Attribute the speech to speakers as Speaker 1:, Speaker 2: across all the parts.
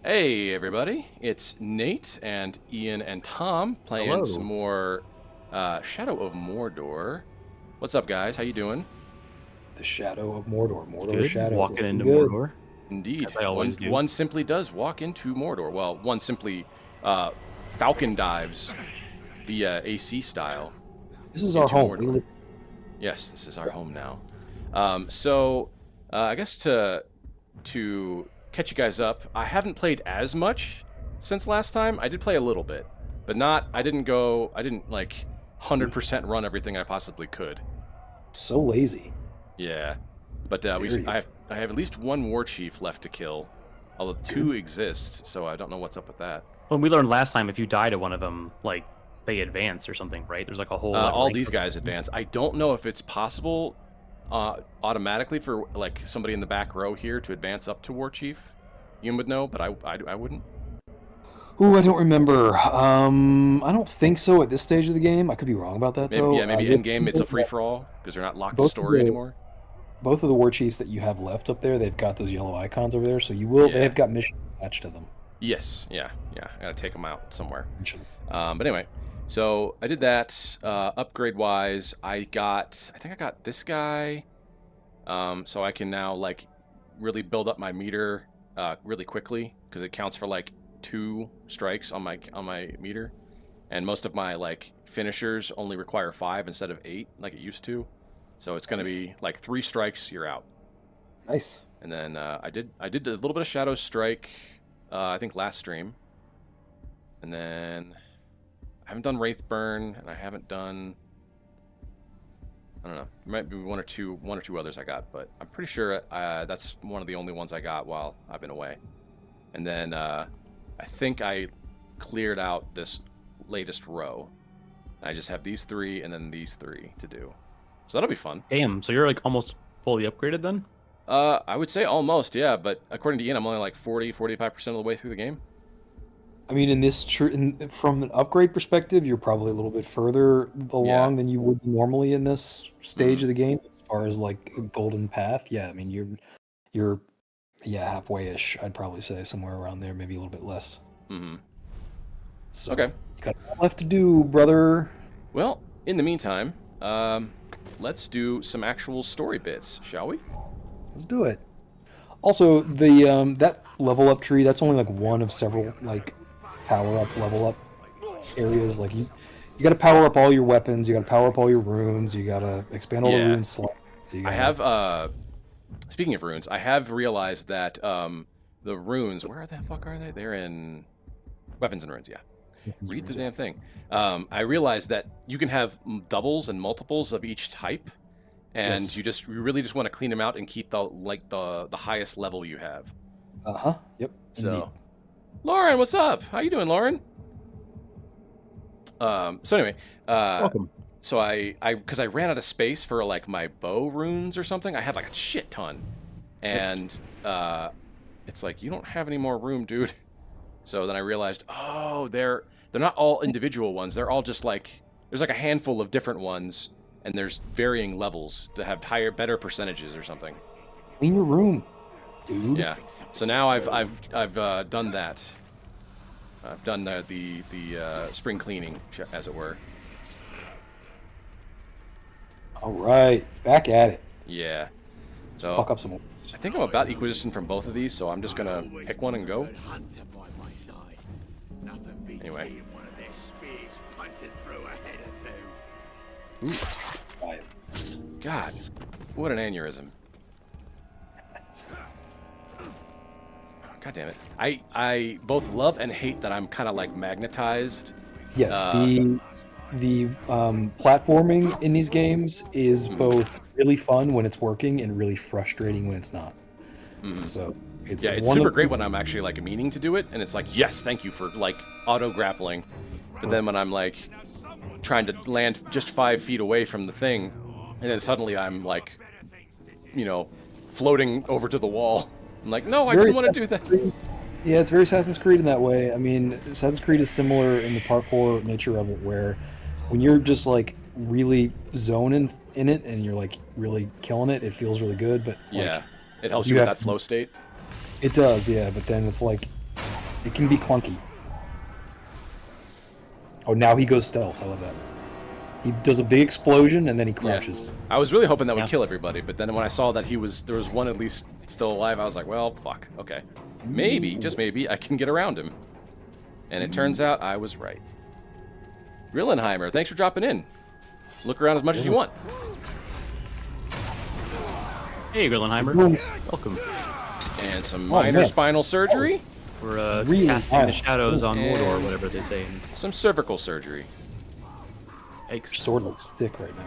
Speaker 1: Hey everybody, it's Nate and Ian and Tom playing
Speaker 2: Hello.
Speaker 1: some more Shadow of Mordor. What's up, guys? How you doing?
Speaker 3: The Shadow of Mordor. Mordor's
Speaker 2: Good.
Speaker 3: Shadow.
Speaker 2: Walking into
Speaker 3: good.
Speaker 2: Mordor,
Speaker 1: Indeed,
Speaker 2: as I always do.
Speaker 1: one simply does walk into Mordor. Well, one simply falcon dives via AC style.
Speaker 3: This is our home. We
Speaker 1: Mordor.
Speaker 3: live.
Speaker 1: Yes, this is our home now. I guess to catch you guys up, I haven't played as much since last time. I did play a little bit, but I didn't like 100% run everything I possibly could.
Speaker 3: So lazy.
Speaker 1: Yeah, but I have at least one war chief left to kill, although two exist, so I don't know what's up with that.
Speaker 2: Well, we learned last time if you die to one of them, like they advance or something, right? There's like a whole.
Speaker 1: All these guys advance. I don't know if it's possible automatically for like somebody in the back row here to advance up to war chief. You would know, but I wouldn't.
Speaker 3: Ooh, I don't remember. I don't think so at this stage of the game. I could be wrong about that,
Speaker 1: Maybe,
Speaker 3: though.
Speaker 1: yeah, maybe in game it's a free for all because they're not locked to story anymore.
Speaker 3: Both of the war chiefs that you have left up there, they've got those yellow icons over there, so you will.
Speaker 1: Yeah.
Speaker 3: They've got missions attached to them.
Speaker 1: Yes, yeah. I gotta take them out somewhere. But anyway, so I did that. Upgrade wise, I think I got this guy. So I can now like really build up my meter really quickly because it counts for like 2 strikes on my meter, and most of my like finishers only require 5 instead of 8 like it used to. So it's going to be like 3 strikes, you're out.
Speaker 3: Nice.
Speaker 1: And then I did a little bit of Shadow Strike, I think last stream, and then I haven't done Wraithburn, and I haven't done. I don't know. There might be one or two others I got, but I'm pretty sure that's one of the only ones I got while I've been away. And then I think I cleared out this latest row. I just have these 3 and then these 3 to do. So that'll be fun.
Speaker 2: Damn, so you're like almost fully upgraded then?
Speaker 1: I would say almost, yeah, but according to Ian, I'm only like 45% of the way through the game.
Speaker 3: I mean, from an upgrade perspective, you're probably a little bit further along than you would normally in this stage of the game, as far as like a golden path. Yeah, I mean, you're halfway-ish. I'd probably say somewhere around there, maybe a little bit less.
Speaker 1: Mm-hmm.
Speaker 3: So,
Speaker 1: okay,
Speaker 3: you got a lot left to do, brother.
Speaker 1: Well, in the meantime, let's do some actual story bits, shall we?
Speaker 3: Let's do it. Also, the that level up tree, that's only like one of several like power up, level up areas. Like you got to power up all your weapons, you got to power up all your runes, you got to expand all the rune slots.
Speaker 1: I have speaking of runes, I have realized that the runes, where the fuck are they? They're in weapons and runes. Yeah, read the damn thing. I realized that you can have doubles and multiples of each type, and you really just want to clean them out and keep the highest level you have.
Speaker 3: Yep.
Speaker 1: So,
Speaker 3: indeed.
Speaker 1: Lauren, what's up? How you doing, Lauren? So anyway,
Speaker 2: Welcome.
Speaker 1: So because I ran out of space for like my bow runes or something. I had like a shit ton, and it's like you don't have any more room, dude. So then I realized, oh, they're not all individual ones. They're all just like there's like a handful of different ones, and there's varying levels to have better percentages or something.
Speaker 3: Clean your room, dude.
Speaker 1: Yeah. So now I've done that. I've done the spring cleaning, as it were.
Speaker 3: All right, back at it.
Speaker 1: Yeah. So
Speaker 3: Fuck up some more.
Speaker 1: I think I'm about equidistant from both of these, so I'm just gonna pick one and go. Anyway. Ooh. God, what an aneurysm. God damn it. I both love and hate that I'm kind of like magnetized.
Speaker 3: Yes, the platforming in these games is both really fun when it's working and really frustrating when it's not. So it's
Speaker 1: super great when I'm actually like meaning to do it, and it's like, yes, thank you for like auto grappling. But then when I'm like trying to land just 5 feet away from the thing, and then suddenly I'm like, floating over to the wall. I'm like, no, I didn't want to do that.
Speaker 3: Yeah, it's very Assassin's Creed in that way. I mean, Assassin's Creed is similar in the parkour nature of it, where when you're just like really zoning in it and you're like really killing it, it feels really good. But
Speaker 1: yeah, it helps you with that flow state.
Speaker 3: It does, yeah. But then if like It can be clunky. Oh, now he goes stealth. I love that. He does a big explosion and then he crouches.
Speaker 1: Yeah. I was really hoping that would
Speaker 2: Yeah.
Speaker 1: kill everybody, but then when I saw that there was one at least still alive, I was like, well, fuck. Okay. Maybe, just maybe, I can get around him. And it turns out I was right. Grillenheimer, thanks for dropping in. Look around as much as you want.
Speaker 2: Hey, Grillenheimer.
Speaker 3: Ruins.
Speaker 2: Welcome.
Speaker 1: And some
Speaker 3: Oh,
Speaker 1: minor
Speaker 3: man.
Speaker 1: spinal surgery.
Speaker 2: We're
Speaker 3: Really
Speaker 2: casting the
Speaker 3: nice.
Speaker 2: shadows on
Speaker 1: And-
Speaker 2: Mordor, whatever they say.
Speaker 1: Some cervical surgery.
Speaker 2: Yikes.
Speaker 3: Sword looks sick right now.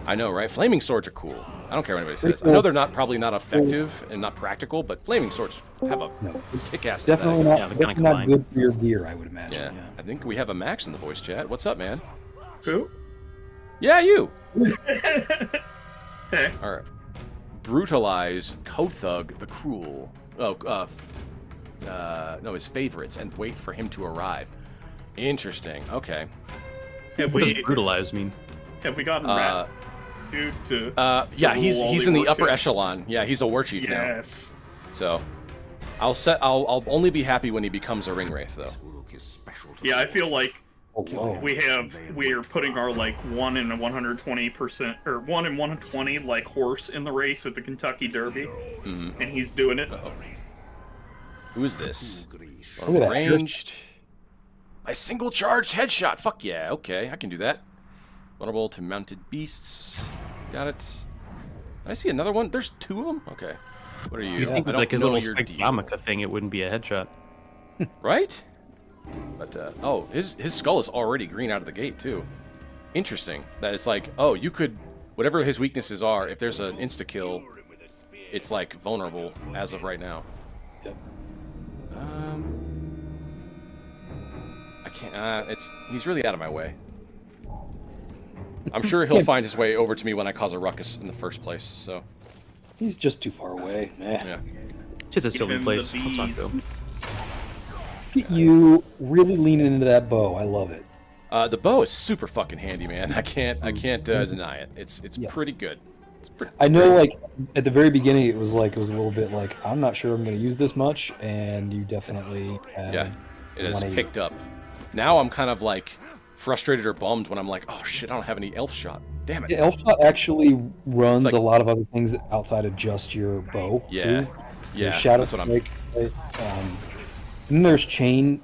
Speaker 1: I know, right? Flaming swords are cool. I don't care what anybody
Speaker 3: Pretty
Speaker 1: says. I know
Speaker 3: cool.
Speaker 1: they're probably not effective and not practical, but flaming swords have a
Speaker 3: No,
Speaker 1: kick-ass
Speaker 3: definitely
Speaker 1: aesthetic.
Speaker 3: not.
Speaker 2: Yeah, they're kinda
Speaker 3: Definitely not
Speaker 2: combined.
Speaker 3: good for your gear, I would imagine.
Speaker 1: Yeah. I think we have a Max in the voice chat. What's up, man?
Speaker 4: Who?
Speaker 1: Yeah, you.
Speaker 4: Hey.
Speaker 1: All right. Brutalize Kothug the Cruel. Oh, no, his favorites, and wait for him to arrive. Interesting. Okay.
Speaker 4: Have
Speaker 2: What does
Speaker 4: we
Speaker 2: brutalize mean?
Speaker 4: gotten
Speaker 1: Uh,
Speaker 4: Rat dude to
Speaker 1: yeah,
Speaker 4: rule
Speaker 1: he's
Speaker 4: all
Speaker 1: in the
Speaker 4: orcs
Speaker 1: upper
Speaker 4: yet?
Speaker 1: echelon. Yeah, he's a war chief now.
Speaker 4: Yes.
Speaker 1: So, I'll only be happy when he becomes a ring wraith, though.
Speaker 4: Yeah, I feel like
Speaker 3: Oh, whoa.
Speaker 4: we're putting our like 1 in 120% or 1 in 120 like horse in the race at the Kentucky Derby,
Speaker 1: Mhm.
Speaker 4: and he's doing it.
Speaker 1: Uh-oh. Who is this?
Speaker 3: Look at that.
Speaker 1: Ranged. My single charged headshot. Fuck yeah. Okay, I can do that. Vulnerable to mounted beasts. Got it. Did I see another one? There's 2 of them? Okay. What are you?
Speaker 2: You'd think
Speaker 1: I
Speaker 2: with
Speaker 1: don't
Speaker 2: like his
Speaker 1: know
Speaker 2: little
Speaker 1: your
Speaker 2: spiked
Speaker 1: deal.
Speaker 2: yarmulke thing, it wouldn't be a headshot.
Speaker 1: Right? But, oh, his skull is already green out of the gate, too. Interesting. That it's like, oh, you could, whatever his weaknesses are, if there's an insta-kill, it's, like, vulnerable as of right now.
Speaker 3: Yep.
Speaker 1: I can't, he's really out of my way. I'm sure he'll find his way over to me when I cause a ruckus in the first place, so,
Speaker 3: He's just too far away. Man.
Speaker 1: yeah.
Speaker 2: Just a
Speaker 4: Give
Speaker 2: silly
Speaker 4: him
Speaker 2: place.
Speaker 4: the
Speaker 2: Let's not
Speaker 4: bees.
Speaker 2: go.
Speaker 3: Look at you really leaning into that bow. I love it.
Speaker 1: The bow is super fucking handy, man. I can't deny it. It's
Speaker 3: Yeah.
Speaker 1: pretty good. It's pretty.
Speaker 3: I know, like at the very beginning, it was a little bit like I'm not sure I'm going to use this much, and you definitely have
Speaker 1: Yeah, it has
Speaker 3: 180.
Speaker 1: picked up. Now I'm kind of like frustrated or bummed when I'm like, oh shit, I don't have any elf shot. Damn it.
Speaker 3: Yeah, elf shot actually runs
Speaker 1: It's like-
Speaker 3: a lot of other things outside of just your bow.
Speaker 1: Yeah,
Speaker 3: too.
Speaker 1: yeah.
Speaker 3: There's shadow
Speaker 1: That's what I'm.
Speaker 3: strike, right? And then there's chain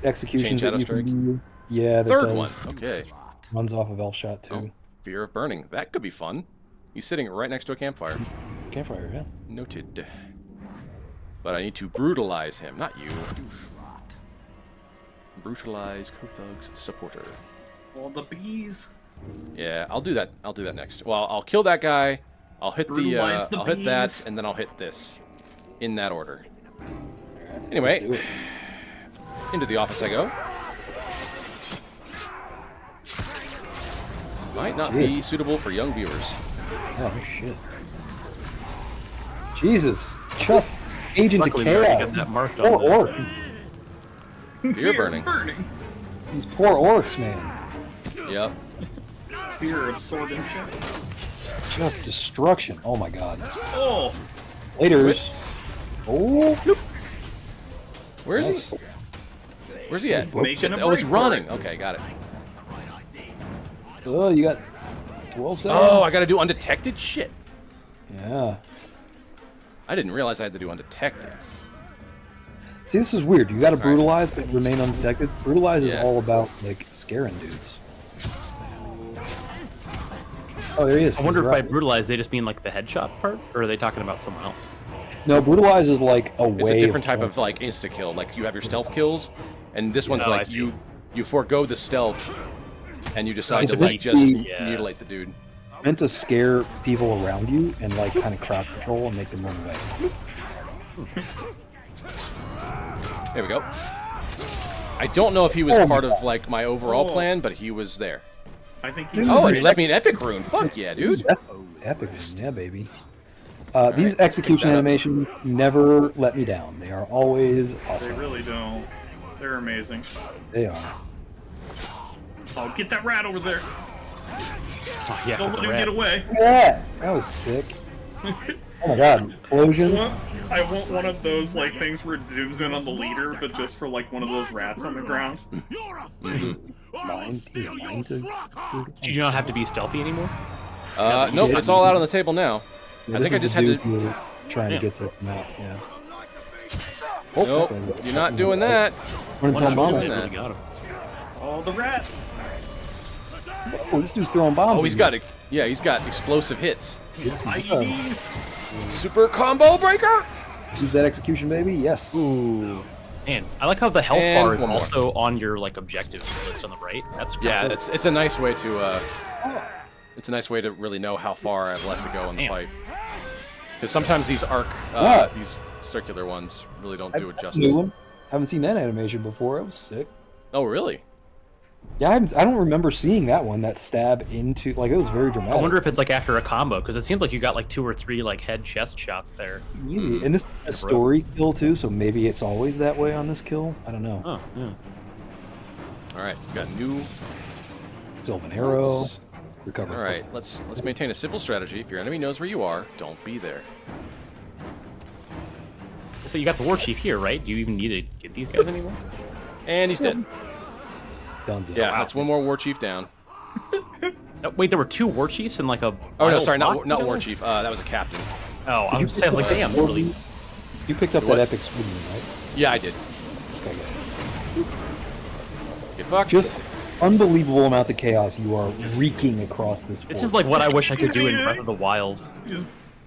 Speaker 3: executions
Speaker 1: Shadow
Speaker 3: that you
Speaker 1: strike?
Speaker 3: can do. Yeah, that
Speaker 1: Third one.
Speaker 3: does,
Speaker 1: Okay.
Speaker 3: runs off of elf shot too.
Speaker 1: Oh, fear of burning. That could be fun. He's sitting right next to a campfire.
Speaker 3: Campfire, yeah.
Speaker 1: Noted. But I need to brutalize him, not you. Brutalize Kothug's supporter.
Speaker 4: All the bees.
Speaker 1: Yeah, I'll do that. I'll do that next. Well, I'll kill that guy. I'll hit
Speaker 4: Brutalize the
Speaker 1: I'll hit that,
Speaker 4: bees.
Speaker 1: and then I'll hit this, in that order.
Speaker 3: Alright, let's do
Speaker 1: Anyway,
Speaker 3: it.
Speaker 1: into the office I go. Might not be
Speaker 3: Jesus.
Speaker 1: suitable for young viewers.
Speaker 3: Oh shit. Jesus, just Agent of
Speaker 2: Luckily, we already
Speaker 3: Chaos.
Speaker 2: got that marked
Speaker 3: Poor
Speaker 2: on the-
Speaker 3: orc.
Speaker 1: Fear burning.
Speaker 3: These poor orcs, man.
Speaker 1: Yep.
Speaker 4: Fear of sword and chest.
Speaker 3: Just destruction. Oh my god.
Speaker 4: Oh,
Speaker 3: Later.
Speaker 1: Whips.
Speaker 3: Oh.
Speaker 1: Where is
Speaker 3: Nice.
Speaker 1: he? Where's he at?
Speaker 4: He's making
Speaker 1: Shit,
Speaker 4: a
Speaker 1: oh, he's
Speaker 4: break for
Speaker 1: running.
Speaker 4: it.
Speaker 1: Okay, got it.
Speaker 3: Oh, you got 12 seconds.
Speaker 1: Oh, I gotta do undetected? Shit.
Speaker 3: Yeah.
Speaker 1: I didn't realize I had to do undetected.
Speaker 3: See, this is weird. You got to
Speaker 1: right.
Speaker 3: brutalize, but remain undetected. Brutalize is
Speaker 1: Yeah.
Speaker 3: all about like scaring dudes. Oh, there he is.
Speaker 2: I wonder
Speaker 3: He's
Speaker 2: if by
Speaker 3: right.
Speaker 2: brutalize they just mean like the headshot part, or are they talking about someone else?
Speaker 3: No, brutalize is like a way.
Speaker 1: It's a different type of like insta kill. Like you have your stealth kills, and this one's
Speaker 2: Oh, I
Speaker 1: like
Speaker 2: see.
Speaker 1: you forego the stealth, and you decide
Speaker 3: It's
Speaker 1: to like
Speaker 3: meant to
Speaker 1: just
Speaker 3: be-
Speaker 2: Yeah.
Speaker 1: mutilate the dude.
Speaker 3: meant to scare people around you and like kind of crowd control and make them run away.
Speaker 1: There we go. I don't know if he was
Speaker 3: Oh,
Speaker 1: part of like my overall
Speaker 4: Oh.
Speaker 1: plan, but he was there.
Speaker 4: I think he's.
Speaker 1: Oh, and he left me an epic rune. Fuck yeah, dude.
Speaker 3: That's epic, yeah, baby. These
Speaker 1: Alright,
Speaker 3: execution
Speaker 1: pick that up.
Speaker 3: animations never let me down. They are always
Speaker 4: They
Speaker 3: awesome.
Speaker 4: really don't. They're amazing.
Speaker 3: They are.
Speaker 4: Oh, get that rat over there!
Speaker 2: Oh, yeah,
Speaker 4: Don't let him
Speaker 2: rat.
Speaker 4: get away.
Speaker 3: Yeah, that was sick. Oh my god, explosions.
Speaker 4: I want one of those like things where it zooms in on the leader, but just for like one of those rats on the ground.
Speaker 3: Mine to
Speaker 2: Do you not have to be stealthy anymore?
Speaker 1: Nope, it's all out on the table now.
Speaker 3: Yeah,
Speaker 1: I
Speaker 3: this
Speaker 1: think I
Speaker 3: is
Speaker 1: just
Speaker 3: the
Speaker 1: had
Speaker 3: dude
Speaker 1: to.
Speaker 3: who trying to
Speaker 2: Yeah.
Speaker 3: get to Matt. Yeah.
Speaker 1: Nope,
Speaker 3: okay.
Speaker 1: you're not doing that.
Speaker 3: Run
Speaker 2: One
Speaker 3: into
Speaker 2: shot
Speaker 3: bomb.
Speaker 1: doing
Speaker 2: it
Speaker 1: that.
Speaker 2: really got him.
Speaker 4: Oh, the rat!
Speaker 3: Oh, this dude's throwing bombs.
Speaker 1: Oh, he's got it. Yeah, he's got explosive hits.
Speaker 4: IEDs!
Speaker 1: Super combo breaker.
Speaker 3: Use that execution, baby. Yes.
Speaker 2: Ooh. Man, I like how the health
Speaker 1: And
Speaker 2: bar is
Speaker 1: one more.
Speaker 2: also on your like objectives list on the right. That's kinda
Speaker 1: Yeah,
Speaker 2: cool.
Speaker 1: it's a nice way to. It's a nice way to really know how far I've left to go in the
Speaker 2: Damn.
Speaker 1: fight. Because sometimes these these circular ones really don't do it
Speaker 3: New
Speaker 1: justice.
Speaker 3: one. Haven't seen that animation before. It was sick.
Speaker 1: Oh, really?
Speaker 3: Yeah, I don't remember seeing that one. That stab into like it was very dramatic.
Speaker 2: I wonder if it's like after a combo because it seemed like you got like 2 or 3 like head chest shots there.
Speaker 3: Maybe. And this is a story kill too, so maybe it's always that way on this kill. I don't know.
Speaker 2: Oh yeah.
Speaker 1: All right, got new.
Speaker 3: Still have an arrow.
Speaker 1: Let's-
Speaker 3: Recover.
Speaker 1: All right, let's maintain a simple strategy. If your enemy knows where you are, don't be there.
Speaker 2: So you got the war chief here, right? Do you even need to get these guys anymore?
Speaker 1: And he's dead.
Speaker 3: Dunzo.
Speaker 1: Yeah,
Speaker 2: wow.
Speaker 1: that's one more war chief down.
Speaker 2: Wait, there were 2 war chiefs and like a.
Speaker 1: Oh no,
Speaker 2: wild
Speaker 1: sorry,
Speaker 2: block
Speaker 1: not war
Speaker 2: together?
Speaker 1: chief. That was a captain.
Speaker 2: Oh, I
Speaker 3: Did you
Speaker 2: was saying, I was like,
Speaker 3: pick
Speaker 2: damn,
Speaker 3: up
Speaker 2: really.
Speaker 3: You picked up
Speaker 1: What?
Speaker 3: that epic swordman, right?
Speaker 1: Yeah, I did.
Speaker 3: Okay, good.
Speaker 1: Get fucked.
Speaker 3: Just unbelievable amounts of chaos you are wreaking across this.
Speaker 2: This
Speaker 3: fort.
Speaker 2: is like what I wish I could do in Breath of the Wild.
Speaker 4: Just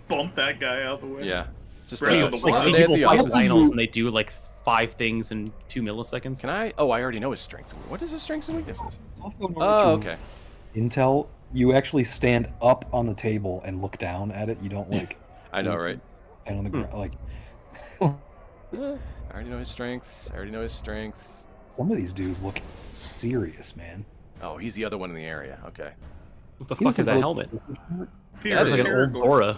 Speaker 4: bump that guy out the way.
Speaker 1: Yeah. Just
Speaker 4: Right,
Speaker 1: uh,
Speaker 4: the
Speaker 2: Like
Speaker 4: Wild
Speaker 2: see
Speaker 1: day at
Speaker 2: people
Speaker 1: the
Speaker 2: fight
Speaker 1: office.
Speaker 2: finals and they do like 5 things in 2 milliseconds.
Speaker 1: Can I? Oh, I already know his strengths. What is his strengths and weaknesses?
Speaker 3: Also, number
Speaker 1: Oh,
Speaker 3: two,
Speaker 1: okay.
Speaker 3: Intel, you actually stand up on the table and look down at it. You don't like
Speaker 1: I know, right?
Speaker 3: stand on the ground. Like
Speaker 1: I already know his strengths. I already know his strengths.
Speaker 3: some of these dudes look serious, man.
Speaker 1: Oh, he's the other one in the area. Okay.
Speaker 2: What the
Speaker 3: He
Speaker 2: fuck is
Speaker 3: doesn't
Speaker 2: that
Speaker 3: look
Speaker 2: helmet?
Speaker 1: Yeah,
Speaker 2: That's like an old Zora.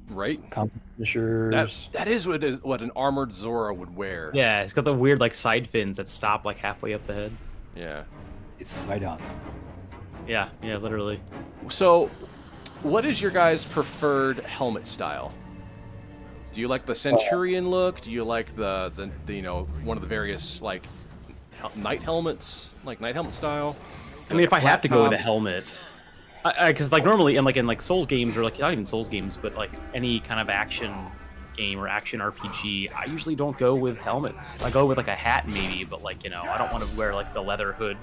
Speaker 1: Right?
Speaker 3: Combat finishers.
Speaker 1: That is what an armored Zora would wear.
Speaker 2: Yeah, it's got the weird like side fins that stop like halfway up the head.
Speaker 1: Yeah.
Speaker 3: It's Sidon.
Speaker 2: Yeah, literally.
Speaker 1: So, what is your guys' preferred helmet style? Do you like the Centurion look? Do you like the you know, one of the various like knight helmets, like knight helmet style?
Speaker 2: I mean, if I have to go with a
Speaker 1: top?
Speaker 2: helmet, because like normally in Souls games or like not even Souls games, but like any kind of action game or action RPG, I usually don't go with helmets. I go with like a hat maybe, but like you know, I don't want to wear like the leather hood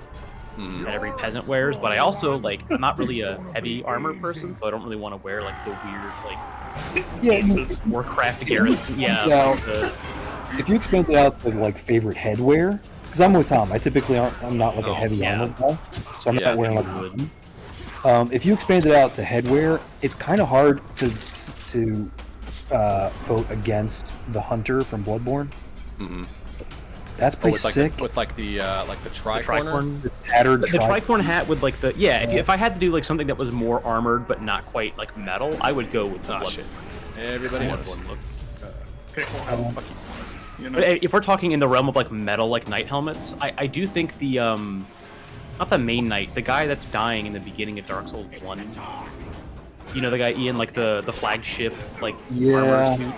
Speaker 2: that every peasant wears. But I also like I'm not really a heavy armor person, so I don't really want to wear like the weird like
Speaker 3: Yeah,
Speaker 2: Warcraft garrison. Yeah.
Speaker 3: Yeah.
Speaker 2: the-
Speaker 3: if you expand it out to like favorite headwear, because I'm with Tom, I typically I'm not like a heavy
Speaker 2: yeah.
Speaker 3: armor guy, so I'm
Speaker 1: Yeah,
Speaker 3: not wearing like.
Speaker 2: you would.
Speaker 3: If you expand it out to headwear, it's kind of hard to vote against the Hunter from Bloodborne.
Speaker 1: Mm-hmm.
Speaker 3: That's pretty
Speaker 1: with like
Speaker 3: sick.
Speaker 1: with like the
Speaker 2: The
Speaker 1: tricorner.
Speaker 3: The tattered
Speaker 2: The tricorn hat with like the if I had to do like something that was more armored but not quite like metal, I would go with the
Speaker 1: Oh
Speaker 2: Bloodborne.
Speaker 1: shit! Everybody knows.
Speaker 2: Bloodborne look.
Speaker 4: Pickle helmet. You know?
Speaker 2: But if we're talking in the realm of like metal like knight helmets, I do think the not the main knight, the guy that's dying in the beginning of Dark Souls 1. You know the guy Ian, like the flagship like armor
Speaker 3: Yeah.
Speaker 2: suit.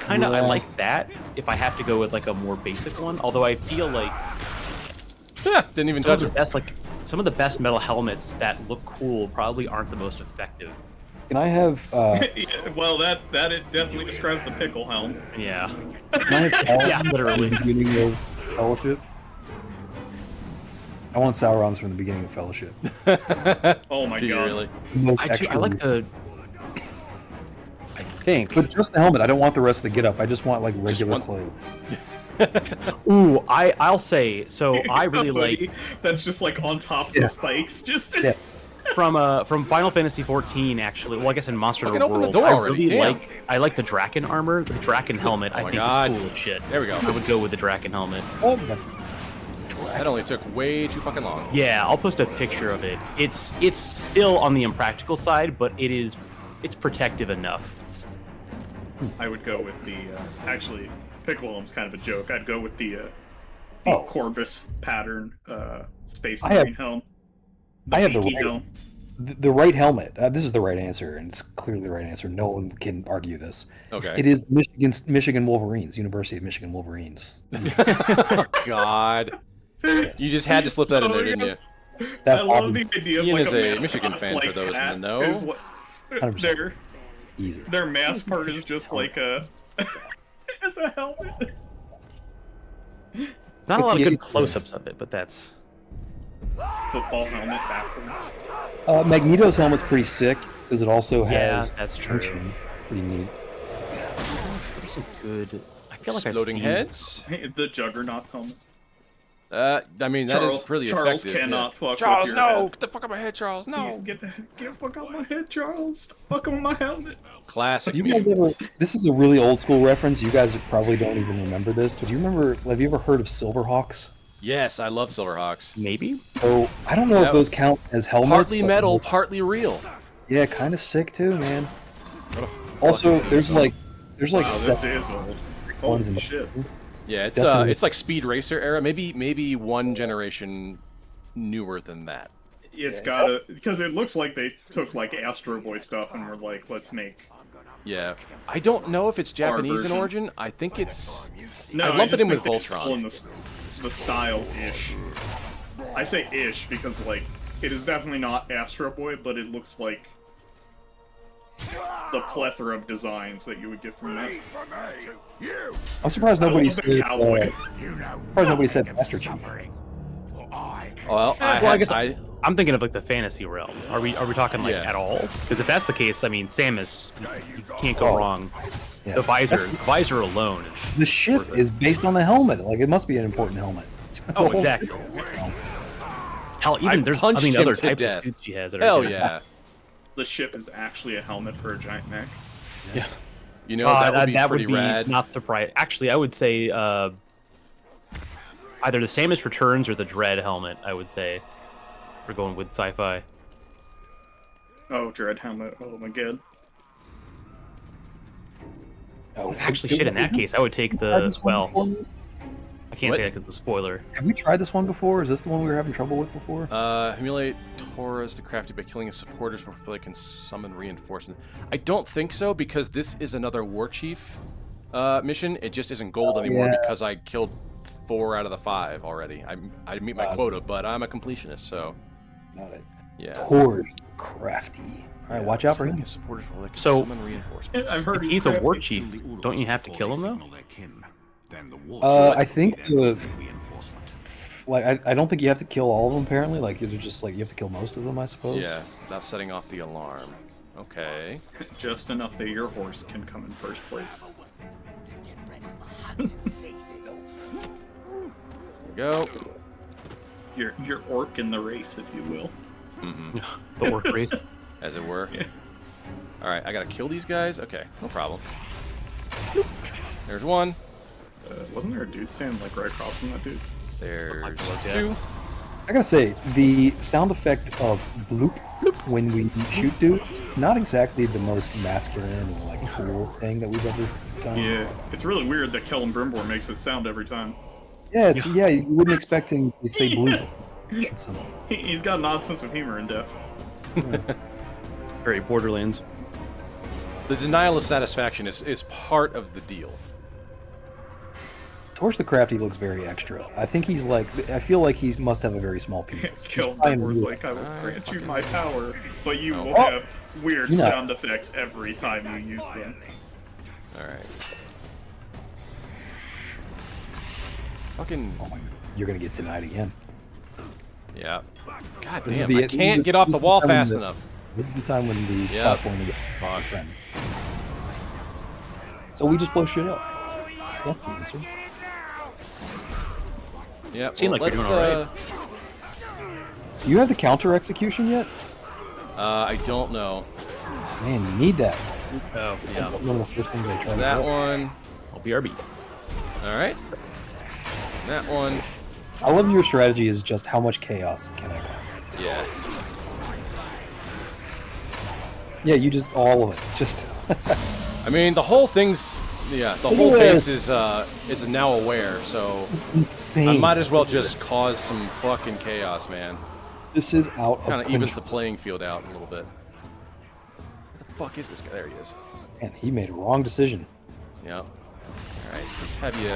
Speaker 2: I
Speaker 3: Yeah.
Speaker 2: like that if I have to go with like a more basic one. Although I feel like
Speaker 1: Didn't even
Speaker 2: some of
Speaker 1: touch
Speaker 2: the
Speaker 1: him.
Speaker 2: best some of the best metal helmets that look cool probably aren't the most effective.
Speaker 3: Can I have?
Speaker 4: Yeah, well, that it definitely describes the pickle helm.
Speaker 2: Yeah.
Speaker 3: Can I have Sauron's
Speaker 2: Yeah, literally.
Speaker 3: from the beginning of Fellowship. I want Sauron's from the beginning of Fellowship.
Speaker 4: Oh my
Speaker 1: Do you
Speaker 4: god.
Speaker 1: really?
Speaker 3: The most
Speaker 2: I
Speaker 3: extra
Speaker 2: like the. I think.
Speaker 3: But just the helmet. I don't want the rest of the get up. I just want like regular
Speaker 1: one-
Speaker 3: clothes.
Speaker 2: Ooh, I'll say so. I really like
Speaker 4: That's just like on top of
Speaker 3: Yeah.
Speaker 4: the spikes. Just
Speaker 3: Yeah.
Speaker 2: from Final Fantasy 14 actually. Well, I guess in Monster
Speaker 1: Fucking
Speaker 2: Hunter
Speaker 1: open the
Speaker 2: World,
Speaker 1: door
Speaker 2: I
Speaker 1: already,
Speaker 2: really
Speaker 1: damn.
Speaker 2: I like the Draken armor, the Draken helmet. I
Speaker 1: my
Speaker 2: think
Speaker 1: God.
Speaker 2: is cool as shit.
Speaker 1: There we go.
Speaker 2: I would go with the Draken helmet.
Speaker 3: Oh, my-
Speaker 1: That only took way too fucking long.
Speaker 2: Yeah, I'll post a picture of it. It's still on the impractical side, but it's protective enough.
Speaker 4: I would go with the actually pickle helm's kind of a joke. I'd go with the
Speaker 3: Oh.
Speaker 4: Corvus pattern Space
Speaker 3: I have-
Speaker 4: Marine helm.
Speaker 3: I have the
Speaker 4: Vinky
Speaker 3: right-
Speaker 4: helm.
Speaker 3: the right helmet. This is the right answer, and it's clearly the right answer. No one can argue this.
Speaker 1: Okay.
Speaker 3: It is Michigan Wolverines, University of Michigan Wolverines.
Speaker 1: Oh, God. You just had to slip that in there, didn't you?
Speaker 3: That
Speaker 4: I love the idea of
Speaker 1: Ian
Speaker 4: like
Speaker 1: is
Speaker 4: a
Speaker 1: a
Speaker 4: mascot
Speaker 1: Michigan fan,
Speaker 4: like
Speaker 1: for those in the
Speaker 4: hat
Speaker 1: know.
Speaker 4: is
Speaker 3: 100%. Easy.
Speaker 4: Their mask part is just like a it's a helmet.
Speaker 2: It's not a
Speaker 3: It's
Speaker 2: lot of
Speaker 3: the
Speaker 2: good
Speaker 3: 80s.
Speaker 2: close-ups of it, but that's
Speaker 4: Football helmet backwards.
Speaker 3: Magneto's helmet's pretty sick because it also
Speaker 2: yeah,
Speaker 3: has
Speaker 2: that's true.
Speaker 3: tension. Pretty neat.
Speaker 2: There's some good. I feel like I've
Speaker 1: Exploding
Speaker 2: seen
Speaker 1: heads.
Speaker 4: The Juggernaut's helmet.
Speaker 1: I mean, that is pretty
Speaker 4: Charles
Speaker 1: effective.
Speaker 4: cannot fuck
Speaker 1: Charles,
Speaker 4: with your
Speaker 1: no!
Speaker 4: head.
Speaker 1: Get the fuck out of my head, Charles, no!
Speaker 4: Get the fuck out of my head, Charles. Stop fucking with my helmet.
Speaker 1: Classic
Speaker 3: You
Speaker 1: meme.
Speaker 3: guys ever? This is a really old school reference. You guys probably don't even remember this, but do you remember? Have you ever heard of Silverhawks?
Speaker 1: Yes, I love Silverhawks.
Speaker 2: maybe.
Speaker 3: So I don't know
Speaker 1: Yep.
Speaker 3: if those count as helmets.
Speaker 1: Partly
Speaker 3: but-
Speaker 1: metal, partly real.
Speaker 3: Yeah, kind of sick too, man.
Speaker 1: What a
Speaker 3: Also,
Speaker 1: fucking
Speaker 3: there's
Speaker 1: song.
Speaker 3: like
Speaker 4: Wow, this
Speaker 3: seven
Speaker 4: is old.
Speaker 3: ones
Speaker 4: Holy
Speaker 3: in the
Speaker 4: shit.
Speaker 1: Yeah, it's
Speaker 3: Definitely.
Speaker 1: it's like Speed Racer era. Maybe one generation newer than that.
Speaker 4: It's gotta because it looks like they took like Astro Boy stuff and were like, let's make.
Speaker 1: Yeah, I don't know if it's Japanese in
Speaker 4: version.
Speaker 1: origin. I think it's.
Speaker 4: No,
Speaker 1: I lump it
Speaker 4: just
Speaker 1: in with
Speaker 4: think they still in
Speaker 1: Voltron.
Speaker 4: the style ish. I say ish because like it is definitely not Astro Boy, but it looks like the plethora of designs that you would get from that.
Speaker 3: I'm surprised
Speaker 4: I
Speaker 3: nobody
Speaker 4: love the
Speaker 3: said.
Speaker 4: cowboy.
Speaker 3: Surprised nobody said Master Chief.
Speaker 1: Well,
Speaker 2: I guess I'm thinking of like the fantasy realm. Are we talking like
Speaker 1: Yeah.
Speaker 2: at all? Because if that's the case, I mean, Samus, you can't go wrong.
Speaker 3: Yeah.
Speaker 2: The visor alone. Is,
Speaker 3: The ship is based on the helmet. Like it must be an important helmet.
Speaker 2: oh, exactly. Hell, even there's
Speaker 1: punched him
Speaker 2: other
Speaker 1: to
Speaker 2: types
Speaker 1: death.
Speaker 2: of suits she has. That are
Speaker 1: hell
Speaker 2: good.
Speaker 1: yeah.
Speaker 4: The ship is actually a helmet for a giant mech.
Speaker 2: Yeah.
Speaker 1: You know that would be
Speaker 2: that
Speaker 1: pretty
Speaker 2: would be
Speaker 1: rad.
Speaker 2: not surprising. Actually, I would say either the Samus Returns or the Dread helmet. I would say we're going with sci-fi.
Speaker 4: Oh, Dread helmet. Oh my god.
Speaker 3: Oh,
Speaker 2: Actually, shit. In that case, I would take the well. I can't
Speaker 1: What?
Speaker 2: say that because the spoiler.
Speaker 3: Have we tried this one before? Is this the one we were having trouble with before?
Speaker 1: Emulate Taurus the Crafty by killing his supporters before they can summon reinforcement. I don't think so because this is another War Chief mission. It just isn't gold anymore
Speaker 3: yeah.
Speaker 1: because I killed 4 out of the 5 already. I meet my quota, but I'm a completionist, so
Speaker 3: Got it.
Speaker 1: yeah.
Speaker 3: Torch Crafty. All right, watch out for
Speaker 1: Killing
Speaker 3: him.
Speaker 1: his supporters before they can
Speaker 2: So-
Speaker 1: summon reinforcements.
Speaker 4: I've heard
Speaker 2: If he's a war
Speaker 4: crafty.
Speaker 2: chief, don't you have to kill him though?
Speaker 3: I think I don't think you have to kill all of them. Apparently, like it's just like you have to kill most of them, I suppose.
Speaker 1: Yeah, that's setting off the alarm. Okay.
Speaker 4: Just enough that your horse can come in first place.
Speaker 1: There we go.
Speaker 4: Your orc in the race, if you will.
Speaker 1: Hmm.
Speaker 2: The work race.
Speaker 1: As it were.
Speaker 4: Yeah.
Speaker 1: Alright, I gotta kill these guys? Okay, no problem. There's one.
Speaker 4: Wasn't there a dude standing like right across from that dude?
Speaker 1: There's
Speaker 2: yeah.
Speaker 1: 2.
Speaker 3: I gotta say, the sound effect of bloop when we shoot dudes, not exactly the most masculine or like cool thing that we've ever done.
Speaker 4: Yeah, it's really weird that Kellen Brimbor makes it sound every time.
Speaker 3: Yeah, you wouldn't expect him to say bloop. Shoot someone.
Speaker 4: He's got an odd sense of humor in death.
Speaker 2: Very Borderlands.
Speaker 1: The denial of satisfaction is part of the deal.
Speaker 3: Torch the Crafty looks very extra. I think he's like, I feel like he must have a very small penis. He's
Speaker 4: Kellen
Speaker 3: trying to
Speaker 4: Brimbor's
Speaker 3: do-
Speaker 4: like, I will grant you my power, but you will
Speaker 3: Oh.
Speaker 4: have weird
Speaker 3: Yeah.
Speaker 4: sound effects every time you use them.
Speaker 1: Alright. Fucking.
Speaker 3: Oh my, you're gonna get denied again.
Speaker 1: Yeah. God
Speaker 3: This is
Speaker 1: damn, I
Speaker 3: this is
Speaker 1: can't
Speaker 3: the-
Speaker 1: get off
Speaker 3: this
Speaker 1: the
Speaker 3: is the
Speaker 1: wall
Speaker 3: time
Speaker 1: fast
Speaker 3: that-
Speaker 1: enough.
Speaker 3: This is the time when the
Speaker 1: Yeah.
Speaker 3: platform gets
Speaker 1: Fuck.
Speaker 3: friend. So we just blow shit up. That's the answer.
Speaker 1: Yeah,
Speaker 2: Seemed like we're
Speaker 1: let's,
Speaker 2: doing alright.
Speaker 3: Do you have the counter execution yet?
Speaker 1: I don't know.
Speaker 3: Man, you need that.
Speaker 2: Oh, yeah.
Speaker 3: One of the first things I tried.
Speaker 1: That
Speaker 3: to do.
Speaker 1: one.
Speaker 2: I'll BRB.
Speaker 1: Alright. That one.
Speaker 3: I love your strategy is just how much chaos can I cause?
Speaker 1: Yeah.
Speaker 3: Yeah, you just all of it. Just
Speaker 1: I mean, the whole thing's. Yeah, the whole base is now aware, so
Speaker 3: it's insane.
Speaker 1: I might as well just cause some fucking chaos, man.
Speaker 3: This is out
Speaker 1: Kind
Speaker 3: of
Speaker 1: of evens the
Speaker 3: control.
Speaker 1: playing field out a little bit. What the fuck is this guy? There he is.
Speaker 3: Man, he made a wrong decision.
Speaker 1: Yeah. All right. Let's have you.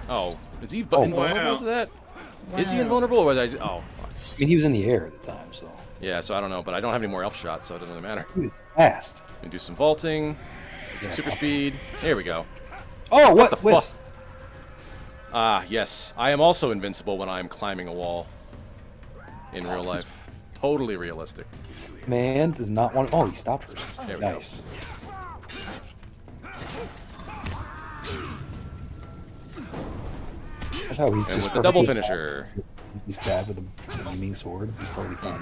Speaker 1: Oh, is he
Speaker 3: Oh,
Speaker 1: invulnerable
Speaker 4: wow.
Speaker 1: to that? Is he invulnerable, or did I? Oh, fuck.
Speaker 3: I mean, he was in the air at the time, so
Speaker 1: Yeah. So I don't know, but I don't have any more elf shots, so it doesn't really matter.
Speaker 3: he was fast.
Speaker 1: We can do some vaulting, some
Speaker 3: Yeah.
Speaker 1: super speed. There we go.
Speaker 3: Oh, what
Speaker 1: the
Speaker 3: whiffs?
Speaker 1: Ah, yes. I am also invincible when I am climbing a wall. In real life. Totally realistic.
Speaker 3: Man does not want. Oh, he stopped first.
Speaker 1: There we go.
Speaker 3: Nice. Oh, he's
Speaker 1: And
Speaker 3: just
Speaker 1: with the double
Speaker 3: perfectly-
Speaker 1: finisher.
Speaker 3: He stabbed with a flaming sword. He's totally fine.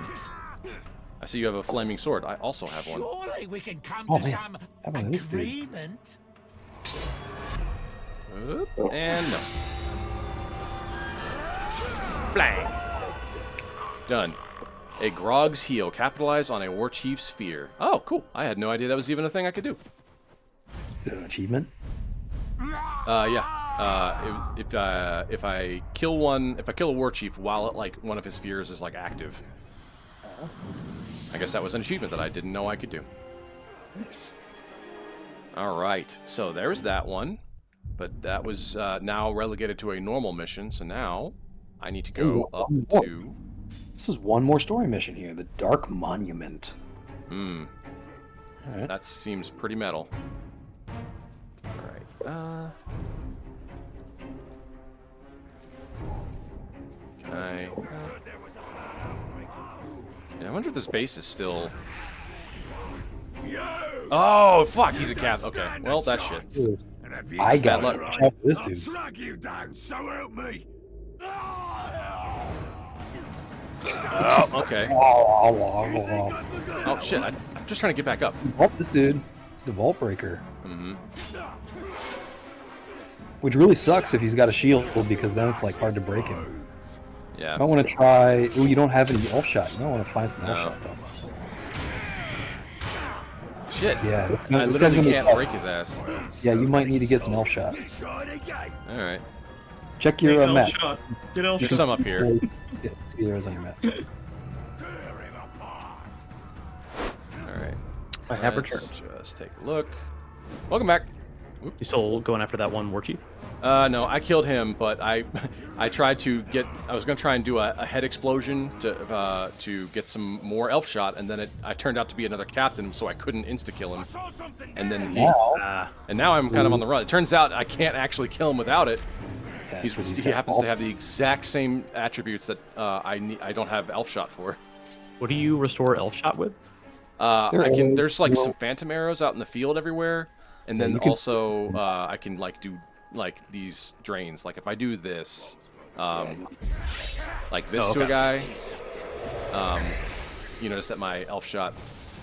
Speaker 1: I see you have a flaming sword. I also have one.
Speaker 5: Surely we can come
Speaker 3: Oh,
Speaker 5: to
Speaker 3: man.
Speaker 5: some
Speaker 3: How about this dude?
Speaker 5: agreement.
Speaker 1: Oop, and no. Blang. Done. A Grog's Heel. Capitalize on a war chief's fear. Oh, cool. I had no idea that was even a thing I could do.
Speaker 3: Is it an achievement?
Speaker 1: Yeah. If I kill a war chief while like one of his fears is like active. I guess that was an achievement that I didn't know I could do.
Speaker 3: Nice.
Speaker 1: All right. So there's that one, but that was now relegated to a normal mission. So now I need to go
Speaker 3: Ooh,
Speaker 1: up
Speaker 3: one more.
Speaker 1: to.
Speaker 3: This is one more story mission here. The Dark Monument.
Speaker 1: Hmm.
Speaker 3: All right.
Speaker 1: That seems pretty metal. Alright, can I... yeah, I wonder if this base is still... Oh, fuck, he's a cap. Okay, well, that's shit.
Speaker 3: I
Speaker 1: Bad
Speaker 3: got
Speaker 1: luck.
Speaker 3: it. Watch out for this dude.
Speaker 5: Drag you down, so help me.
Speaker 1: Oh, okay.
Speaker 3: Oh,
Speaker 1: Oh, shit, I'm just trying to get back up.
Speaker 3: this dude. He's a vault breaker.
Speaker 1: Mm-hmm.
Speaker 3: Which really sucks if he's got a shield, because then it's like hard to break him.
Speaker 1: Yeah.
Speaker 3: I might want to try. Ooh, you don't have any elf shot. You might want to find some elf
Speaker 1: No.
Speaker 3: shot though.
Speaker 1: Shit.
Speaker 3: Yeah,
Speaker 1: I
Speaker 3: this guy's
Speaker 1: literally
Speaker 3: gonna
Speaker 1: can't
Speaker 3: be-
Speaker 1: break his ass.
Speaker 3: Yeah, you might need to get some elf shot.
Speaker 1: Alright.
Speaker 3: Check
Speaker 4: Hey,
Speaker 3: your
Speaker 4: elf
Speaker 3: map.
Speaker 4: shot. Get elf
Speaker 1: There's
Speaker 4: shot.
Speaker 1: some up here.
Speaker 3: Yeah, see there is on your map.
Speaker 1: Alright.
Speaker 2: I have
Speaker 1: Let's
Speaker 2: returned.
Speaker 1: just take a look. Welcome back.
Speaker 2: You still going after that one war chief?
Speaker 1: No, I killed him, but I tried to get. I was gonna try and do a head explosion to get some more elf shot, and then I turned out to be another captain, so I couldn't insta kill him. And then now I'm kind of on the run. It turns out I can't actually kill him without it.
Speaker 3: Yeah,
Speaker 1: He
Speaker 3: 'cause he's
Speaker 1: happens
Speaker 3: got
Speaker 1: to
Speaker 3: vault-
Speaker 1: have the exact same attributes that I don't have elf shot for.
Speaker 2: What do you restore elf shot with?
Speaker 1: There's like some phantom arrows out in the field everywhere, and
Speaker 3: Yeah,
Speaker 1: then
Speaker 3: you can-
Speaker 1: also I can like do like these drains. Like if I do this, like this to a guy, you notice that my elf shot.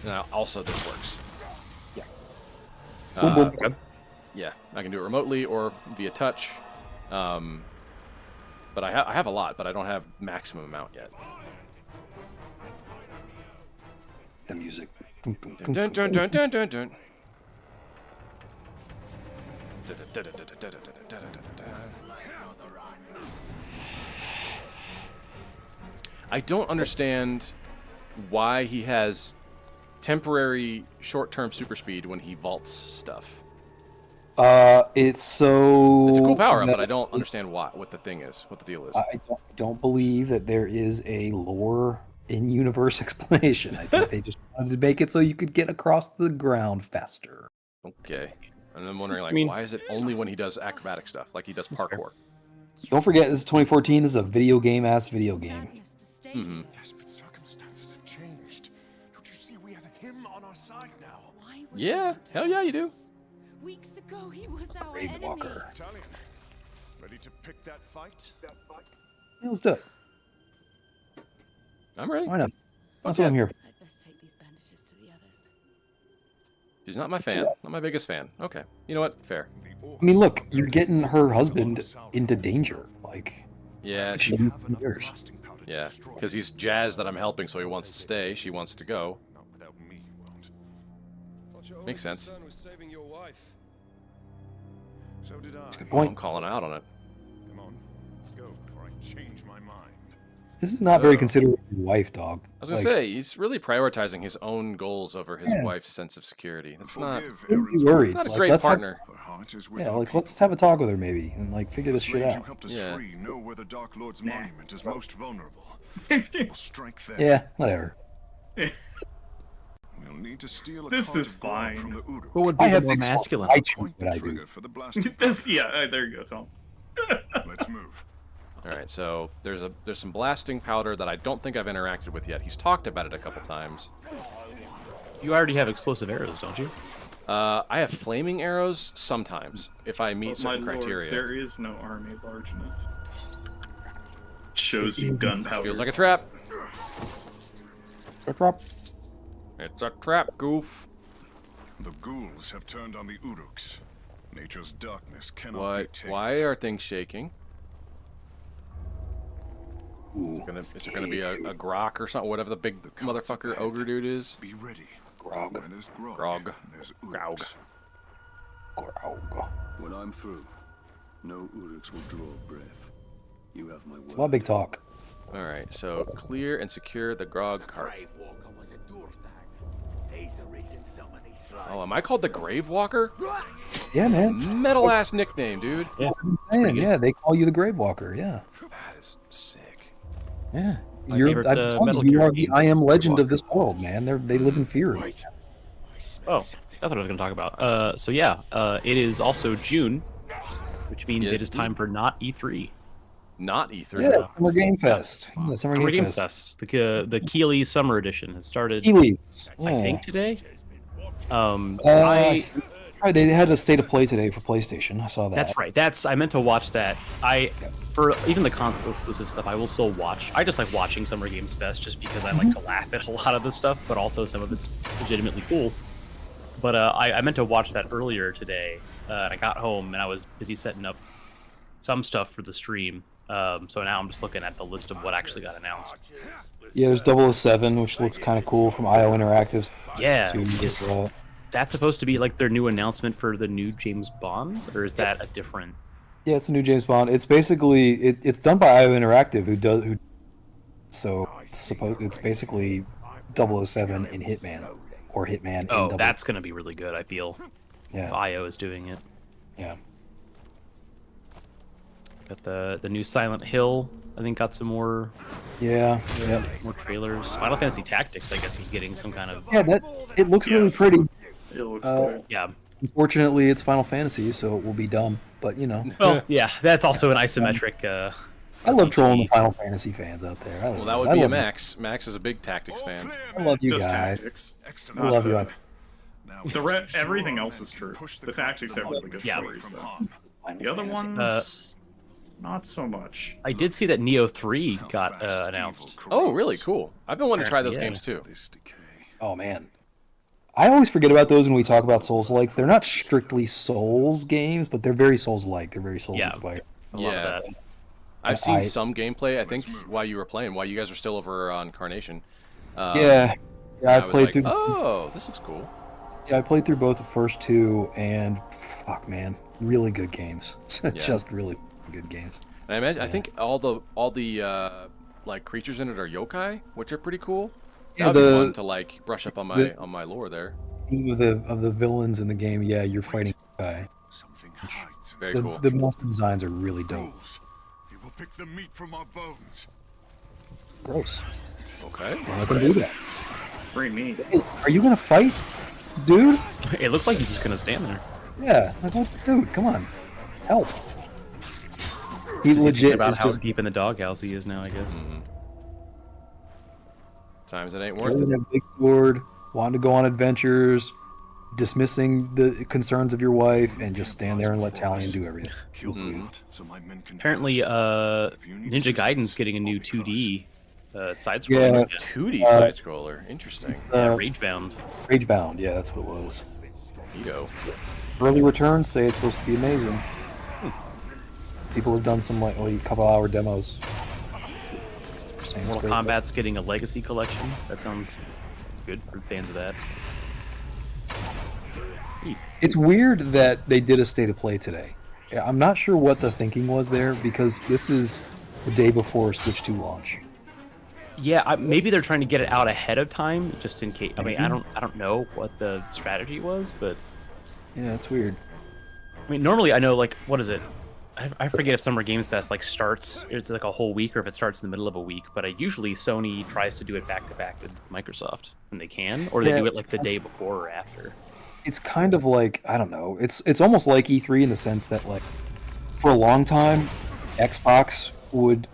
Speaker 1: Now also this works.
Speaker 3: Yeah.
Speaker 1: Uh,
Speaker 3: Boom, boom.
Speaker 1: yeah, I can do it remotely or via touch. But I have a lot, but I don't have maximum amount yet.
Speaker 3: The music.
Speaker 1: Dun, dun, dun, dun, dun, dun. I don't understand why he has temporary short-term super speed when he vaults stuff.
Speaker 3: It's so.
Speaker 1: It's a cool power-up,
Speaker 3: that-
Speaker 1: but I don't understand what the thing is, what the deal is.
Speaker 3: I don't believe that there is a lore in-universe explanation. I think they just wanted to make it so you could get across the ground faster.
Speaker 1: Okay. And I'm wondering, like,
Speaker 2: I mean-
Speaker 1: why is it only when he does acrobatic stuff, like he does parkour?
Speaker 3: Don't forget, this is 2014. This is a video game-ass video game.
Speaker 1: Mm-hmm.
Speaker 6: Yes, but circumstances have changed. Don't you see we have him on our side now?
Speaker 7: Why was
Speaker 1: Yeah,
Speaker 7: he
Speaker 1: hell yeah, you do.
Speaker 7: Weeks ago, he was our
Speaker 3: Grave
Speaker 7: enemy.
Speaker 3: Walker.
Speaker 6: Italian, ready to pick that fight?
Speaker 3: Yeah, let's do it.
Speaker 1: I'm ready.
Speaker 3: Why not? That's
Speaker 1: yeah.
Speaker 3: what I'm here for.
Speaker 7: I'd best take these bandages to the others.
Speaker 1: She's not my fan. Not my biggest fan. Okay. You know what? Fair.
Speaker 3: I mean, look, you're getting her husband into danger. Like,
Speaker 1: Yeah,
Speaker 3: she
Speaker 1: she,
Speaker 3: needs some years.
Speaker 1: yeah. Because he's jazzed that I'm helping, so he wants to stay. She wants to go.
Speaker 6: Not without me, you won't.
Speaker 1: Makes sense.
Speaker 8: Was saving your wife.
Speaker 6: So did I.
Speaker 3: Good
Speaker 1: Oh, I'm
Speaker 3: point.
Speaker 1: calling out on it.
Speaker 6: Come on, let's go before I change my mind.
Speaker 3: This is not very
Speaker 1: Oh.
Speaker 3: considerate of your wife, dog.
Speaker 1: I was gonna say he's really prioritizing his own goals over his
Speaker 3: Yeah.
Speaker 1: wife's sense of security. That's not
Speaker 3: Don't be worried.
Speaker 1: not a
Speaker 3: Like,
Speaker 1: great
Speaker 3: let's
Speaker 1: partner.
Speaker 5: Her heart is with
Speaker 3: Yeah,
Speaker 5: our
Speaker 3: like
Speaker 5: people.
Speaker 3: let's have a talk with her maybe and like figure
Speaker 5: The
Speaker 3: this shit
Speaker 5: slaves you
Speaker 3: out.
Speaker 5: helped us
Speaker 1: Yeah.
Speaker 5: free know where the Dark Lord's
Speaker 4: Nah.
Speaker 5: monument is most vulnerable. We'll strike there.
Speaker 3: Yeah, whatever.
Speaker 5: We'll need to steal a
Speaker 4: This
Speaker 5: cart
Speaker 4: is
Speaker 5: of grog
Speaker 4: fine.
Speaker 5: from the Uruk.
Speaker 2: What would
Speaker 3: I
Speaker 2: be the
Speaker 3: have
Speaker 2: more
Speaker 3: big swords.
Speaker 2: masculine?
Speaker 3: I choose
Speaker 5: Point
Speaker 3: what
Speaker 5: the
Speaker 3: I do.
Speaker 5: trigger for the blasting.
Speaker 4: This, yeah, there you go, Tom.
Speaker 5: Let's move.
Speaker 1: All right, so there's some blasting powder that I don't think I've interacted with yet. He's talked about it a couple times.
Speaker 2: You already have explosive arrows, don't you?
Speaker 1: I have flaming arrows sometimes if I meet
Speaker 4: But my
Speaker 1: certain
Speaker 4: lord,
Speaker 1: criteria.
Speaker 4: there is no army large enough. Shows you gunpowder.
Speaker 1: Feels like a trap.
Speaker 3: Drop.
Speaker 1: It's a trap, goof.
Speaker 5: The ghouls have turned on the Uruks. Nature's darkness cannot be
Speaker 1: What?
Speaker 5: tamed.
Speaker 1: Why are things shaking? Is there gonna be a grok or something? Whatever the big motherfucker ogre dude is.
Speaker 5: Be ready.
Speaker 3: Grog.
Speaker 5: Where there's grog,
Speaker 1: Grog.
Speaker 5: there's
Speaker 1: Grog.
Speaker 5: Uruks.
Speaker 3: Grog.
Speaker 8: When I'm through, no Uruks will draw breath. You have my word.
Speaker 3: It's a lot of big talk.
Speaker 1: All right, so clear and secure the grog cart. Oh, am I called the Grave Walker?
Speaker 3: Yeah, man.
Speaker 1: Metal ass nickname, dude.
Speaker 2: Yeah.
Speaker 3: I'm saying, yeah, they call you the Grave Walker. Yeah,
Speaker 1: That is sick.
Speaker 3: yeah.
Speaker 2: My
Speaker 3: You're.
Speaker 2: favorite,
Speaker 3: I'm
Speaker 2: Metal
Speaker 3: telling you, you
Speaker 2: Gear
Speaker 3: are the
Speaker 2: game.
Speaker 3: I am legend of this world, man. They live in fear.
Speaker 2: Oh, that's what I was going to talk about. So yeah, it is also June, which means
Speaker 1: Yes,
Speaker 2: it is time for not E3.
Speaker 1: Not E3.
Speaker 3: Yeah, Summer Game Fest. Yeah, Summer
Speaker 2: Summer
Speaker 3: Game
Speaker 2: Games
Speaker 3: Fest.
Speaker 2: Fest. The Keeley Summer Edition has started.
Speaker 3: Keeley's.
Speaker 2: I think today.
Speaker 3: Right, they had a state of play today for PlayStation. I saw that.
Speaker 2: That's right. I meant to watch that. For even the console exclusive stuff, I will still watch. I just like watching Summer Games Fest just because I like to laugh at a lot of the stuff, but also some of it's legitimately cool. But I meant to watch that earlier today, and I got home and I was busy setting up some stuff for the stream. So now I'm just looking at the list of what actually got announced.
Speaker 3: Yeah, there's 007, which looks kind of cool from IO Interactive.
Speaker 2: Yeah,
Speaker 3: To,
Speaker 2: that's supposed to be like their new announcement for the new James Bond, or is that a different?
Speaker 3: yeah, it's a new James Bond. It's basically it's done by IO Interactive, so it's basically 007 in Hitman, or Hitman. In
Speaker 2: Oh,
Speaker 3: double,
Speaker 2: that's gonna be really good. I feel.
Speaker 3: yeah,
Speaker 2: If IO is doing it.
Speaker 3: yeah.
Speaker 2: Got the new Silent Hill. I think got some more
Speaker 3: Yeah, yeah,
Speaker 2: more trailers. Final Fantasy Tactics, I guess, is getting some kind of
Speaker 3: yeah. That it looks really
Speaker 4: Yes.
Speaker 3: pretty.
Speaker 4: It looks
Speaker 3: Uh,
Speaker 4: cool.
Speaker 2: yeah.
Speaker 3: Unfortunately, it's Final Fantasy, so it will be dumb. But you know,
Speaker 2: Well, yeah, that's also an isometric.
Speaker 3: I love trolling the
Speaker 2: RPG.
Speaker 3: Final Fantasy fans out there.
Speaker 1: Well, that would be a Max. Max is a big tactics fan.
Speaker 3: I love you
Speaker 4: Just
Speaker 3: guys.
Speaker 4: tactics.
Speaker 5: Excellent.
Speaker 3: I love you.
Speaker 5: Now
Speaker 4: The
Speaker 5: we must
Speaker 4: everything
Speaker 5: ensure
Speaker 4: else
Speaker 5: our
Speaker 4: is
Speaker 5: men
Speaker 4: true.
Speaker 5: push
Speaker 4: The tactics have really good
Speaker 2: Yeah.
Speaker 4: stories,
Speaker 5: from
Speaker 4: though.
Speaker 5: harm.
Speaker 3: Final
Speaker 4: The other
Speaker 3: Fantasy.
Speaker 4: ones, not so much.
Speaker 2: I did see that Neo 3
Speaker 5: How
Speaker 2: got
Speaker 5: fast
Speaker 2: announced.
Speaker 5: evil
Speaker 1: Oh, really?
Speaker 5: corrodes.
Speaker 1: Cool. I've been wanting to try those
Speaker 2: Yeah.
Speaker 1: games too.
Speaker 5: This decay.
Speaker 3: Oh man, I always forget about those when we talk about Souls likes. They're not strictly Souls games, but they're very Souls like. They're very Souls
Speaker 2: Yeah.
Speaker 3: inspired.
Speaker 2: A lot
Speaker 1: Yeah.
Speaker 2: of that.
Speaker 1: I've seen
Speaker 3: I-
Speaker 1: some gameplay. I think while you were playing, while you guys were still over on Carnation.
Speaker 3: Yeah, yeah. I
Speaker 1: was
Speaker 3: played
Speaker 1: like,
Speaker 3: through.
Speaker 1: oh, this looks cool.
Speaker 3: Yeah, I played through both the first two, and fuck, man, really good games. Just really good games.
Speaker 1: And I imagine, I think all the like creatures in it are yokai, which are pretty cool.
Speaker 3: Yeah,
Speaker 1: That would be
Speaker 3: the-
Speaker 1: fun to like brush up on my lore there.
Speaker 3: Of the villains in the game, yeah, you're fighting guy.
Speaker 5: Something hides.
Speaker 1: Very
Speaker 3: The,
Speaker 1: cool.
Speaker 3: the monster designs are really dope.
Speaker 5: Ghouls. You will pick the meat from our bones.
Speaker 3: Gross.
Speaker 1: Okay.
Speaker 3: I'm not gonna do that.
Speaker 4: Free me.
Speaker 3: Hey, are you gonna fight, dude?
Speaker 2: It looks like he's just gonna stand there.
Speaker 3: Yeah, like what, dude? Come on, help. He
Speaker 2: Thinking
Speaker 3: legit
Speaker 2: about
Speaker 3: is
Speaker 2: how
Speaker 3: just
Speaker 2: deep in the doghouse he is now, I guess.
Speaker 1: Times it ain't worth
Speaker 3: carrying
Speaker 1: it.
Speaker 3: a big sword, wanting to go on adventures, dismissing the concerns of your wife, and just stand there and let Talion do everything.
Speaker 5: Kill the lot, so my men can
Speaker 2: Apparently,
Speaker 5: pass. If you need
Speaker 2: Ninja
Speaker 5: assistance,
Speaker 2: Gaiden's getting a new
Speaker 5: I'll be close.
Speaker 2: 2D side
Speaker 3: Yeah.
Speaker 2: scroller.
Speaker 1: 2D side scroller. Interesting.
Speaker 2: Yeah, Ragebound.
Speaker 3: Ragebound, yeah, that's what it was.
Speaker 1: Neato.
Speaker 3: Early returns say it's supposed to be amazing. People have done some like a couple hour demos. Saying it's
Speaker 2: Mortal
Speaker 3: great.
Speaker 2: Kombat's getting a Legacy collection. That sounds good for fans of that.
Speaker 3: It's weird that they did a state of play today. Yeah, I'm not sure what the thinking was there because this is the day before Switch 2 launch.
Speaker 2: Yeah, maybe they're trying to get it out ahead of time, just in case. I mean, I don't know what the strategy was, but
Speaker 3: Yeah, that's weird.
Speaker 2: I mean, normally I know like what is it? I forget if Summer Games Fest like starts. It's like a whole week, or if it starts in the middle of a week. But usually Sony tries to do it back to back with Microsoft when they can, or they do it like the day before or after.
Speaker 3: It's kind of like, I don't know. It's almost like E3 in the sense that like for a long time, Xbox would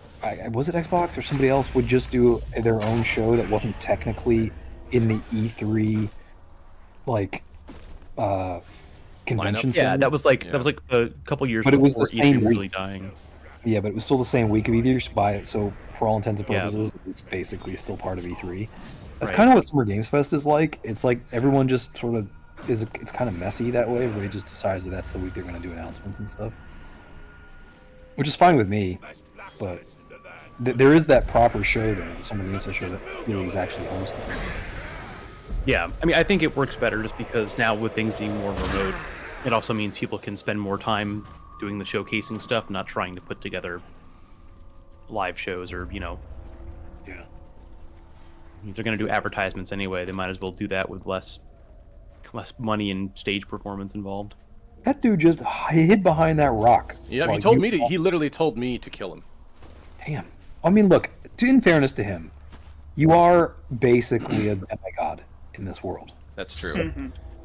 Speaker 3: was it Xbox or somebody else would just do their own show that wasn't technically in the E3 like convention
Speaker 1: Lineup.
Speaker 3: center.
Speaker 2: Yeah, that was like a couple years
Speaker 3: But
Speaker 2: before
Speaker 3: it was the
Speaker 2: E3
Speaker 3: same
Speaker 2: was really
Speaker 3: week.
Speaker 2: dying.
Speaker 3: Yeah, but it was still the same week of E3 by it. So for all intents and
Speaker 2: Yeah.
Speaker 3: purposes, it's basically still part of E3. That's
Speaker 2: Right.
Speaker 3: kind of what Summer Games Fest is like. It's like everyone just sort of is. It's kind of messy that way. Everybody just decides that that's the week they're going to do announcements and stuff, which is fine with me. But there is that proper show there, the Summer Games Fest show that really is actually hosted.
Speaker 2: Yeah, I mean, I think it works better just because now with things being more remote, it also means people can spend more time doing the showcasing stuff, not trying to put together live shows or,
Speaker 3: Yeah.
Speaker 2: if they're going to do advertisements anyway, they might as well do that with less money and stage performance involved.
Speaker 3: That dude just hid behind that rock.
Speaker 1: Yeah,
Speaker 3: while
Speaker 1: he told
Speaker 3: you-
Speaker 1: me to. He literally told me to kill him.
Speaker 3: Damn. I mean, look. In fairness to him, you are basically a demigod in this world.
Speaker 1: That's true.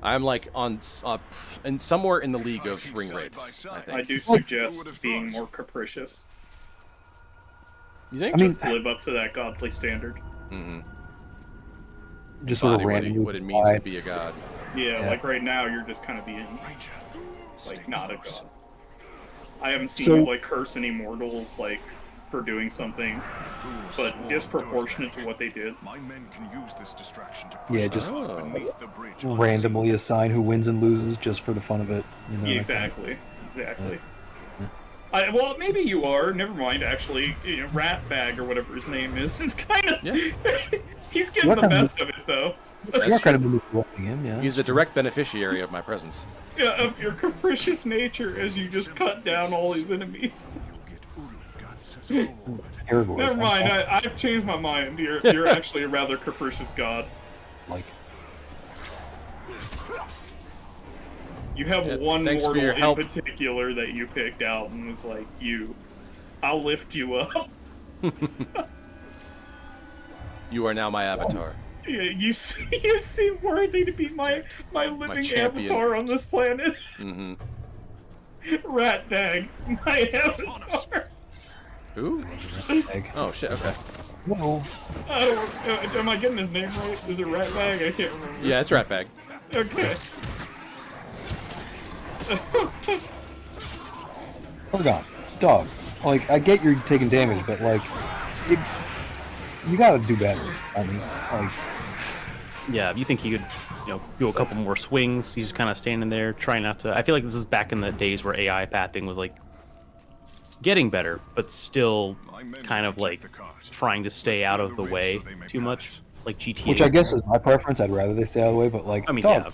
Speaker 1: I'm like and somewhere in the league of ring rates. I
Speaker 4: I
Speaker 1: think.
Speaker 4: do suggest being more capricious.
Speaker 1: You think?
Speaker 3: I mean,
Speaker 4: Just live up to that godly standard.
Speaker 1: Mm-hmm.
Speaker 3: just sort of
Speaker 1: What
Speaker 3: randomly.
Speaker 1: it means to be a god.
Speaker 4: Yeah,
Speaker 3: Yeah.
Speaker 4: like right now, you're just kind of being like not a god. I haven't seen
Speaker 3: So-
Speaker 4: you like curse any mortals like for doing something, but disproportionate to what they did.
Speaker 5: My men can use this distraction to
Speaker 3: Yeah,
Speaker 5: push
Speaker 3: just
Speaker 5: beneath the bridge.
Speaker 3: randomly assign who wins and loses just for the fun of it. You know, like that.
Speaker 4: Exactly. Well, maybe you are. Never mind. Actually, Ratbag or whatever his name is. It's kind of he's getting the best of it though.
Speaker 3: You are kind of manipulating him, yeah.
Speaker 1: He's a direct beneficiary of my presence.
Speaker 4: Yeah, of your capricious nature as you just cut down all his enemies.
Speaker 3: Aragorn.
Speaker 4: Never mind. I've changed my mind. You're actually a rather capricious god.
Speaker 3: Like,
Speaker 4: You have
Speaker 1: Yeah,
Speaker 4: one
Speaker 1: thanks for
Speaker 4: mortal
Speaker 1: your
Speaker 4: in
Speaker 1: help.
Speaker 4: particular that you picked out and was like, I'll lift you up.
Speaker 1: You are now my avatar.
Speaker 4: Yeah, you seem worthy to be my living
Speaker 1: champion.
Speaker 4: avatar on this planet.
Speaker 1: Mm-hmm.
Speaker 4: Ratbag, my avatar.
Speaker 1: Who?
Speaker 3: egg.
Speaker 1: Oh shit. Okay.
Speaker 3: No.
Speaker 4: Am I getting his name right? Is it Ratbag? I can't remember.
Speaker 1: Yeah, it's Ratbag.
Speaker 4: Okay.
Speaker 3: Hold on. Dog. Like, I get you're taking damage, but, like, you gotta do better. I mean, like,
Speaker 2: Yeah, you think he could, do a couple more swings? He's kind of standing there, trying not to. I feel like this is back in the days where AI pathing was like getting better, but still kind of like trying to stay out of the way too much, like GTA.
Speaker 3: which I guess is my preference. I'd rather they stay out of the way, but, like,
Speaker 2: I mean,
Speaker 3: dog,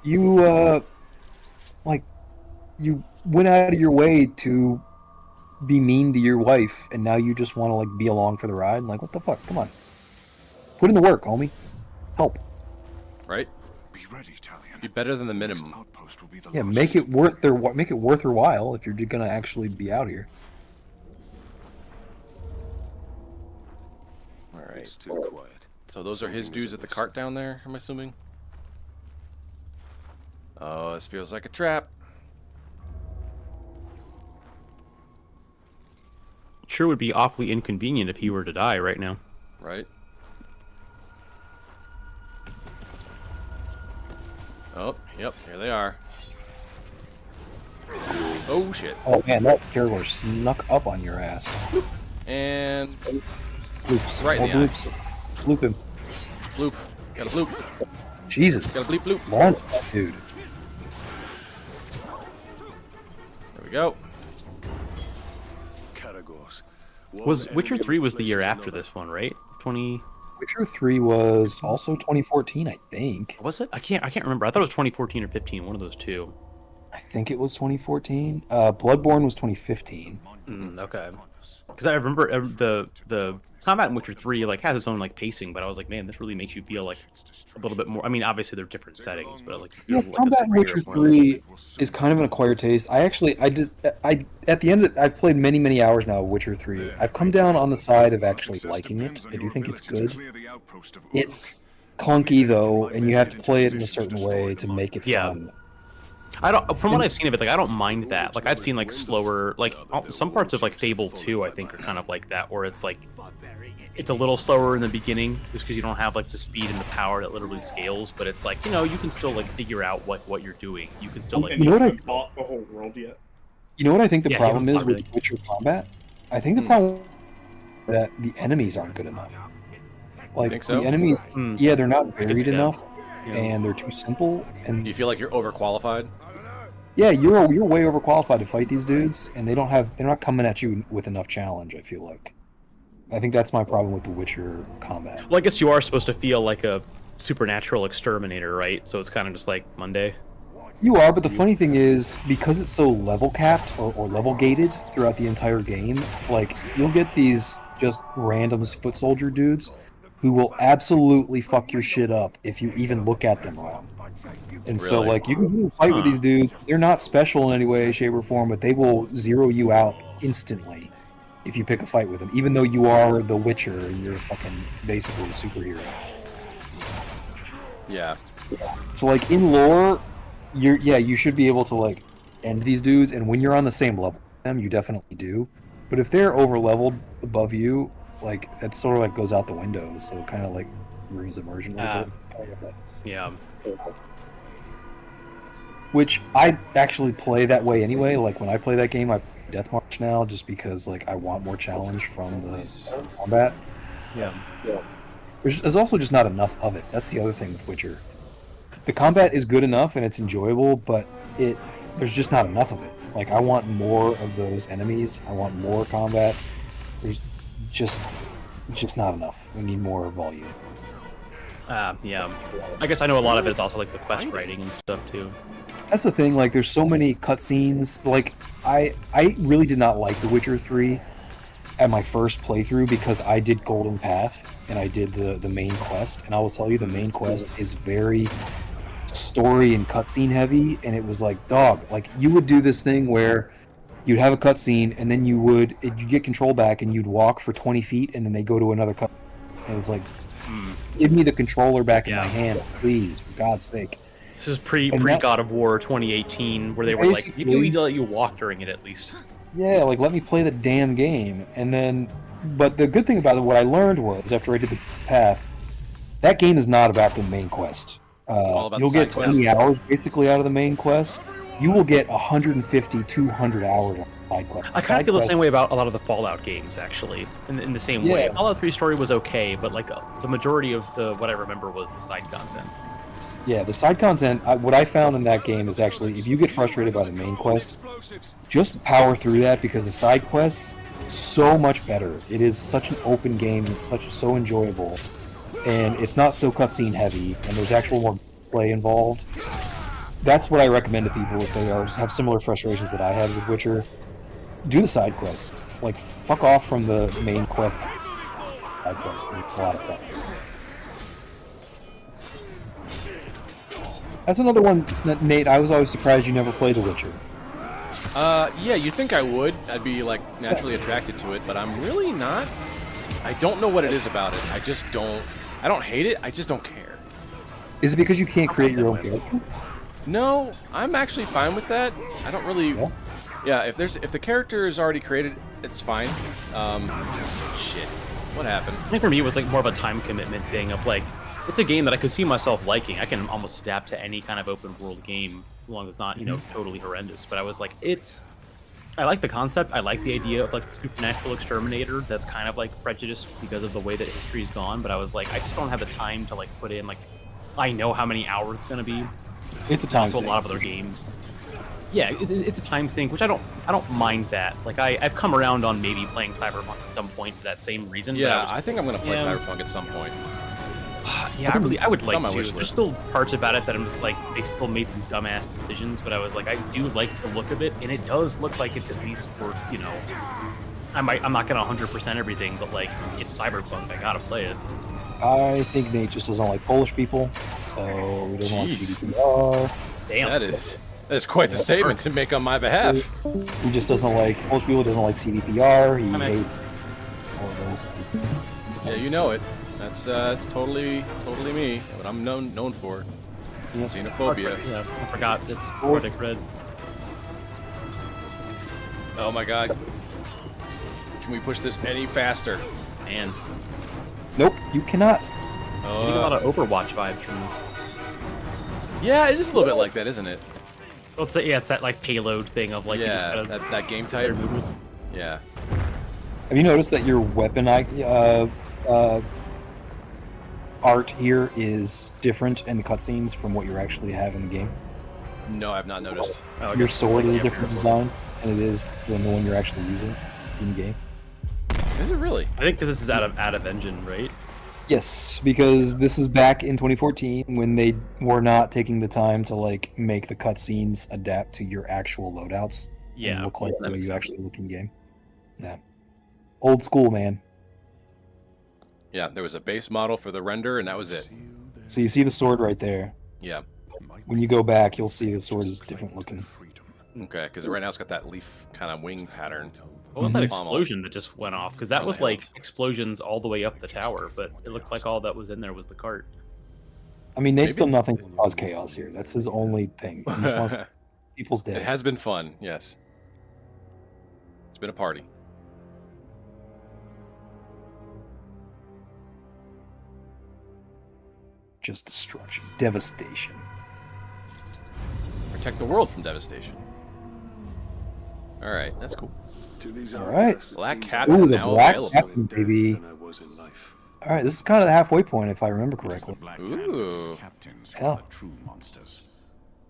Speaker 2: yeah.
Speaker 3: you went out of your way to be mean to your wife, and now you just want to, like, be along for the ride? Like, what the fuck? Come on. Put in the work, homie. Help.
Speaker 1: Right?
Speaker 5: Be ready, Talion.
Speaker 1: Be better than the minimum.
Speaker 5: Outpost will be the
Speaker 3: Yeah,
Speaker 5: last.
Speaker 3: make it worth her while if you're gonna actually be out here.
Speaker 1: All right.
Speaker 8: It's too quiet.
Speaker 1: So those are his
Speaker 8: Something
Speaker 1: dudes at the
Speaker 8: amiss.
Speaker 1: cart down there, I'm assuming? Oh, this feels like a trap.
Speaker 2: Sure would be awfully inconvenient if he were to die right now.
Speaker 1: Right? Oh, yep, here they are. Oh shit.
Speaker 3: Oh man, that Caragor snuck up on your ass.
Speaker 1: And
Speaker 3: Bloops.
Speaker 1: Right in
Speaker 3: More
Speaker 1: the
Speaker 3: bloops. Bloop him.
Speaker 1: bloop. Got a bloop.
Speaker 3: Jesus.
Speaker 1: Got a bleep bloop.
Speaker 3: Launch that dude.
Speaker 1: There we go.
Speaker 8: Caragors.
Speaker 2: Was Witcher 3 was the year after this one, right? 20
Speaker 3: Witcher 3 was also 2014, I think.
Speaker 2: was it? I can't remember. I thought it was 2014 or 15, one of those two.
Speaker 3: I think it was 2014. Bloodborne was 2015.
Speaker 2: Okay. Because I remember the combat in Witcher 3 like has its own like pacing, but I was like, man, this really makes you feel like a little bit more. I mean, obviously they're different settings, but I was like, you
Speaker 3: Yeah,
Speaker 2: feel like
Speaker 3: combat
Speaker 2: a
Speaker 3: in Witcher
Speaker 2: superhero more than-
Speaker 3: 3 is kind of an acquired taste. I at the end I've played many hours now of Witcher 3. I've come down on the side of actually liking it. I do think it's good. It's clunky though, and you have to play it in a certain way to make it
Speaker 2: Yeah.
Speaker 3: fun.
Speaker 2: I don't. From what I've seen of it, like I don't mind that. Like I've seen like slower, like some parts of like Fable 2, I think are kind of like that, where it's like it's a little slower in the beginning just because you don't have like the speed and the power that literally scales. But it's like you can still like figure out what you're doing. You can still like.
Speaker 4: And
Speaker 3: You know what I-
Speaker 4: haven't bought the whole world yet.
Speaker 3: You know what I think the
Speaker 2: Yeah,
Speaker 3: problem
Speaker 2: yeah,
Speaker 3: is with
Speaker 2: really.
Speaker 3: Witcher combat? I think the problem is that the enemies aren't good enough. Like
Speaker 1: think so?
Speaker 3: the enemies,
Speaker 2: Hmm.
Speaker 3: yeah, they're not
Speaker 2: I can
Speaker 3: varied
Speaker 2: see that.
Speaker 3: enough,
Speaker 2: Yeah.
Speaker 3: and they're too simple. And
Speaker 1: Do you feel like you're overqualified?
Speaker 3: yeah, you're way overqualified to fight these dudes, and they're not coming at you with enough challenge. I feel like. I think that's my problem with the Witcher combat.
Speaker 2: Well, I guess you are supposed to feel like a supernatural exterminator, right? So it's kind of just like Monday.
Speaker 3: You are, but the funny thing is, because it's so level capped or level gated throughout the entire game, like you'll get these just random foot soldier dudes who will absolutely fuck your shit up if you even look at them wrong. And so,
Speaker 1: Really?
Speaker 3: like, you can fight with these dudes. They're not special in any way, shape, or form, but they will zero you out instantly if you pick a fight with them. Even though you are the Witcher, and you're fucking basically a superhero.
Speaker 1: Yeah.
Speaker 3: So, like, in lore, you should be able to, like, end these dudes, and when you're on the same level with them, you definitely do. But if they're over-leveled above you, like, that sort of, like, goes out the window, so it kind of, like, ruins immersion a little bit.
Speaker 2: Yeah.
Speaker 3: Which I actually play that way anyway. Like, when I play that game, I play Death March now, just because, like, I want more challenge from the combat.
Speaker 2: Yeah.
Speaker 3: There's also just not enough of it. That's the other thing with Witcher. The combat is good enough and it's enjoyable, but there's just not enough of it. Like, I want more of those enemies. I want more combat. There's just not enough. We need more volume.
Speaker 2: Yeah. I guess I know a lot of it is also like the quest writing and stuff too.
Speaker 3: That's the thing. Like, there's so many cutscenes. Like, I really did not like The Witcher 3 at my first playthrough because I did Golden Path and I did the main quest, and I will tell you the main quest is very story and cutscene heavy, and it was like, dog, like, you would do this thing where you'd have a cutscene and then you get control back and you'd walk for 20 feet and then they go to another cut. And it's like, give me the controller back in my hand, please, for God's sake.
Speaker 2: This is pre
Speaker 3: And that-
Speaker 2: God of War 2018, where they were like,
Speaker 3: Basically-
Speaker 2: maybe we need to let you walk during it at least.
Speaker 3: Yeah, like, let me play the damn game. And then, but the good thing about it, what I learned was, after I did the path, that game is not about the main quest.
Speaker 1: All about
Speaker 3: You'll
Speaker 1: the
Speaker 3: get
Speaker 1: side
Speaker 3: 20
Speaker 1: quest.
Speaker 3: hours basically out of the main quest. You will get 150, 200 hours on side quest.
Speaker 2: I kind of feel the same way about a lot of the Fallout games, actually. In the same way,
Speaker 3: Yeah.
Speaker 2: Fallout 3 story was okay, but like the majority of what I remember was the side content.
Speaker 3: Yeah, the side content, what I found in that game is actually, if you get frustrated by the main quest, just power through that, because the side quests, so much better. It is such an open game, it's so enjoyable, and it's not so cutscene heavy, and there's actual more play involved. That's what I recommend to people if they have similar frustrations that I had with Witcher. Do the side quests. Like, fuck off from the main quest side quests, because it's a lot of fun. That's another one, Nate, I was always surprised you never played The Witcher.
Speaker 1: Yeah, you'd think I would. I'd be, like, naturally attracted to it, but I'm really not. I don't know what it is about it. I don't hate it, I just don't care.
Speaker 3: Is it because you can't create your own character?
Speaker 1: No, I'm actually fine with that. I don't really... Yeah, if the character is already created, it's fine. Shit. What happened?
Speaker 2: I think for me it was like more of a time commitment thing of like, it's a game that I could see myself liking. I can almost adapt to any kind of open world game, as long as it's not, totally horrendous. But I was like, I like the concept. I like the idea of like the supernatural exterminator that's kind of like prejudiced because of the way that history's gone. But I was like, I just don't have the time to like put in like, I know how many hours it's gonna be.
Speaker 3: It's a time
Speaker 2: Also, a
Speaker 3: sink.
Speaker 2: lot of other games. Yeah, it's a time sink, which I don't mind that. Like I've come around on maybe playing Cyberpunk at some point for that same reason. but
Speaker 1: Yeah, I think I'm gonna play
Speaker 2: yeah.
Speaker 1: Cyberpunk at some point.
Speaker 2: Yeah, I would like
Speaker 1: on my
Speaker 2: to.
Speaker 1: wish
Speaker 2: There's
Speaker 1: list.
Speaker 2: still parts about it that I'm just like, they still made some dumbass decisions, but I was like, I do like the look of it, and it does look like it's at least for, you know, I'm not gonna 100% everything, but like, it's Cyberpunk, I gotta play it.
Speaker 3: I think Nate just doesn't like Polish people, so he doesn't like
Speaker 1: Jeez.
Speaker 3: CDPR.
Speaker 2: Damn.
Speaker 1: That is quite the statement to make on my behalf.
Speaker 3: He just doesn't like Polish people. Doesn't like CDPR. He
Speaker 2: I mean-
Speaker 3: hates all of those people.
Speaker 1: Yeah, you know it. That's totally me. What I'm known for.
Speaker 3: Yeah.
Speaker 1: Xenophobia.
Speaker 2: Yeah, I forgot, it's Nordic Red.
Speaker 1: Oh my god. Can we push this any faster?
Speaker 2: Man,
Speaker 3: Nope, you cannot.
Speaker 2: I get a lot of Overwatch vibes from this.
Speaker 1: Yeah, it is a little bit like that, isn't it?
Speaker 2: Well, it's that like payload thing of like, you just
Speaker 1: Yeah,
Speaker 2: gotta-
Speaker 1: that game type.
Speaker 2: move it.
Speaker 1: Yeah.
Speaker 3: Have you noticed that your weapon art here is different in the cutscenes from what you actually have in the game?
Speaker 1: No, I've not noticed.
Speaker 2: Oh, I
Speaker 3: Your
Speaker 2: guess
Speaker 3: sword
Speaker 2: it's
Speaker 3: is a
Speaker 2: like
Speaker 3: different design, and it is than the one you're actually using in game.
Speaker 1: Is it really?
Speaker 2: I think because this is out of engine, right?
Speaker 3: Yes, because this is back in 2014 when they were not taking the time to like make the cutscenes adapt to your actual loadouts.
Speaker 2: Yeah,
Speaker 3: and look like
Speaker 2: that
Speaker 3: the way
Speaker 2: makes
Speaker 3: you
Speaker 2: sense.
Speaker 3: actually look in game. Yeah, old school, man.
Speaker 1: Yeah, there was a base model for the render, and that was it.
Speaker 3: So you see the sword right there.
Speaker 1: Yeah.
Speaker 3: When you go back, you'll see the sword is different looking.
Speaker 1: Okay, because right now it's got that leaf kind of wing pattern.
Speaker 2: What was that
Speaker 3: Mhm.
Speaker 2: explosion that just went off? Because that
Speaker 1: On
Speaker 2: was
Speaker 1: the
Speaker 2: like
Speaker 1: hills.
Speaker 2: explosions all the way up the tower, but it looked like all that was in there was the cart.
Speaker 3: I mean, Nate's
Speaker 1: Maybe.
Speaker 3: done nothing to cause chaos here. That's his only thing. He just wants people's
Speaker 1: It
Speaker 3: dead.
Speaker 1: has been fun, yes. It's been a party.
Speaker 3: Just destruction, devastation.
Speaker 1: Protect the world from devastation. Alright, that's cool.
Speaker 8: To these
Speaker 3: All right.
Speaker 8: outcasts, it
Speaker 1: Black
Speaker 8: seems
Speaker 1: Captain
Speaker 8: I'm
Speaker 3: Ooh, the
Speaker 1: now
Speaker 3: Black
Speaker 1: available.
Speaker 3: Captain,
Speaker 8: in death
Speaker 3: baby.
Speaker 8: than I was in life.
Speaker 3: All right, this is kind of the halfway point, if I remember correctly.
Speaker 1: Ooh.
Speaker 6: Captains
Speaker 3: Yeah.
Speaker 6: are the true monsters.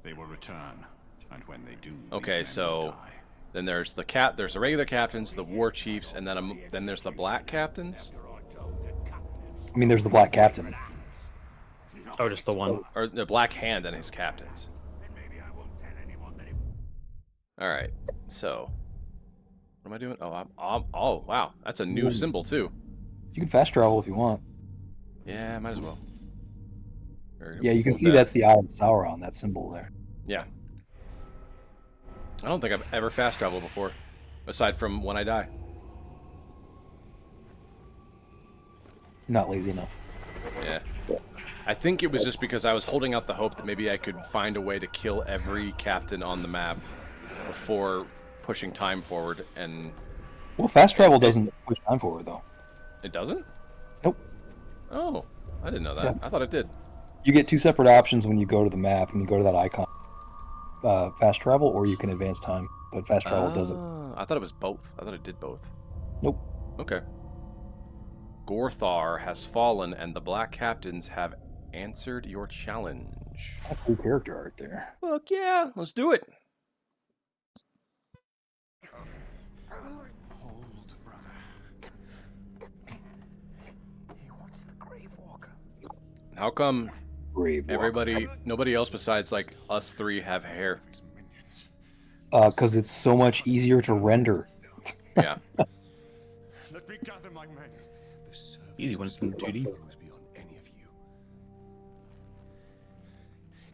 Speaker 6: They will return, and when they do, these
Speaker 1: Okay,
Speaker 6: men
Speaker 1: so
Speaker 6: will die.
Speaker 1: then there's the regular captains, the war chiefs, and then there's the black captains,
Speaker 3: I mean, there's the Black Captain.
Speaker 2: Oh, just the one.
Speaker 1: or the Black Hand and his captains. All right, so what am I doing? Oh wow, that's a new symbol too.
Speaker 3: You can fast travel if you want.
Speaker 1: Yeah, might as well. Or
Speaker 3: Yeah, you can
Speaker 1: hold
Speaker 3: see
Speaker 1: that.
Speaker 3: that's the Eye of Sauron, that symbol there.
Speaker 1: Yeah. I don't think I've ever fast traveled before, aside from when I die.
Speaker 3: Not lazy enough.
Speaker 1: Yeah. I think it was just because I was holding out the hope that maybe I could find a way to kill every captain on the map before pushing time forward, and
Speaker 3: Well, fast travel doesn't push time forward, though.
Speaker 1: it doesn't?
Speaker 3: Nope.
Speaker 1: Oh, I didn't know that.
Speaker 3: Yeah.
Speaker 1: I thought it did.
Speaker 3: You get two separate options when you go to the map, and you go to that icon. Fast travel, or you can advance time. But fast travel doesn't.
Speaker 1: I thought it was both. I thought it did both.
Speaker 3: Nope.
Speaker 1: Okay. Gorthar has fallen, and the Black Captains have answered your challenge.
Speaker 3: A cool character art there.
Speaker 1: Fuck yeah, let's do it.
Speaker 6: Hold, brother. He wants the Grave Walker.
Speaker 1: How come
Speaker 3: Grave.
Speaker 1: nobody else besides like us three have hair?
Speaker 6: His minions.
Speaker 3: Because it's so much easier to render.
Speaker 1: Yeah.
Speaker 6: Let me gather my men. The service
Speaker 2: Easy Winston duty.
Speaker 6: goes beyond any of you.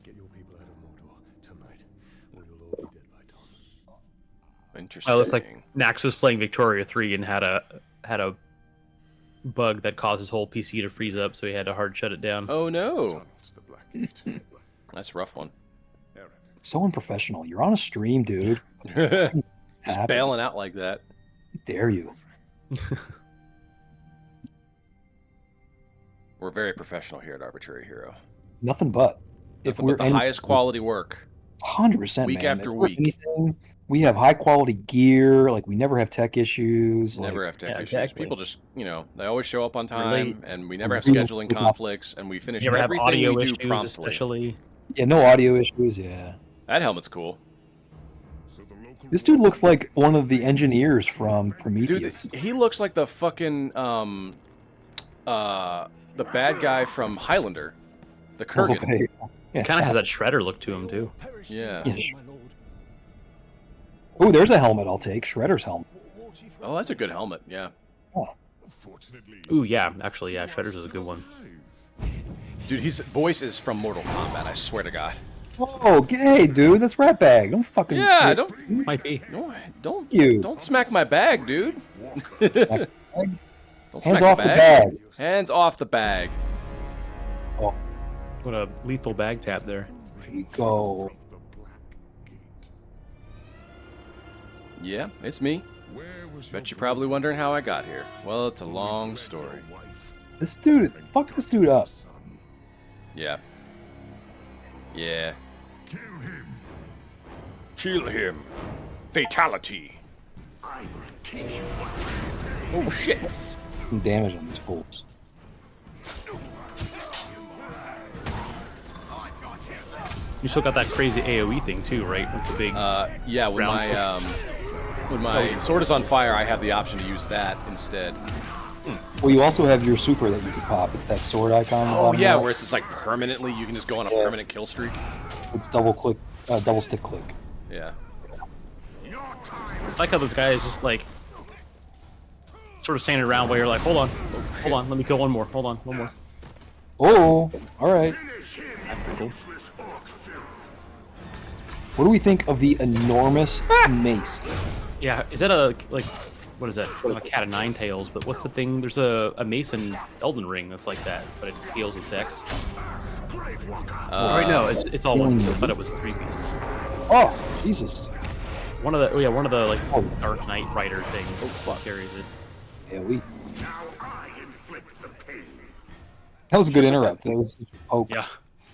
Speaker 6: Get your people out of Mordor tonight, or you'll all be dead by dawn.
Speaker 1: Interesting.
Speaker 2: Oh, it looks like Nax was playing Victoria 3 and had a bug that caused his whole PC to freeze up, so he had to hard shut it down.
Speaker 1: Oh no,
Speaker 6: Tunnels the Black Gate.
Speaker 1: that's a rough one.
Speaker 6: Aaron,
Speaker 3: So unprofessional. You're on a stream, dude.
Speaker 1: Just
Speaker 3: Happen.
Speaker 1: bailing out like that.
Speaker 3: Dare you?
Speaker 1: We're very professional here at Arbitrary Hero.
Speaker 3: Nothing but.
Speaker 1: Nothing but the highest quality work.
Speaker 3: 100%,
Speaker 1: Week
Speaker 3: man.
Speaker 1: after
Speaker 3: If we're
Speaker 1: week.
Speaker 3: anything, we have high quality gear. Like we never have tech issues.
Speaker 1: Never
Speaker 3: like,
Speaker 1: have tech
Speaker 2: Yeah,
Speaker 1: issues.
Speaker 2: exactly.
Speaker 1: People just, they always show up on time,
Speaker 2: late.
Speaker 1: and we never have
Speaker 3: People-
Speaker 1: scheduling conflicts, and we finish
Speaker 2: You ever have
Speaker 1: everything
Speaker 2: audio
Speaker 1: we do
Speaker 2: issues,
Speaker 1: promptly.
Speaker 2: especially?
Speaker 3: Yeah, no audio issues. Yeah.
Speaker 1: That helmet's cool.
Speaker 6: so the local
Speaker 3: This dude looks like one of the engineers from Prometheus.
Speaker 1: Dude, he looks like the fucking the bad guy from Highlander, the Kurgan.
Speaker 3: Yeah.
Speaker 2: Kind of has that Shredder look to him too.
Speaker 1: Yeah.
Speaker 3: Oh, there's a helmet I'll take. Shredder's helmet.
Speaker 1: Oh, that's a good helmet. Yeah.
Speaker 2: Ooh, yeah. Actually, yeah. Shredder's is a good one.
Speaker 1: Dude, his voice is from Mortal Kombat. I swear to God.
Speaker 3: Oh, hey, dude, that's Ratbag. Don't fucking.
Speaker 1: Yeah, don't.
Speaker 2: Might be.
Speaker 1: No, don't.
Speaker 3: You.
Speaker 1: Don't smack my bag, dude.
Speaker 3: Don't
Speaker 1: Hands
Speaker 3: off the bag.
Speaker 1: Hands off the bag.
Speaker 3: Oh,
Speaker 2: What a lethal bag tap there.
Speaker 3: here we go.
Speaker 1: Yeah, it's me. Bet you're probably wondering how I got here. Well, it's a long story.
Speaker 3: This dude, fuck this dude up.
Speaker 1: Yeah. Yeah. Kill him. Fatality. Oh shit.
Speaker 3: Some damage on these fools.
Speaker 2: You still got that crazy AoE thing too, right? With the big.
Speaker 1: Yeah. When my sword is on fire, I have the option to use that instead.
Speaker 3: Well, you also have your super that you can pop. It's that sword icon.
Speaker 1: Oh yeah, where it's just like permanently. You can just go on a permanent kill streak.
Speaker 3: It's double stick click.
Speaker 1: Yeah.
Speaker 2: I like how this guy is just like sort of standing around while you're like, hold on, let me kill one more. Hold on, one more.
Speaker 3: Oh, all right.
Speaker 2: Cool.
Speaker 3: What do we think of the enormous mace?
Speaker 2: Yeah, is that a like? What is that? Not a cat of nine tails, but what's the thing? There's a mace in Elden Ring that's like that, but it scales with dex. Right, no, it's all one piece. I thought it was 3 pieces.
Speaker 3: Oh, Jesus.
Speaker 2: One of the like Dark Knight Rider things. Oh fuck, carries it.
Speaker 3: Yeah, that was a good interrupt. That was poke.
Speaker 2: Yeah.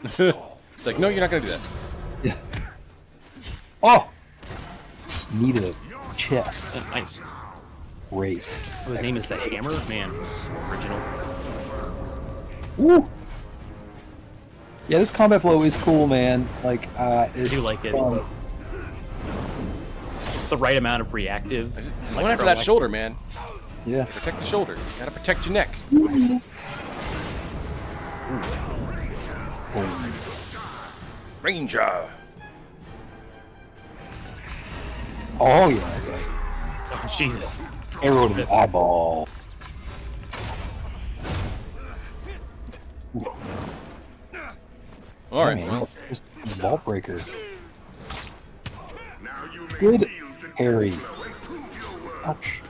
Speaker 1: It's like, no, you're not gonna do that.
Speaker 3: Yeah. Oh, needed a chest.
Speaker 2: Nice.
Speaker 3: Great.
Speaker 2: Oh, his name is the Hammer? Man, original.
Speaker 3: Woo! Yeah, this combat flow is cool, man. Like, it's
Speaker 2: I do like it.
Speaker 3: fun.
Speaker 2: It's the right amount of reactive.
Speaker 1: I went after that shoulder, man.
Speaker 3: Yeah.
Speaker 1: Protect the shoulder. You gotta protect your neck. Ranger.
Speaker 3: Oh, yeah. Okay.
Speaker 2: Oh, Jesus.
Speaker 3: Arrow to the eyeball.
Speaker 1: All right.
Speaker 3: Man,
Speaker 1: Well,
Speaker 3: just a ball breaker. Good Harry. Ouch.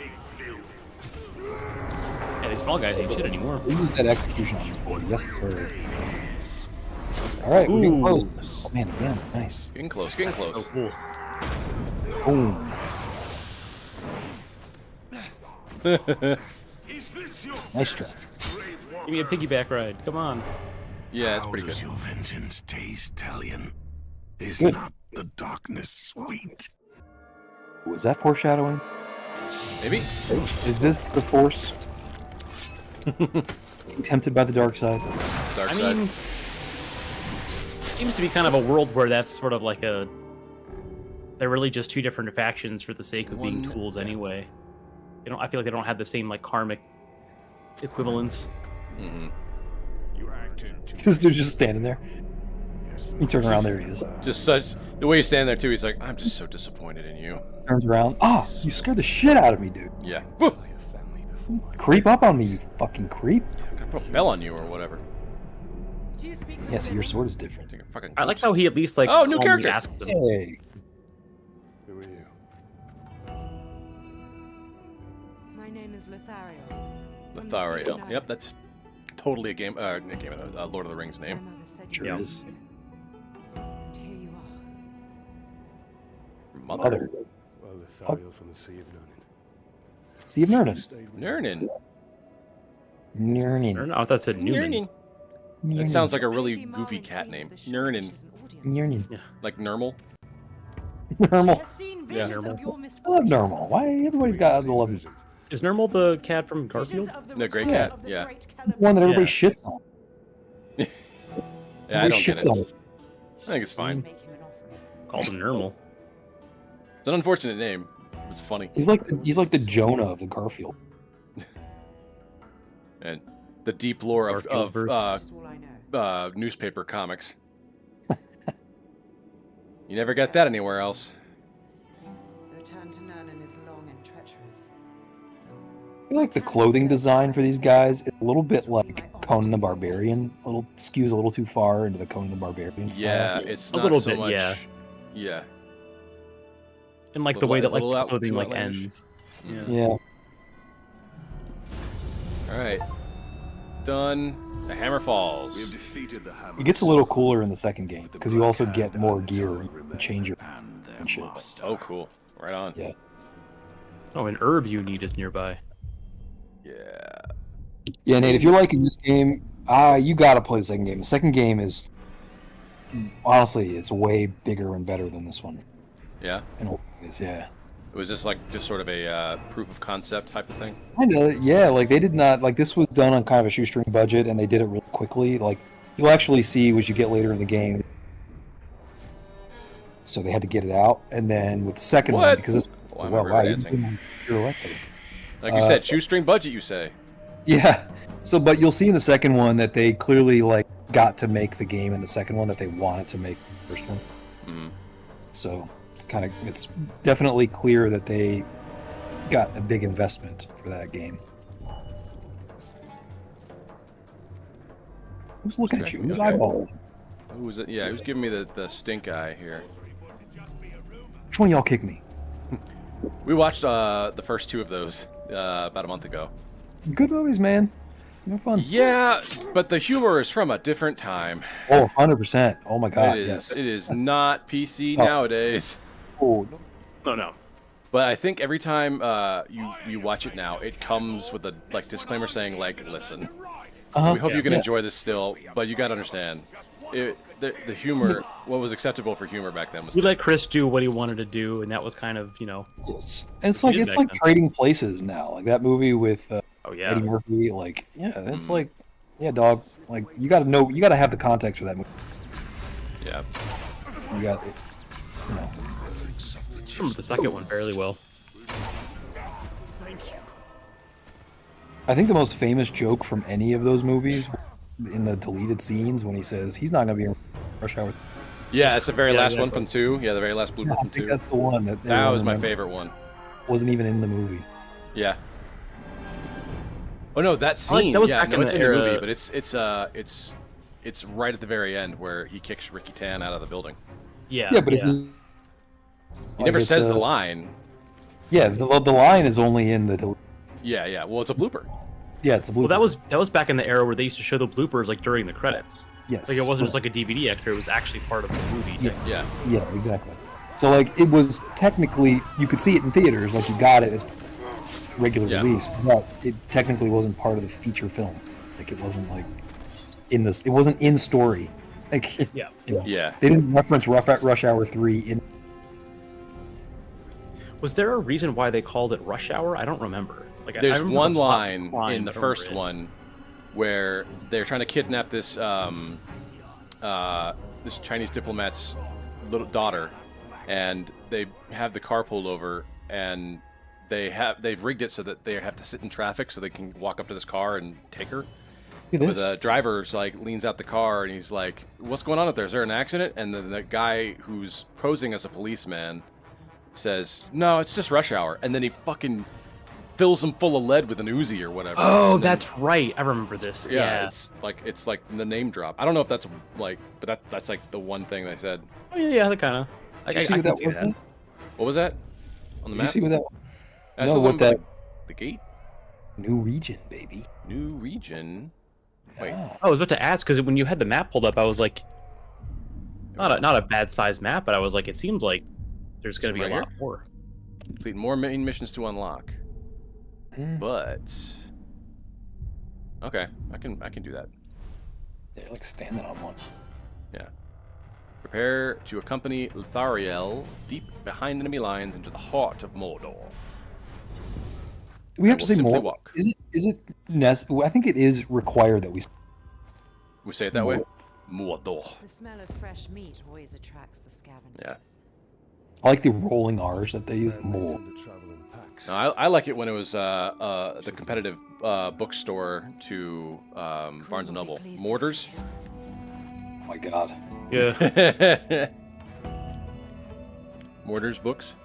Speaker 2: Yeah, these small guys ain't shit anymore.
Speaker 3: We use that execution on this board. Yes, sir. Alright, we're getting close. Oh, man, again. Nice.
Speaker 1: getting close. Getting
Speaker 2: So
Speaker 1: close.
Speaker 2: cool.
Speaker 3: Boom. Nice try.
Speaker 2: Give me a piggyback ride. Come on.
Speaker 1: Yeah, that's pretty good.
Speaker 8: Your vengeance taste, Talion. Is
Speaker 3: Good.
Speaker 8: not the darkness sweet?
Speaker 3: Was that foreshadowing?
Speaker 1: Maybe.
Speaker 3: Is this the Force? Tempted by the dark side?
Speaker 1: Dark
Speaker 2: I
Speaker 1: side.
Speaker 2: mean, it seems to be kind of a world where that's sort of like a. They're really just two different factions for the sake of being tools anyway. They don't. I feel like they don't have the same like karmic equivalence.
Speaker 1: Mm-hmm.
Speaker 3: This dude's just standing there. You turn around, there he is.
Speaker 1: Just such the way he's standing there too. He's like, I'm just so disappointed in you.
Speaker 3: Turns around. Ah, you scared the shit out of me, dude.
Speaker 1: Yeah.
Speaker 3: Creep up on me, you fucking creep.
Speaker 1: I put a bell on you or whatever.
Speaker 3: Yeah, see, your sword is different.
Speaker 1: Take a fucking.
Speaker 2: I like how he at least like.
Speaker 1: Oh, new
Speaker 2: calmly
Speaker 1: character.
Speaker 2: asks them.
Speaker 3: Hey.
Speaker 6: Who are you?
Speaker 7: My name is Lothario.
Speaker 1: Lothario. Yep, that's totally a game. A game of Lord of the Rings name.
Speaker 7: My mother said
Speaker 3: Sure
Speaker 2: Yeah.
Speaker 3: is.
Speaker 7: and here you are.
Speaker 3: Mother.
Speaker 6: Well, Lothario from the Sea of Nurnin.
Speaker 3: Sea of Nurnin.
Speaker 6: Stayed with
Speaker 1: Nernin.
Speaker 3: Nurnin.
Speaker 2: I thought that said Newman.
Speaker 1: That sounds like a really goofy cat name. Nernin.
Speaker 3: Nurnin.
Speaker 1: Like Nermal.
Speaker 3: Normal.
Speaker 2: Yeah, normal.
Speaker 3: I love normal. Why everybody's got the love?
Speaker 6: visions.
Speaker 2: Is Nermal the cat from Garfield?
Speaker 1: The gray
Speaker 3: Yeah.
Speaker 1: cat. Yeah.
Speaker 3: It's the one that everybody
Speaker 2: Yeah.
Speaker 3: shits on.
Speaker 1: Yeah, I
Speaker 3: Everybody
Speaker 1: don't get
Speaker 3: shits
Speaker 1: it.
Speaker 3: on it.
Speaker 1: I think it's fine.
Speaker 2: Called him Nermal.
Speaker 1: It's an unfortunate name. It's funny.
Speaker 3: He's like the Jonah of the Garfield.
Speaker 1: And the deep lore of
Speaker 7: Just all I know.
Speaker 1: newspaper comics. You never get that anywhere else.
Speaker 7: The return to Nurnen is long and treacherous.
Speaker 3: I feel like the clothing design for these guys is a little bit like Conan the Barbarian. A little skews a little too far into the Conan the Barbarian style.
Speaker 1: Yeah, it's
Speaker 2: A
Speaker 1: not
Speaker 2: little
Speaker 1: so
Speaker 2: bit,
Speaker 1: much.
Speaker 2: yeah.
Speaker 1: Yeah.
Speaker 2: And like the way that like
Speaker 1: little
Speaker 2: the
Speaker 1: out-
Speaker 2: clothing
Speaker 1: too
Speaker 2: like
Speaker 1: outlandish.
Speaker 2: ends.
Speaker 3: Yeah.
Speaker 1: All right. Done. The hammer falls.
Speaker 8: We have defeated the hammer.
Speaker 3: It gets a little cooler in the second game because you also get more gear. You can change your
Speaker 8: and their
Speaker 3: and shit.
Speaker 8: master.
Speaker 1: Oh, cool. Right on.
Speaker 3: Yeah.
Speaker 2: Oh, an herb you need is nearby.
Speaker 1: Yeah.
Speaker 3: Yeah, Nate, if you're liking this game, you gotta play the second game. The second game is honestly, it's way bigger and better than this one.
Speaker 1: Yeah.
Speaker 3: In all ways, yeah.
Speaker 1: It was just like sort of a proof of concept type of thing.
Speaker 3: I know, yeah. Like they did not like this was done on kind of a shoestring budget, and they did it really quickly. Like you'll actually see as you get later in the game. So they had to get it out, and then with the second one,
Speaker 1: What?
Speaker 3: because this,
Speaker 1: Well, I'm
Speaker 3: wow,
Speaker 1: river
Speaker 3: you're
Speaker 1: dancing.
Speaker 3: elected.
Speaker 1: Like you said, shoestring budget. You say.
Speaker 3: Yeah. So, but you'll see in the second one that they clearly like got to make the game in the second one that they wanted to make the first one.
Speaker 1: Mm.
Speaker 3: So it's definitely clear that they got a big investment for that game. Who's looking at you? Who's
Speaker 1: Okay.
Speaker 3: eyeballing?
Speaker 1: Who was it? Yeah, who's giving me the stink eye here?
Speaker 3: Which one of y'all kicked me?
Speaker 1: We watched the first two of those about a month ago.
Speaker 3: Good movies, man. No fun.
Speaker 1: Yeah, but the humor is from a different time.
Speaker 3: Oh, 100%. Oh my god,
Speaker 1: It is.
Speaker 3: yes.
Speaker 1: It is not PC
Speaker 3: Oh.
Speaker 1: nowadays.
Speaker 3: Oh,
Speaker 2: No.
Speaker 1: But I think every time you watch it now, it comes with a like disclaimer saying like, listen, we hope you can enjoy this still, but you got to understand, the humor, what was acceptable for humor back then was.
Speaker 2: We let Chris do what he wanted to do, and that was kind of
Speaker 3: yes. And it's like
Speaker 2: did back then.
Speaker 3: Trading Places now. Like that movie with
Speaker 2: oh yeah.
Speaker 3: Eddie Murphy. Like it's like dog. Like you got to know, you got to have the context for that movie.
Speaker 1: Yeah.
Speaker 3: You got it. You know.
Speaker 2: I remember the second one fairly well.
Speaker 3: I think the most famous joke from any of those movies in the deleted scenes when he says he's not going to be in Rush Hour.
Speaker 1: Yeah, it's the very
Speaker 2: Yeah,
Speaker 1: last one
Speaker 2: exactly.
Speaker 1: from 2. Yeah, the very last blooper
Speaker 3: I
Speaker 1: from
Speaker 3: think
Speaker 1: 2.
Speaker 3: that's the one that
Speaker 1: That was my
Speaker 3: everyone
Speaker 1: favorite one.
Speaker 3: wasn't even in the movie.
Speaker 1: Yeah. Oh no, that
Speaker 2: like-
Speaker 1: scene.
Speaker 2: that was
Speaker 1: yeah,
Speaker 2: back
Speaker 1: no,
Speaker 2: in
Speaker 1: it's
Speaker 2: the
Speaker 1: in the movie,
Speaker 2: era-
Speaker 1: but it's right at the very end where he kicks Ricky Tan out of the building.
Speaker 2: Yeah.
Speaker 3: Yeah, but it's
Speaker 1: He never says the line.
Speaker 3: Yeah, the line is only in the.
Speaker 1: Yeah. Well, it's a blooper.
Speaker 3: Yeah, it's a blue.
Speaker 2: Well, that was back in the era where they used to show the bloopers like during the credits.
Speaker 3: yes.
Speaker 2: Like it wasn't just like a DVD extra; it was actually part of the movie.
Speaker 3: Yes.
Speaker 1: Yeah.
Speaker 3: Yeah, exactly. So like it was technically you could see it in theaters, like you got it as regular
Speaker 1: Yeah.
Speaker 3: release, but it technically wasn't part of the feature film. Like it wasn't like in this. It wasn't in story. Like
Speaker 2: Yeah.
Speaker 1: Yeah.
Speaker 3: they didn't reference Rush Hour 3 in.
Speaker 2: Was there a reason why they called it Rush Hour? I don't remember. Like
Speaker 1: There's
Speaker 2: I remember
Speaker 1: one
Speaker 2: the plot
Speaker 1: line
Speaker 2: was fine,
Speaker 1: in the
Speaker 2: but I don't
Speaker 1: first
Speaker 2: remember it.
Speaker 1: one where they're trying to kidnap this this Chinese diplomat's little daughter, and they have the car pulled over, and they've rigged it so that they have to sit in traffic so they can walk up to this car and take her.
Speaker 3: Look at
Speaker 1: But
Speaker 3: this.
Speaker 1: the driver's like leans out the car and he's like, "What's going on up there? Is there an accident?" And then the guy who's posing as a policeman says, "No, it's just rush hour." And then he fucking fills him full of lead with an Uzi or whatever.
Speaker 2: Oh,
Speaker 1: And then-
Speaker 2: that's right. I remember this.
Speaker 1: yeah.
Speaker 2: Yeah.
Speaker 1: It's like the name drop. I don't know if that's like, but that's like the one thing they said.
Speaker 2: Oh, yeah, that kind of.
Speaker 3: Did you see what that was?
Speaker 1: What was that on the
Speaker 3: Did you
Speaker 1: map?
Speaker 3: see what that was?
Speaker 1: That
Speaker 3: No,
Speaker 1: says
Speaker 3: what
Speaker 1: something
Speaker 3: that
Speaker 1: about the gate,
Speaker 3: new region, baby.
Speaker 1: new region. Wait.
Speaker 3: Ah.
Speaker 2: I was about to ask because when you had the map pulled up, I was like, not a bad sized map, but I was like, it seems like there's going to be
Speaker 1: Right
Speaker 2: a lot
Speaker 1: here?
Speaker 2: more.
Speaker 1: Complete more main missions to unlock.
Speaker 3: Mm.
Speaker 1: But okay, I can do that.
Speaker 3: They're like standing on one.
Speaker 1: Prepare to accompany Lothariel deep behind enemy lines into the heart of Mordor.
Speaker 3: Do we have
Speaker 1: I
Speaker 3: to
Speaker 1: will
Speaker 3: say
Speaker 1: simply
Speaker 3: more?
Speaker 1: walk.
Speaker 3: Is it I think it is required that we.
Speaker 1: We say it that way. Mordor.
Speaker 7: The smell of fresh meat always attracts the scavengers.
Speaker 1: Yeah.
Speaker 3: I like the rolling R's that they use. More.
Speaker 6: Tend to travel in packs.
Speaker 8: weeks.
Speaker 1: No, I like it when it was the competitive bookstore to Barnes & Noble. Mordor's.
Speaker 3: Oh my god.
Speaker 2: Yeah.
Speaker 1: Mordor's books.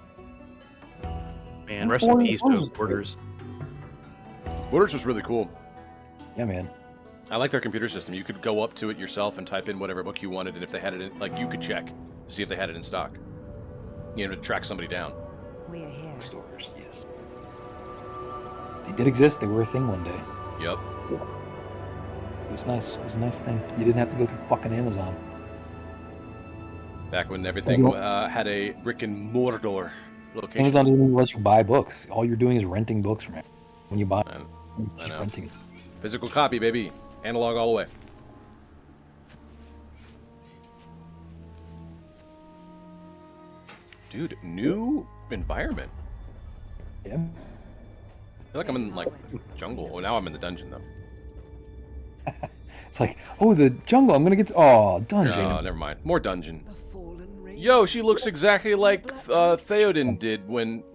Speaker 2: Man, rest in peace to Borders.
Speaker 1: Mordor's was really cool.
Speaker 3: Yeah, man.
Speaker 1: I like their computer system. You could go up to it yourself and type in whatever book you wanted, and if they had it in, like, you could check to see if they had it in stock. You know, to track somebody down.
Speaker 7: We are here.
Speaker 3: Stores, yes. They did exist. They were a thing one day.
Speaker 1: Yep.
Speaker 3: It was nice. It was a nice thing. You didn't have to go through fucking Amazon.
Speaker 1: Back when everything had a brick and Mordor location.
Speaker 3: Amazon doesn't even let you buy books. All you're doing is renting books from it. When you buy, you
Speaker 1: I
Speaker 3: keep
Speaker 1: know.
Speaker 3: renting.
Speaker 1: Physical copy, baby. Analog all the way. Dude, new environment.
Speaker 3: Yeah.
Speaker 1: I feel like I'm in, like, jungle. Oh, now I'm in the dungeon, though.
Speaker 3: It's like, oh, the jungle. I'm gonna get to, oh, dungeon.
Speaker 1: Oh, never mind. More dungeon. Yo, she looks exactly like Theoden did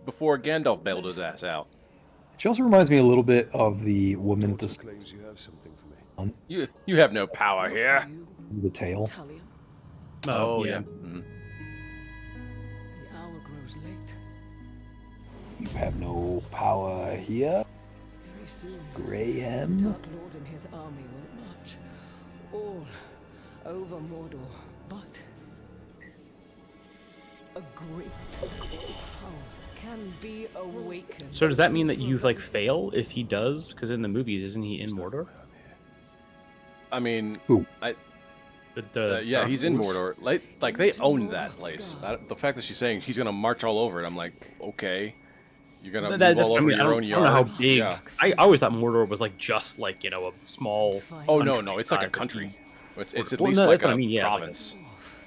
Speaker 1: before Gandalf bailed his ass out.
Speaker 3: She also reminds me a little bit of the woman at the
Speaker 8: Claims you have something for me.
Speaker 1: You have no power here.
Speaker 3: the tail.
Speaker 1: Oh, yeah.
Speaker 9: The hour grows late.
Speaker 3: You have no power here,
Speaker 9: Very soon,
Speaker 3: Graham.
Speaker 9: Dark Lord and his army will march all over Mordor, but a great power can be awakened.
Speaker 2: So does that mean that you like fail if he does? Because in the movies, isn't he in Mordor?
Speaker 1: I mean,
Speaker 3: Who?
Speaker 1: yeah, he's in Mordor. Like they own that place. The fact that she's saying she's gonna march all over it, I'm like, okay, you're gonna move all over your own
Speaker 2: I
Speaker 1: yard.
Speaker 2: don't know how big.
Speaker 1: Yeah.
Speaker 2: I always thought Mordor was like just like a small.
Speaker 1: Oh no, it's like a country. It's at
Speaker 2: Well,
Speaker 1: least
Speaker 2: no,
Speaker 1: like
Speaker 2: that's what
Speaker 1: a
Speaker 2: I mean, yeah, like
Speaker 1: province.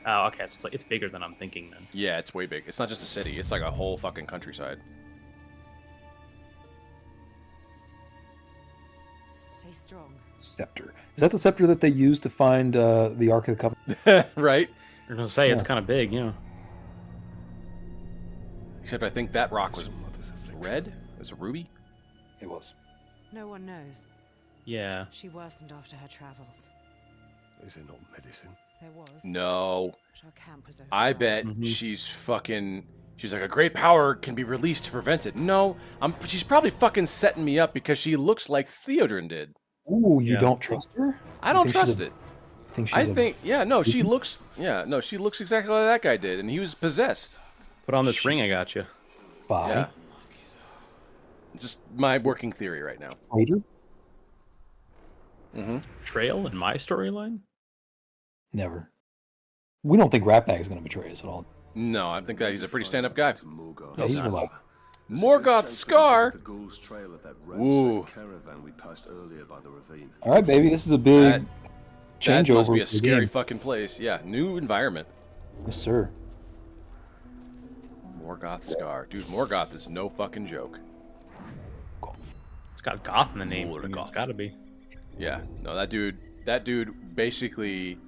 Speaker 2: Oh, okay, so it's bigger than I'm thinking then.
Speaker 1: Yeah, it's way big. It's not just a city. It's like a whole fucking countryside.
Speaker 7: Stay strong.
Speaker 3: Scepter. Is that the scepter that they used to find the Ark of the Covenant?
Speaker 1: Right?
Speaker 2: You're gonna say it's
Speaker 3: Yeah.
Speaker 2: kind of big, yeah.
Speaker 1: Except I think that rock was red. It was a ruby.
Speaker 3: It was.
Speaker 7: No one knows.
Speaker 2: Yeah.
Speaker 7: She worsened after her travels.
Speaker 8: Is it not medicine?
Speaker 7: There was.
Speaker 1: No.
Speaker 7: But our camp was
Speaker 1: I
Speaker 7: overrun.
Speaker 1: bet
Speaker 2: Mhm.
Speaker 1: she's like, a great power can be released to prevent it. No, she's probably fucking setting me up because she looks like Theoden did.
Speaker 3: Ooh, you
Speaker 2: Yeah.
Speaker 3: don't trust her?
Speaker 1: I don't
Speaker 3: think she's
Speaker 1: trust it.
Speaker 3: Think she's
Speaker 1: I
Speaker 3: a
Speaker 1: think, yeah, no, she looks exactly like that guy did, and he was possessed.
Speaker 2: Put on this ring, I got you.
Speaker 3: spy.
Speaker 1: Yeah. It's just my working theory right now.
Speaker 3: Traitor?
Speaker 2: Trail in my storyline.
Speaker 3: Never. We don't think Ratbag is going to betray us at all.
Speaker 1: No, I think that he's a pretty stand-up guy.
Speaker 8: To Morgoth.
Speaker 3: Yeah, he's
Speaker 2: not.
Speaker 3: reliable.
Speaker 1: Morgoth's scar.
Speaker 8: The Ghoul's trail at that
Speaker 1: Ooh.
Speaker 8: ransacked caravan we passed earlier by the ravine.
Speaker 3: All right, baby, this is a big
Speaker 1: That
Speaker 3: changeover.
Speaker 1: must be a
Speaker 3: for the
Speaker 1: scary
Speaker 3: game.
Speaker 1: fucking place. Yeah, new environment.
Speaker 3: Yes, sir.
Speaker 1: Morgoth's scar. Dude, Morgoth is no fucking joke.
Speaker 2: It's got goth in the name.
Speaker 1: Lord
Speaker 2: I mean,
Speaker 1: Goth.
Speaker 2: it's got to be.
Speaker 1: Yeah, no, that dude basically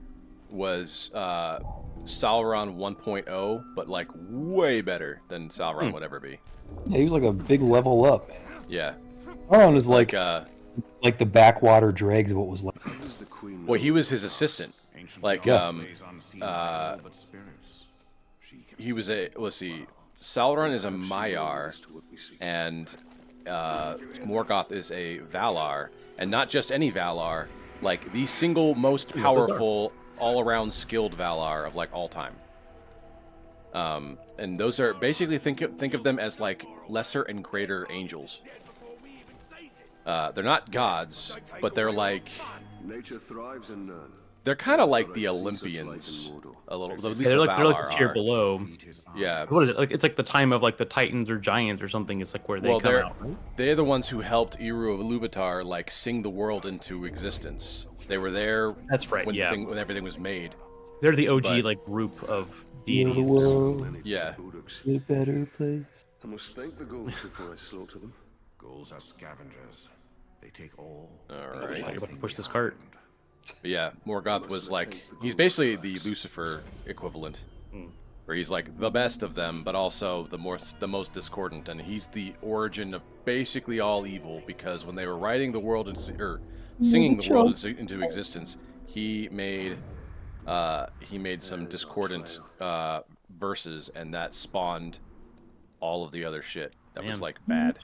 Speaker 1: was Sauron 1.0, but like way better than Sauron would ever be.
Speaker 3: Yeah, he was like a big level up, man.
Speaker 1: Yeah,
Speaker 3: Sauron is like
Speaker 1: like
Speaker 3: the backwater dregs of what was left.
Speaker 8: How does the queen
Speaker 1: well,
Speaker 8: know
Speaker 1: he was his assistant. Like
Speaker 3: Yeah.
Speaker 1: he was a let's see, Sauron is a Maiar,
Speaker 8: to what we see?
Speaker 1: and Morgoth is a Valar, and not just any Valar, like the single most powerful, all-around skilled Valar of like all time. And those are basically think of them as like lesser and greater angels. They're not gods, but they're like
Speaker 8: Nature thrives in none.
Speaker 1: they're kind of like
Speaker 8: Thought
Speaker 1: the
Speaker 8: I'd seen such
Speaker 1: Olympians
Speaker 8: light in Mordor.
Speaker 1: a little. At
Speaker 2: Yeah,
Speaker 1: least
Speaker 2: they're
Speaker 1: the
Speaker 2: like
Speaker 1: Valar
Speaker 2: the tier
Speaker 1: are.
Speaker 2: below.
Speaker 1: Yeah.
Speaker 2: What is it? Like it's like the time of like the Titans or Giants or something. It's like where they
Speaker 1: Well,
Speaker 2: come
Speaker 1: they're
Speaker 2: out. Right?
Speaker 1: they're the ones who helped Eru of Iluvatar like sing the world into existence. They were there
Speaker 2: That's right.
Speaker 1: when
Speaker 2: Yeah,
Speaker 1: when everything was made.
Speaker 2: they're the OG
Speaker 1: but-
Speaker 2: like group of
Speaker 3: The
Speaker 2: deities.
Speaker 3: world
Speaker 8: Many
Speaker 1: Yeah.
Speaker 8: Uruks.
Speaker 3: is a better place.
Speaker 8: I must thank the ghouls before I slaughter them.
Speaker 6: Ghouls are scavengers. They take all.
Speaker 1: All
Speaker 2: You're
Speaker 1: right.
Speaker 2: about to push this cart.
Speaker 1: But yeah, Morgoth was like he's basically the Lucifer equivalent. where he's like the best of them, but also the most discordant, and he's the origin of basically all evil. Because when they were writing the world or singing the world into existence, he made some discordant verses, and that spawned all of the other shit that was like bad.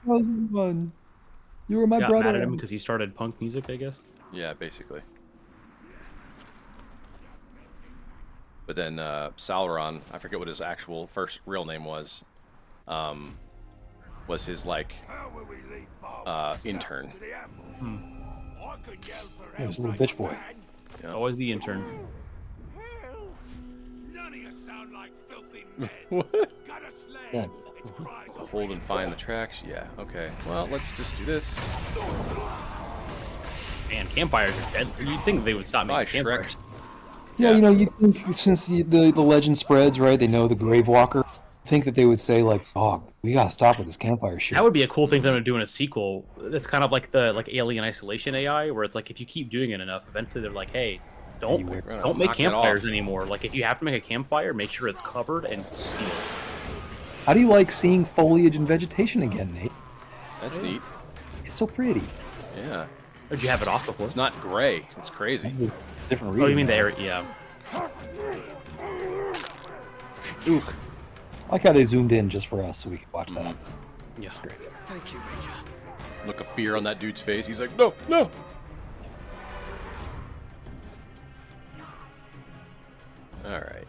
Speaker 3: You were my
Speaker 2: Got
Speaker 3: brother.
Speaker 2: mad at him because he started punk music, I guess.
Speaker 1: Yeah, basically. But then Sauron, I forget what his actual first real name was his like intern.
Speaker 3: He was a little bitch boy.
Speaker 1: Yeah.
Speaker 2: Always the intern.
Speaker 6: None of you sound like filthy men. Got a slave.
Speaker 3: Yeah.
Speaker 6: Its cries are
Speaker 1: Hold and find the tracks. Yeah. Okay. Well, let's just do this.
Speaker 2: Man, campfires are dead. You'd think they would stop
Speaker 1: By
Speaker 2: making
Speaker 1: Shrek.
Speaker 2: campfires.
Speaker 3: Yeah, you know, you think since the legend spreads, right? They know the Grave Walker. Think that they would say like, "Oh, we gotta stop with this campfire shit."
Speaker 2: That would be a cool thing for them to do in a sequel. It's kind of like the Alien Isolation AI, where it's like if you keep doing it enough, eventually they're like, "Hey, don't make
Speaker 1: knock it
Speaker 2: campfires
Speaker 1: off.
Speaker 2: anymore. Like if you have to make a campfire, make sure it's covered and sealed."
Speaker 3: How do you like seeing foliage and vegetation again, Nate?
Speaker 1: That's neat.
Speaker 3: It's so pretty.
Speaker 1: Yeah.
Speaker 2: Did you have it off before?
Speaker 1: It's not gray. It's crazy.
Speaker 3: It's a different
Speaker 2: Oh,
Speaker 3: reading.
Speaker 2: you mean the area? Yeah.
Speaker 3: Ooh. I like how they zoomed in just for us so we could watch that.
Speaker 2: Yeah.
Speaker 3: That's great.
Speaker 9: Thank you, Ranger.
Speaker 1: Look of fear on that dude's face. He's like, no, no. All right.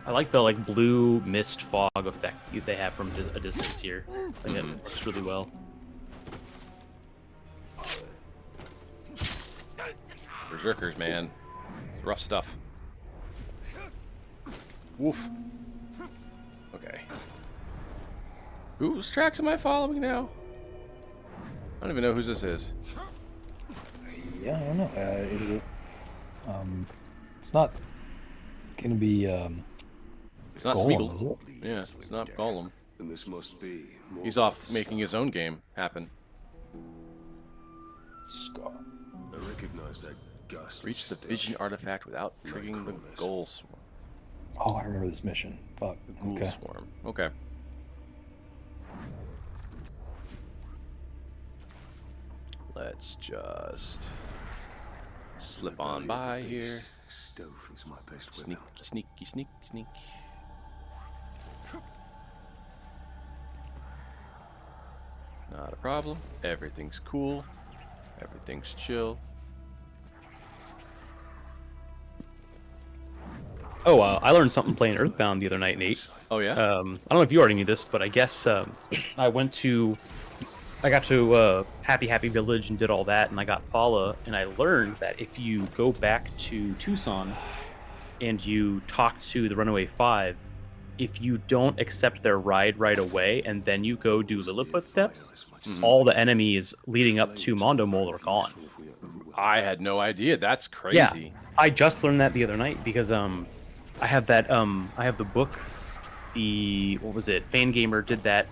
Speaker 2: I like the blue mist fog effect they have from a distance here. I think it works really well.
Speaker 1: Berserkers, man. It's rough stuff. Woof. Okay. Whose tracks am I following now? I don't even know whose this is.
Speaker 3: Yeah, I don't know. Is it? It's not gonna be.
Speaker 1: It's not
Speaker 3: Golem, is
Speaker 1: Smeagol.
Speaker 3: it?
Speaker 1: Yeah, it's not Gollum.
Speaker 8: Then this must be.
Speaker 1: He's off making his own game happen.
Speaker 3: Scar.
Speaker 8: I recognize that gust.
Speaker 1: Reach the vision artifact without triggering the ghoul swarm.
Speaker 3: Oh, I remember this mission. Fuck.
Speaker 1: Ghoul
Speaker 3: Okay.
Speaker 1: swarm. Okay. Let's just slip on by here.
Speaker 8: Stealth is my best
Speaker 1: Sneak,
Speaker 8: weapon.
Speaker 1: sneaky, sneak, sneak. Not a problem. Everything's cool. Everything's chill.
Speaker 2: Oh, I learned something playing Earthbound the other night, Nate.
Speaker 1: Oh yeah.
Speaker 2: I don't know if you already knew this, but I guess I got to Happy Village and did all that, and I got Paula, and I learned that if you go back to Tucson and you talk to the Runaway Five, if you don't accept their ride right away and then you go do Lilliput steps, all the enemies leading up to Mondo Mole are gone.
Speaker 1: I had no idea. That's crazy.
Speaker 2: Yeah, I just learned that the other night because I have that I have the book, what was it? Fangamer did that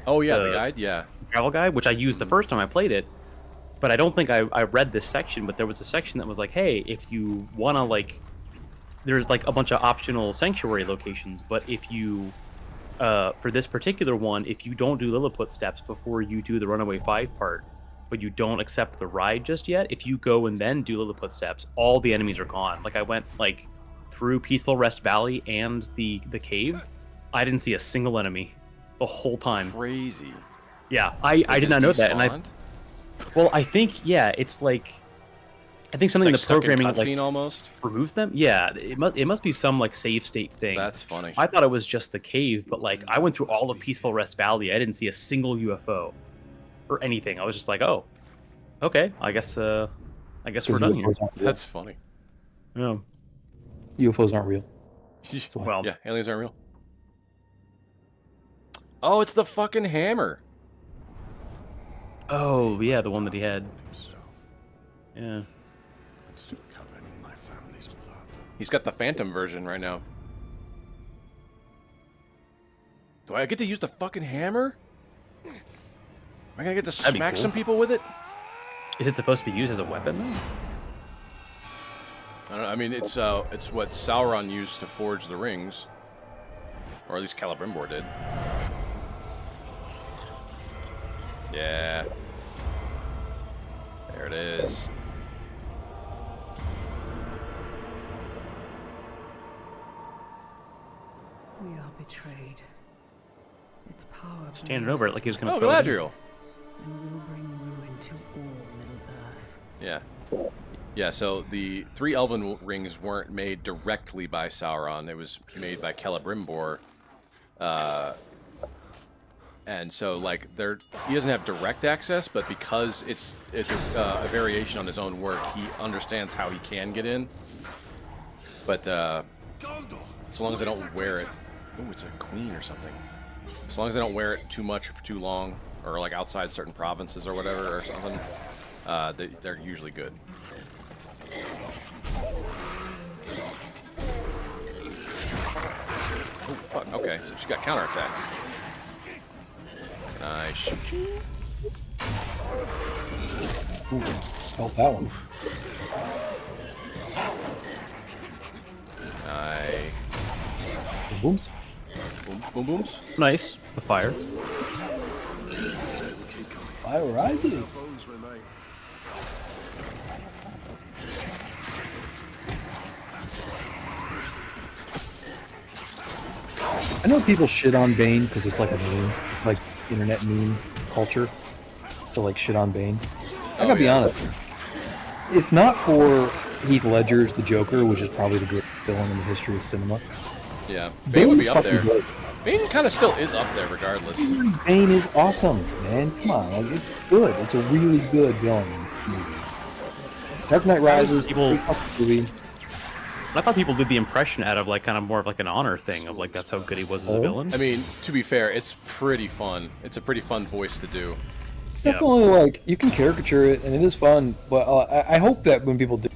Speaker 1: Oh yeah, the guide. Yeah.
Speaker 2: travel guide, which I used the first time I played it, but I don't think I read this section. But there was a section that was like, hey, if you wanna there's like a bunch of optional sanctuary locations, but if you for this particular one, if you don't do Lilliput steps before you do the Runaway 5 part, but you don't accept the ride just yet, if you go and then do Lilliput steps, all the enemies are gone. Like I went through Peaceful Rest Valley and the cave, I didn't see a single enemy the whole time.
Speaker 1: Crazy.
Speaker 2: Yeah, I did not know that, and I think it's I think something in the programming
Speaker 1: almost
Speaker 2: removes them. Yeah, it must be some save state thing.
Speaker 1: That's funny.
Speaker 2: I thought it was just the cave, but I went through all of Peaceful Rest Valley. I didn't see a single UFO or anything. I was just like, oh, okay, I guess we're done here.
Speaker 1: That's funny.
Speaker 2: Yeah.
Speaker 3: UFOs aren't real.
Speaker 2: Well,
Speaker 1: yeah, aliens aren't real. Oh, it's the fucking hammer.
Speaker 2: Oh yeah, the one that he had. Yeah.
Speaker 6: Still covered in my family's blood.
Speaker 1: He's got the Phantom version right now. Do I get to use the fucking hammer? Am I gonna get to
Speaker 2: That'd be
Speaker 1: smack
Speaker 2: cool.
Speaker 1: some people with it?
Speaker 2: Is it supposed to be used as a weapon though?
Speaker 1: I don't know. I mean, it's what Sauron used to forge the rings. Or at least Celebrimbor did. Yeah. There it is.
Speaker 9: We are betrayed. Its power
Speaker 2: Standing over it like he was gonna
Speaker 1: Oh,
Speaker 2: throw it in.
Speaker 1: Galadriel.
Speaker 9: and will bring ruin to all Middle-earth.
Speaker 1: Yeah. Yeah, so the 3 Elven rings weren't made directly by Sauron. It was made by Celebrimbor. And so, like, he doesn't have direct access, but because it's a variation on his own work, he understands how he can get in. But as long as I don't wear it... Oh, it's a queen or something. As long as I don't wear it too much or for too long, or like outside certain provinces or whatever or something, they're usually good. Oh, fuck. Okay, so she got counterattacks. Can I shoot you?
Speaker 3: Ooh, felt that one.
Speaker 1: I...
Speaker 3: Booms.
Speaker 1: Boom booms?
Speaker 2: Nice. The fire.
Speaker 3: Fire rises. I know people shit on Bane because it's like a meme. It's like internet meme culture to like shit on Bane. I gotta be honest. If not for Heath Ledger's The Joker, which is probably the greatest villain in the history of cinema.
Speaker 1: Yeah, Bane would be up there.
Speaker 3: Great.
Speaker 1: Bane kind of still is up there regardless.
Speaker 3: Bane is awesome, man. Come on, like it's good. It's a really good villain movie. Dark Knight Rises,
Speaker 2: People-
Speaker 3: movie.
Speaker 2: I thought people did the impression out of like kind of more of like an honor thing of like that's how good he was as a villain.
Speaker 1: I mean, to be fair, it's pretty fun. It's a pretty fun voice to do.
Speaker 3: It's definitely like you can caricature it, and it is fun. But I hope that when people do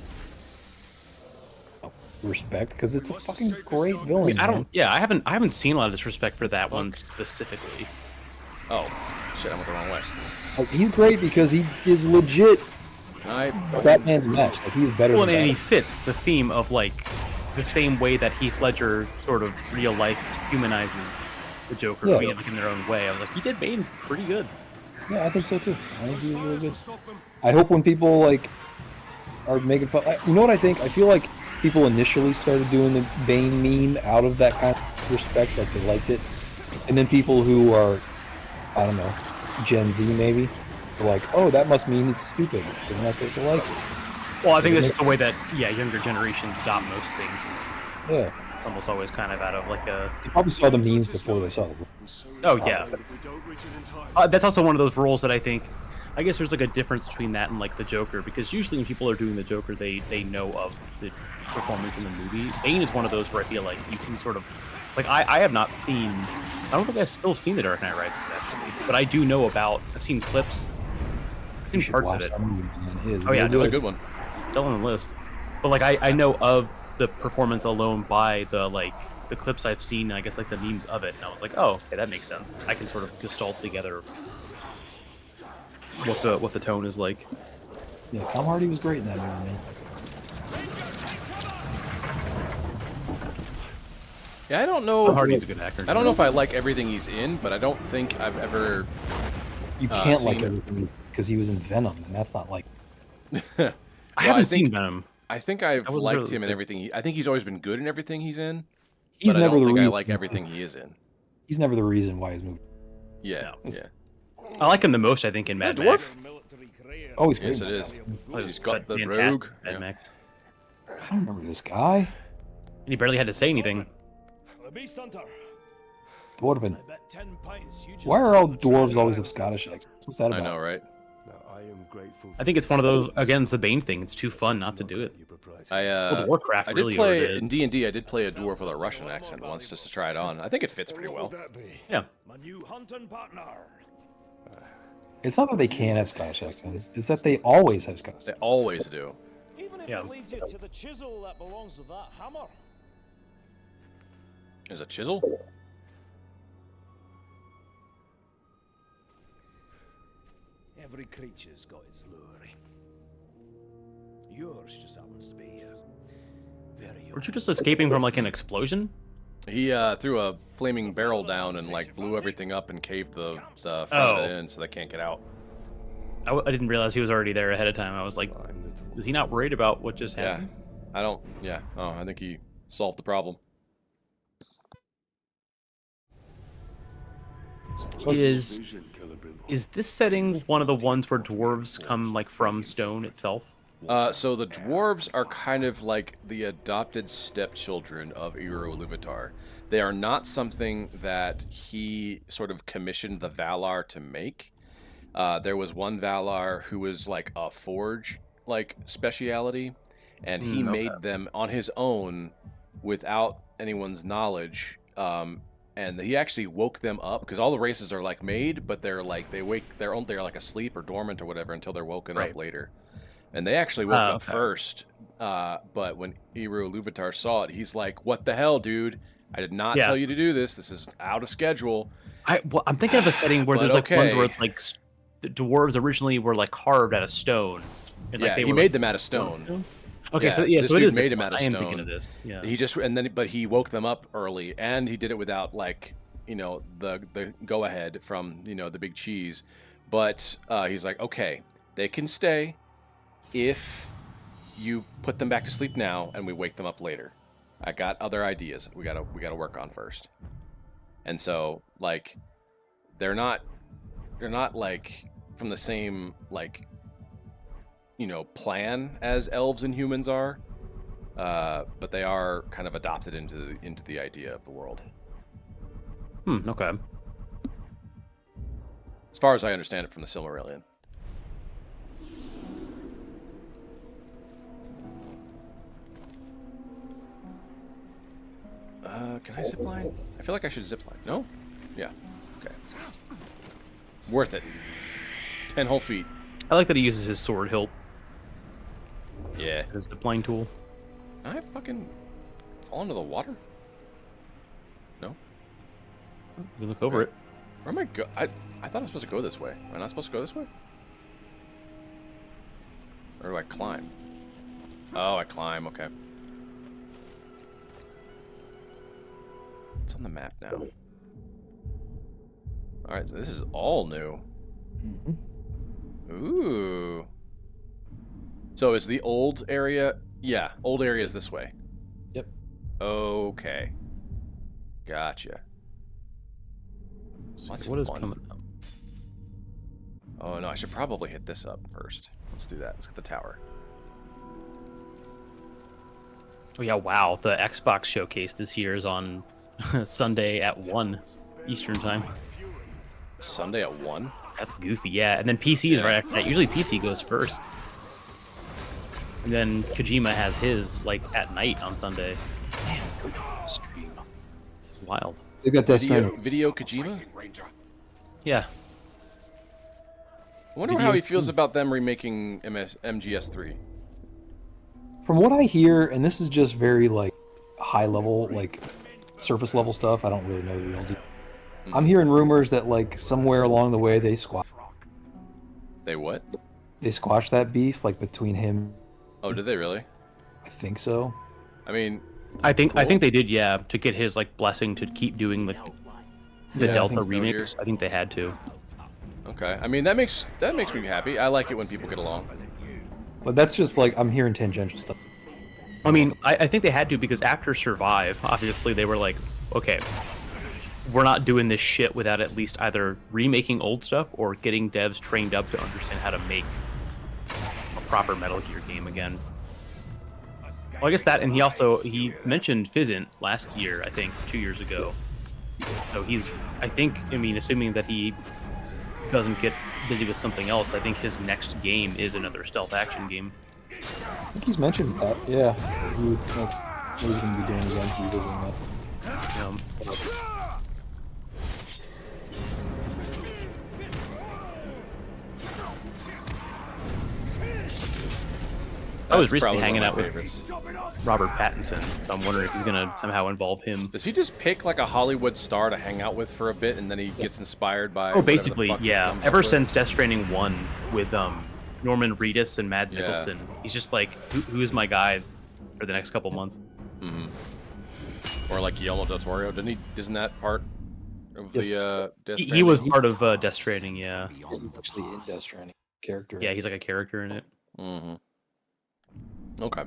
Speaker 3: respect, because it's a fucking great villain.
Speaker 2: I mean, I
Speaker 3: man.
Speaker 2: don't. Yeah, I haven't seen a lot of disrespect for that one specifically.
Speaker 1: Oh, shit! I went the wrong way.
Speaker 3: Like, he's great because he is legit
Speaker 1: I
Speaker 3: Batman's match. Like he's better.
Speaker 2: Well,
Speaker 3: than
Speaker 2: and he
Speaker 3: Batman.
Speaker 2: fits the theme of like the same way that Heath Ledger sort of real life humanizes the Joker,
Speaker 3: Yeah.
Speaker 2: like in their own way. I was like, he did Bane pretty good.
Speaker 3: Yeah, I think so too. I think he's really good. I hope when people like are making fun. You know what I think? I feel like people initially started doing the Bane meme out of that kind of respect, like they liked it, and then people who are, I don't know, Gen Z maybe, are like, oh, that must mean it's stupid because I'm not supposed to like it.
Speaker 2: Well, I think that's just the way that younger generations adopt most things. Is
Speaker 3: Yeah,
Speaker 2: it's almost always kind of out of like a.
Speaker 3: they probably saw the memes before they saw the.
Speaker 2: Oh yeah. That's also one of those roles that I think. I guess there's like a difference between that and like the Joker, because usually when people are doing the Joker, they know of the performance in the movie. Bane is one of those where I feel like you can sort of, like I have not seen. I don't think I've still seen The Dark Knight Rises actually, but I do know about. I've seen clips. I've seen parts of it. Oh yeah,
Speaker 1: That's a good one.
Speaker 2: It's still on the list. But like I know of the performance alone by the like the clips I've seen, I guess like the memes of it, and I was like, oh, okay, that makes sense. I can sort of gestalt together what the tone is like.
Speaker 3: Yeah, Tom Hardy was great in that movie, man.
Speaker 1: Yeah, I don't know.
Speaker 2: Tom Hardy's a good actor.
Speaker 1: I don't know if I like everything he's in, but I don't think I've ever.
Speaker 3: You can't like
Speaker 1: seen-
Speaker 3: everything because he was in Venom, and that's not like.
Speaker 2: I haven't seen Venom.
Speaker 1: I think I've
Speaker 2: wasn't
Speaker 1: liked
Speaker 2: really
Speaker 1: him in
Speaker 2: big-
Speaker 1: everything. I think he's always been good in everything he's in.
Speaker 3: He's
Speaker 1: but
Speaker 3: never
Speaker 1: I don't
Speaker 3: the
Speaker 1: think I
Speaker 3: reason.
Speaker 1: like everything he is in.
Speaker 3: He's never the reason why his movie.
Speaker 1: Yeah,
Speaker 2: No.
Speaker 1: yeah.
Speaker 2: I like him the most, I think, in Mad
Speaker 1: Dwarf?
Speaker 2: Max.
Speaker 3: Oh, he's great.
Speaker 1: Yes,
Speaker 3: in
Speaker 1: it
Speaker 3: that.
Speaker 1: is.
Speaker 2: That
Speaker 1: He's got the
Speaker 2: fantastic
Speaker 1: rogue.
Speaker 2: Mad
Speaker 1: Yeah.
Speaker 2: Max.
Speaker 3: I don't remember this guy.
Speaker 2: And he barely had to say anything.
Speaker 3: Dwarven. Why are all dwarves always have Scottish accents? What's that
Speaker 1: I
Speaker 3: about?
Speaker 1: know, right?
Speaker 2: I think it's one of those. Again, it's the Bane thing. It's too fun not to do it. Well, Warcraft
Speaker 1: I did
Speaker 2: really
Speaker 1: play
Speaker 2: overdid it.
Speaker 1: in D&D. I did play a dwarf with a Russian accent once just to try it on. I think it fits pretty well.
Speaker 2: Yeah.
Speaker 3: It's not that they can't have Scottish accents. It's that they always have Scottish.
Speaker 1: They always do.
Speaker 2: Yeah.
Speaker 1: There's a chisel.
Speaker 10: Every creature's got its lure. Yours just happens to be very.
Speaker 2: Weren't you just escaping from like an explosion?
Speaker 1: He threw a flaming barrel down and like blew everything up and caved the front of it in, so they can't get out.
Speaker 2: I didn't realize he was already there ahead of time. I was like, is he not worried about what just happened?
Speaker 1: Yeah, I don't. Yeah. Oh, I think he solved the problem.
Speaker 2: Is this setting one of the ones where dwarves come like from stone itself?
Speaker 1: So the dwarves are kind of like the adopted stepchildren of Iluvatar. They are not something that he sort of commissioned the Valar to make. There was one Valar who was like a forge like speciality, and he made them on his own without anyone's knowledge. And he actually woke them up because all the races are like made, but they're like they're like asleep or dormant or whatever until they're woken up later. And they actually woke up first, but when Iluvatar saw it, he's like, "What the hell, dude? I did not tell you to do this. This is out of schedule."
Speaker 2: I'm thinking of a setting where there's like ones where it's like the dwarves originally were like carved out of stone. And,
Speaker 1: yeah,
Speaker 2: like, they
Speaker 1: he
Speaker 2: were,
Speaker 1: made
Speaker 2: like,
Speaker 1: them out of stone.
Speaker 2: Okay,
Speaker 1: yeah,
Speaker 2: so
Speaker 1: this
Speaker 2: so it
Speaker 1: dude
Speaker 2: is
Speaker 1: made
Speaker 2: this
Speaker 1: him
Speaker 2: one.
Speaker 1: out of
Speaker 2: I am
Speaker 1: stone.
Speaker 2: thinking of this. Yeah.
Speaker 1: He just but he woke them up early, and he did it without like the go ahead from the big cheese. But he's like, okay, they can stay if you put them back to sleep now, and we wake them up later. I got other ideas we gotta work on first. And so like they're not like from the same like plan as elves and humans are, but they are kind of adopted into the idea of the world.
Speaker 2: Okay.
Speaker 1: As far as I understand it from the Silmarillion. Can I zipline? I feel like I should zipline. No? Yeah. Okay. Worth it. 10 whole feet.
Speaker 2: I like that he uses his sword hilt.
Speaker 1: Yeah.
Speaker 2: As a zipline tool.
Speaker 1: I fucking fall into the water? No?
Speaker 2: You look over it.
Speaker 1: Where am I go? I thought I was supposed to go this way. Am I not supposed to go this way? Or do I climb? Oh, I climb. Okay. It's on the map now. Alright, so this is all new. Ooh. So is the old area... Yeah, old area is this way.
Speaker 3: Yep.
Speaker 1: Okay. Gotcha.
Speaker 2: So what is coming up?
Speaker 1: Oh no, I should probably hit this up first. Let's do that. Let's get the tower.
Speaker 2: Oh yeah, wow. The Xbox showcase this year is on Sunday at 1 Eastern time.
Speaker 1: Sunday at 1?
Speaker 2: That's goofy, yeah. And then PC is right after that. Usually PC goes first. And then Kojima has his, like, at night on Sunday. Man, stream. This is wild.
Speaker 3: They got that
Speaker 1: video Kojima?
Speaker 2: Yeah.
Speaker 1: I wonder how he feels about them remaking MGS3.
Speaker 3: From what I hear, and this is just very, like, high level, like, surface level stuff. I don't really know the real deal. I'm hearing rumors that, like, somewhere along the way they squashed.
Speaker 1: They what?
Speaker 3: They squashed that beef, like, between him.
Speaker 1: Oh, did they really?
Speaker 3: I think so.
Speaker 1: I mean,
Speaker 2: I think they did, yeah, to get his like blessing to keep doing the Delta remake. I think they had to.
Speaker 1: Okay, I mean that makes me happy. I like it when people get along.
Speaker 3: But that's just like I'm hearing tangential stuff.
Speaker 2: I mean, I think they had to because after Survive, obviously they were like, okay, we're not doing this shit without at least either remaking old stuff or getting devs trained up to understand how to make a proper Metal Gear game again. Well, I guess that, and he mentioned Fizzant last year, I think, 2 years ago. So assuming that he doesn't get busy with something else, I think his next game is another stealth action game.
Speaker 3: I think he's mentioned that, yeah. That's what he's going to be doing again, revisiting that.
Speaker 2: I was recently hanging out with Robert Pattinson, so I'm wondering if he's going to somehow involve him.
Speaker 1: Does he just pick like a Hollywood star to hang out with for a bit, and then he gets inspired by?
Speaker 2: Oh, basically, yeah. Ever since Death Stranding 1 with Norman Reedus and Mads Mikkelsen, he's just like, who is my guy for the next couple months?
Speaker 1: Mm-hmm. Or like Guillermo del Toro, isn't that part of
Speaker 3: Yes.
Speaker 1: the Death
Speaker 2: He
Speaker 1: Stranding?
Speaker 2: was part of Death Stranding, yeah.
Speaker 3: He's actually in Death Stranding character.
Speaker 2: Yeah, he's like a character in it.
Speaker 1: Mm-hmm. Okay.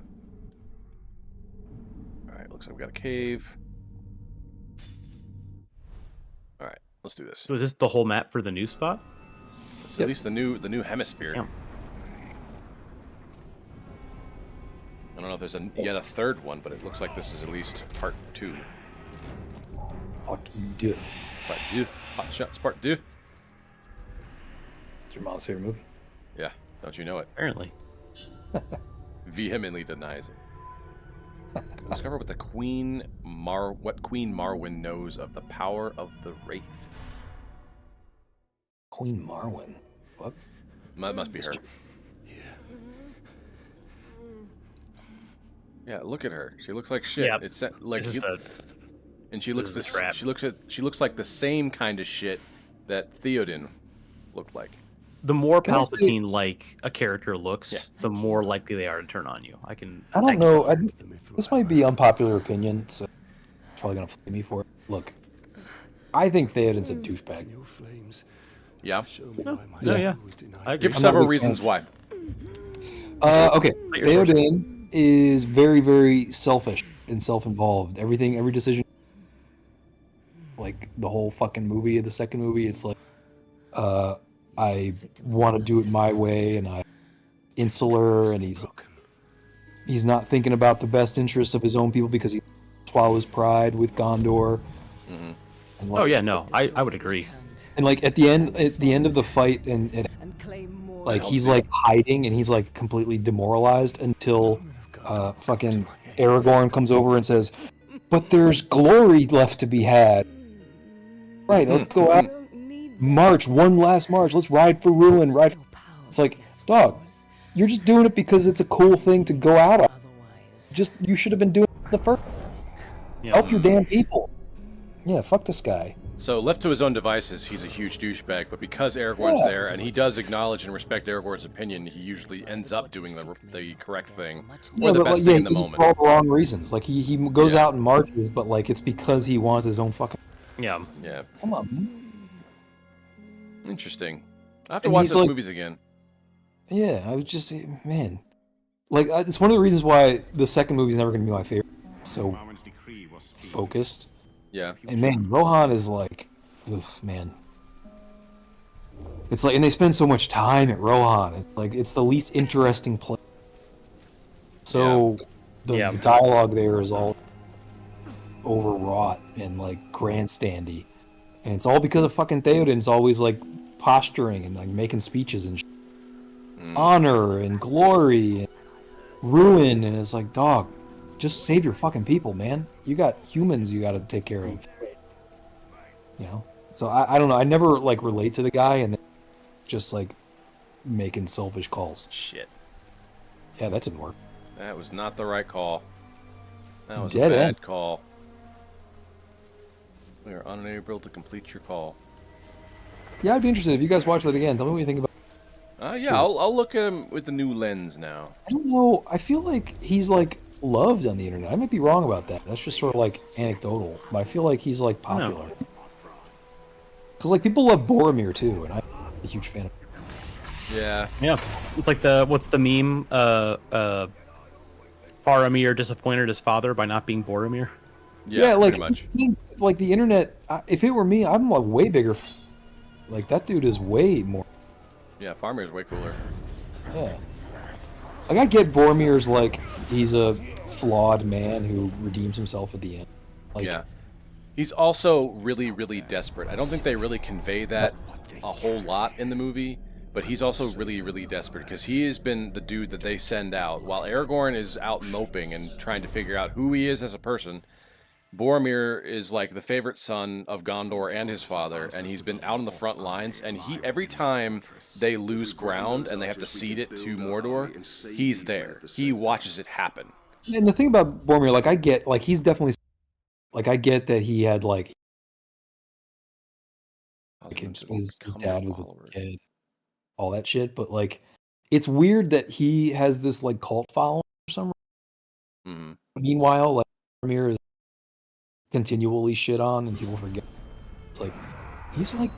Speaker 1: Alright, looks like we got a cave. Alright, let's do this.
Speaker 2: So is this the whole map for the new spot?
Speaker 1: It's at least the new hemisphere.
Speaker 2: Yeah.
Speaker 1: I don't know if there's yet a third one, but it looks like this is at least part 2.
Speaker 3: Part 2.
Speaker 1: Part 2. Hot shots part 2.
Speaker 3: It's your mom's favorite movie.
Speaker 1: Yeah, don't you know it?
Speaker 2: Apparently.
Speaker 1: Vehemently denies it. Discover what Queen Marwyn knows of the power of the Wraith.
Speaker 3: Queen Marwyn. What?
Speaker 1: That must be her. Yeah, look at her. She looks like shit.
Speaker 2: Yeah,
Speaker 1: It's like and she looks
Speaker 2: this is a trap.
Speaker 1: she looks like the same kind of shit that Theoden looked like.
Speaker 2: The more
Speaker 3: Can I say-
Speaker 2: Palpatine like a character looks,
Speaker 1: Yeah.
Speaker 2: the more likely they are to turn on you. I
Speaker 3: don't know. This might be unpopular opinion, so probably gonna flame me for it. Look, I think Theoden's a douchebag.
Speaker 1: Yeah.
Speaker 2: No, yeah. I agree.
Speaker 1: Give
Speaker 3: I'm
Speaker 1: several
Speaker 3: not a big
Speaker 1: reasons why.
Speaker 3: Okay,
Speaker 2: Your source.
Speaker 3: Theoden is very, very selfish and self-involved. Every decision, like the whole fucking movie, the second movie, it's like, I want to do it my way, and I'm insular, and he's not thinking about the best interest of his own people because he swallows pride with Gondor.
Speaker 1: Mm-hmm.
Speaker 3: And
Speaker 2: Oh yeah, no, I would agree.
Speaker 3: And like at the end of the fight, and like he's like hiding, and he's like completely demoralized until fucking Aragorn comes over and says, "But there's glory left to be had. Right, let's go out, march, one last march. Let's ride for ruin. Ride." It's like, dog, you're just doing it because it's a cool thing to go out on. You should have been doing it the first.
Speaker 2: Yeah.
Speaker 3: Help your damn people. Yeah, fuck this guy.
Speaker 1: So left to his own devices, he's a huge douchebag. But because Aragorn's there, and he does acknowledge and respect Aragorn's opinion, he usually ends up doing the correct thing or the best thing in the moment.
Speaker 3: For all the wrong reasons. Like he goes out and marches, but like it's because he wants his own fucking.
Speaker 2: Yeah.
Speaker 1: Yeah.
Speaker 3: Come on, man.
Speaker 1: Interesting. I have to
Speaker 3: And
Speaker 1: watch
Speaker 3: he's
Speaker 1: those
Speaker 3: like-
Speaker 1: movies again.
Speaker 3: Yeah, I was just man. Like it's one of the reasons why the second movie is never going to be my favorite. It's so focused.
Speaker 1: Yeah.
Speaker 3: And man, Rohan is like, oof, man. It's like, and they spend so much time at Rohan. It's like it's the least interesting place. So the dialogue there is all overwrought and like grandstandy, and it's all because of fucking Theoden's always like posturing and like making speeches and honor and glory and ruin, and it's like, dog, just save your fucking people, man. You got humans you got to take care of. You know, so I don't know. I never like relate to the guy, and then just like making selfish calls.
Speaker 1: Shit.
Speaker 3: Yeah, that didn't work.
Speaker 1: That was not the right call. That was
Speaker 3: Dead
Speaker 1: a bad
Speaker 3: end.
Speaker 1: call. We are unable to complete your call.
Speaker 3: Yeah, I'd be interested if you guys watch that again. Tell me what you think about.
Speaker 1: Yeah, I'll look at him with the new lens now.
Speaker 3: I don't know. I feel like he's like loved on the internet. I might be wrong about that. That's just sort of like anecdotal, but I feel like he's like popular. Because like people love Boromir too, and I'm a huge fan of.
Speaker 1: Yeah.
Speaker 2: Yeah. It's like what's the meme? Faramir disappointed his father by not being Boromir.
Speaker 1: Yeah,
Speaker 3: like
Speaker 1: pretty much.
Speaker 3: like the internet. If it were me, I'm like way bigger. Like that dude is way more.
Speaker 1: Yeah, Farmir's way cooler.
Speaker 3: Yeah. Like I get Boromir's like he's a flawed man who redeems himself at the end. Like,
Speaker 1: Yeah. He's also really, really desperate. I don't think they really convey that a whole lot in the movie, but he's also really, really desperate because he has been the dude that they send out. While Aragorn is out moping and trying to figure out who he is as a person, Boromir is like the favorite son of Gondor and his father, and he's been out on the front lines, and every time they lose ground and they have to cede it to Mordor, he's there. He watches it happen.
Speaker 3: And the thing about Boromir, like I get, like he's definitely, like I get that he had like his dad was a kid, all that shit, but like it's weird that he has this like cult following for some reason.
Speaker 1: Mhm.
Speaker 3: Meanwhile, like Boromir is continually shit on and people forget. It's like he's like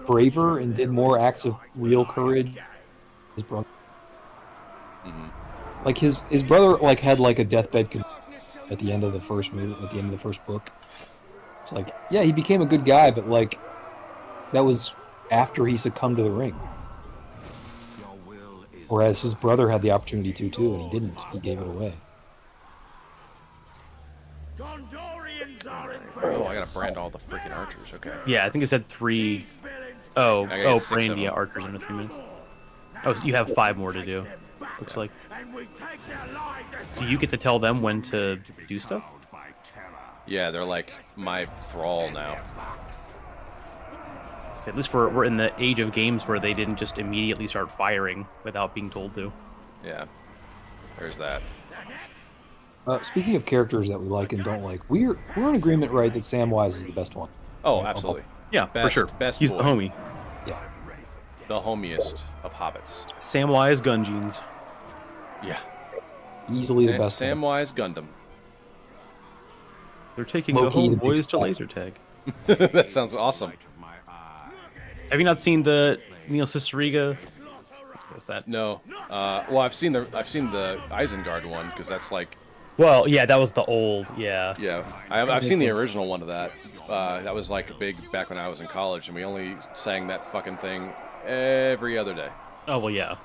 Speaker 3: braver and did more acts of real courage. His brother, like his brother, like had like a deathbed at the end of the first movie, at the end of the first book. It's like, yeah, he became a good guy, but like that was after he succumbed to the ring. Whereas his brother had the opportunity to too, and he didn't. He gave it away.
Speaker 1: Oh, I gotta brand all the freaking archers. Okay.
Speaker 2: Yeah, I think it said 3. Oh,
Speaker 1: I got 6
Speaker 2: brand
Speaker 1: of
Speaker 2: the
Speaker 1: them.
Speaker 2: archers in 3 minutes. Oh, you have 5 more to do. Looks like. Do you get to tell them when to do stuff?
Speaker 1: Yeah, they're like my thrall now.
Speaker 2: So at least we're in the age of games where they didn't just immediately start firing without being told to.
Speaker 1: Yeah. There's that.
Speaker 3: Speaking of characters that we like and don't like, we're in agreement, right, that Samwise is the best one.
Speaker 1: Oh, absolutely.
Speaker 2: Yeah, for sure.
Speaker 1: Best
Speaker 2: He's
Speaker 1: boy.
Speaker 2: the homie.
Speaker 3: Yeah.
Speaker 1: The homiest of hobbits.
Speaker 2: Samwise gun jeans.
Speaker 1: Yeah.
Speaker 3: Easily the best.
Speaker 1: Samwise Gundam.
Speaker 2: They're taking
Speaker 3: Low-key
Speaker 2: the
Speaker 3: the
Speaker 2: homeboys to
Speaker 3: big
Speaker 2: laser tag.
Speaker 1: That sounds awesome.
Speaker 2: Have you not seen the Neil Cicerega? What's that?
Speaker 1: No. Well, I've seen the Isengard one because that's like.
Speaker 2: Well, yeah, that was the old, yeah.
Speaker 1: Yeah, I've seen the original one of that. That was like big back when I was in college, and we only sang that fucking thing every other day.
Speaker 2: Oh well, yeah.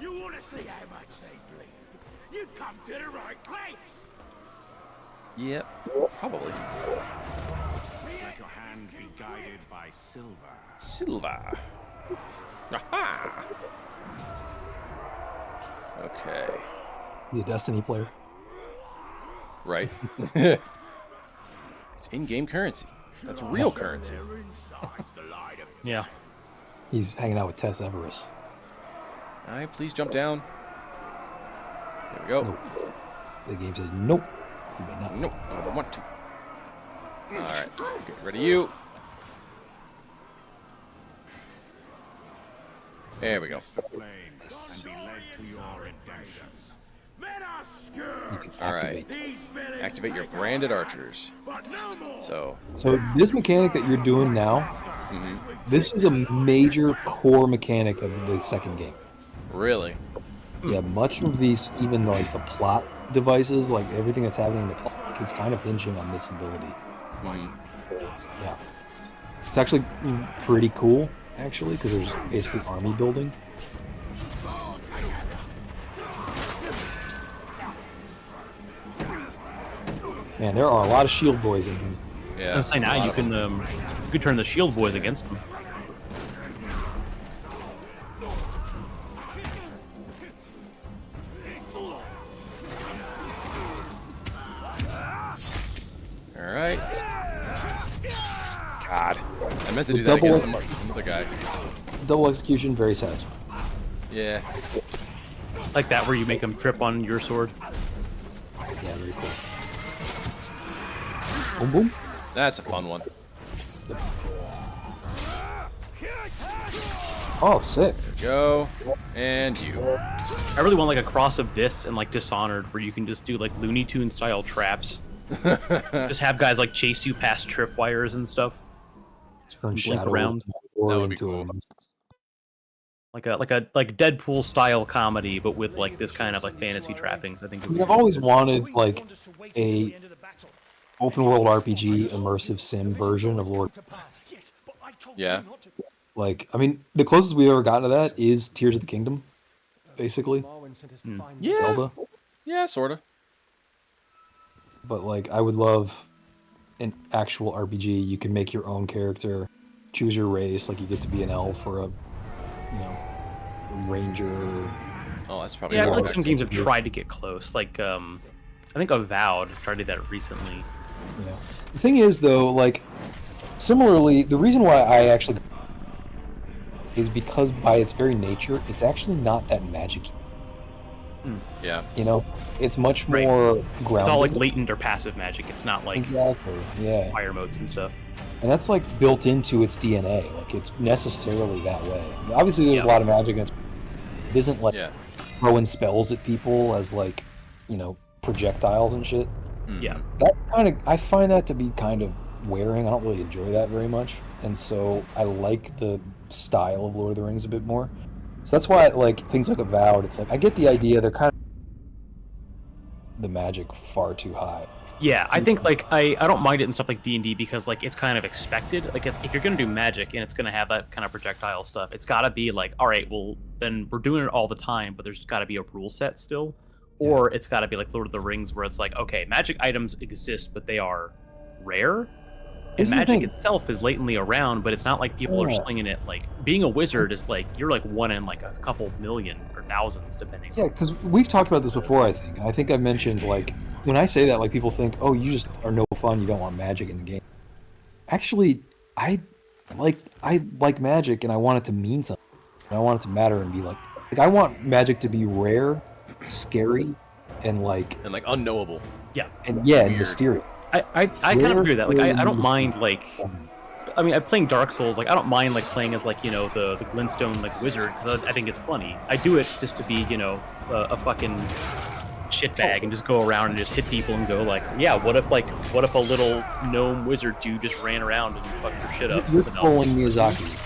Speaker 10: You want to see how much they bleed? You've come to the right place.
Speaker 1: Yep, probably.
Speaker 8: Let your hand be guided by silver.
Speaker 1: Silva. Aha! Okay.
Speaker 3: He's a Destiny player.
Speaker 1: Right. It's in-game currency. That's real currency.
Speaker 2: Yeah.
Speaker 3: He's hanging out with Tess Everest.
Speaker 1: All right, please jump down. There we go.
Speaker 3: Nope. The game says nope. You may not.
Speaker 1: Nope, I don't want to. All right, get rid of you. There we go. All right. Activate your branded archers. So
Speaker 3: this mechanic that you're doing now, this is a major core mechanic of the second game.
Speaker 1: Really?
Speaker 3: Yeah, much of these, even like the plot devices, like everything that's happening in the plot, is kind of hinging on this ability. Yeah. It's actually pretty cool, actually, because there's basically army building. Man, there are a lot of shield boys in here.
Speaker 1: Yeah.
Speaker 2: I was saying now you could turn the shield boys against them.
Speaker 1: All right. God, I meant to do that against some other guy.
Speaker 3: Double execution, very satisfying.
Speaker 1: Yeah.
Speaker 2: Like that where you make them trip on your sword.
Speaker 3: Yeah, very cool. Boom, boom.
Speaker 1: That's a fun one.
Speaker 3: Oh, sick.
Speaker 1: There we go. And you.
Speaker 2: I really want like a cross of this and like Dishonored where you can just do like Looney Tunes style traps. Just have guys like chase you past tripwires and stuff.
Speaker 3: Turn
Speaker 2: Blink around.
Speaker 1: That would be cool.
Speaker 2: Like a Deadpool style comedy, but with like this kind of like fantasy trappings. I think.
Speaker 3: I've always wanted like a open world RPG immersive sim version of Lord.
Speaker 1: Yeah.
Speaker 3: Like, I mean, the closest we've ever gotten to that is Tears of the Kingdom, basically.
Speaker 1: Yeah.
Speaker 3: Zelda.
Speaker 1: Yeah, sorta.
Speaker 3: But like, I would love an actual RPG. You can make your own character, choose your race. Like, you get to be an elf or a ranger.
Speaker 1: Oh, that's probably.
Speaker 2: Yeah, I feel like some games have tried to get close. Like, I think Avowed tried to do that recently.
Speaker 3: Yeah. The thing is, though, like, similarly, the reason why I actually is because by its very nature, it's actually not that magic.
Speaker 1: Yeah.
Speaker 3: You know, it's much more grounded.
Speaker 2: It's all like latent or passive magic. It's not like
Speaker 3: exactly, yeah,
Speaker 2: fire modes and stuff.
Speaker 3: And that's like built into its DNA. Like it's necessarily that way. Obviously, there's a lot of magic, and it isn't like throwing spells at people as like, you know, projectiles and shit.
Speaker 2: Yeah.
Speaker 3: That kind of, I find that to be kind of wearing. I don't really enjoy that very much, and so I like the style of Lord of the Rings a bit more. So that's why, like, things like Avowed, it's like I get the idea. They're kind of the magic far too high.
Speaker 2: Yeah, I think like I don't mind it in stuff like D&D because like it's kind of expected. Like if you're gonna do magic and it's gonna have that kind of projectile stuff, it's gotta be like, all right, well then we're doing it all the time, but there's gotta be a rule set still, or it's gotta be like Lord of the Rings where it's like, okay, magic items exist, but they are rare, and magic itself is latently around, but it's not like people are slinging it. Like being a wizard is like you're like one in like a couple million or thousands depending.
Speaker 3: Yeah, because we've talked about this before, I think. And I think I mentioned, like, when I say that, like, people think, oh, you just are no fun, you don't want magic in the game. Actually, I like magic, and I want it to mean something. And I want it to matter and be like I want magic to be rare, scary, and like
Speaker 1: unknowable.
Speaker 2: Yeah.
Speaker 3: And yeah, and mysterious.
Speaker 2: I kind of agree with that. Like I don't mind like, I mean, I'm playing Dark Souls. Like I don't mind like playing as like, you know, the glintstone like wizard because I think it's funny. I do it just to be, you know, a fucking shitbag and just go around and just hit people and go like, yeah, what if a little gnome wizard dude just ran around and fucked your shit up?
Speaker 3: You're pulling Miyazaki.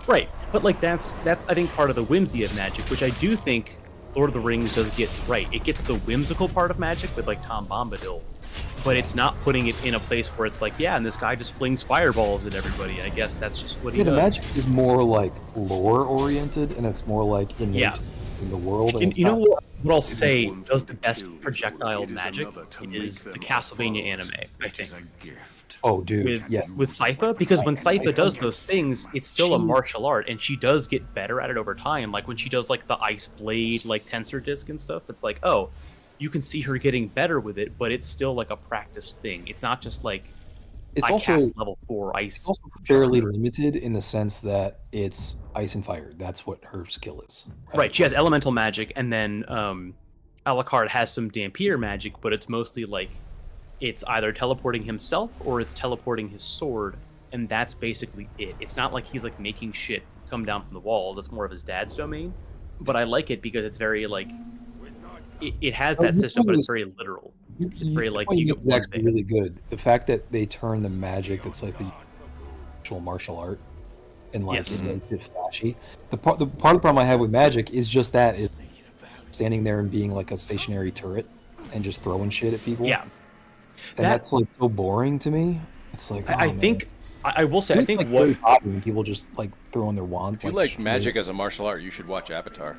Speaker 2: Right, but like that's I think part of the whimsy of magic, which I do think Lord of the Rings does get right. It gets the whimsical part of magic with like Tom Bombadil, but it's not putting it in a place where it's like, yeah, and this guy just flings fireballs at everybody. I guess that's just what he does.
Speaker 3: The magic is more like lore oriented, and it's more like innate in the world. And
Speaker 2: you know what I'll say does the best projectile magic is the Castlevania anime, I think.
Speaker 3: Oh, dude,
Speaker 2: with Sypha, because when Sypha does those things, it's still a martial art, and she does get better at it over time. Like when she does like the ice blade, like tensor disc and stuff, it's like, oh, you can see her getting better with it, but it's still like a practice thing. It's not just like
Speaker 3: it's
Speaker 2: I
Speaker 3: also
Speaker 2: cast level 4 ice.
Speaker 3: It's also fairly limited in the sense that it's ice and fire. That's what her skill is.
Speaker 2: Right. She has elemental magic, and then Alucard has some Dampier magic, but it's mostly like it's either teleporting himself or it's teleporting his sword, and that's basically it. It's not like he's like making shit come down from the walls. It's more of his dad's domain. But I like it because it's very like it has that system, but it's very literal. It's very like you get
Speaker 3: actually really good. The fact that they turn the magic that's like the actual martial art and like it's flashy. The part of the problem I have with magic is just that is standing there and being like a stationary turret and just throwing shit at people.
Speaker 2: Yeah.
Speaker 3: And that's like so boring to me. It's like
Speaker 2: I think I will say I think
Speaker 3: like
Speaker 2: what
Speaker 3: when people just like throwing their wands.
Speaker 1: If you like magic as a martial art, you should watch Avatar.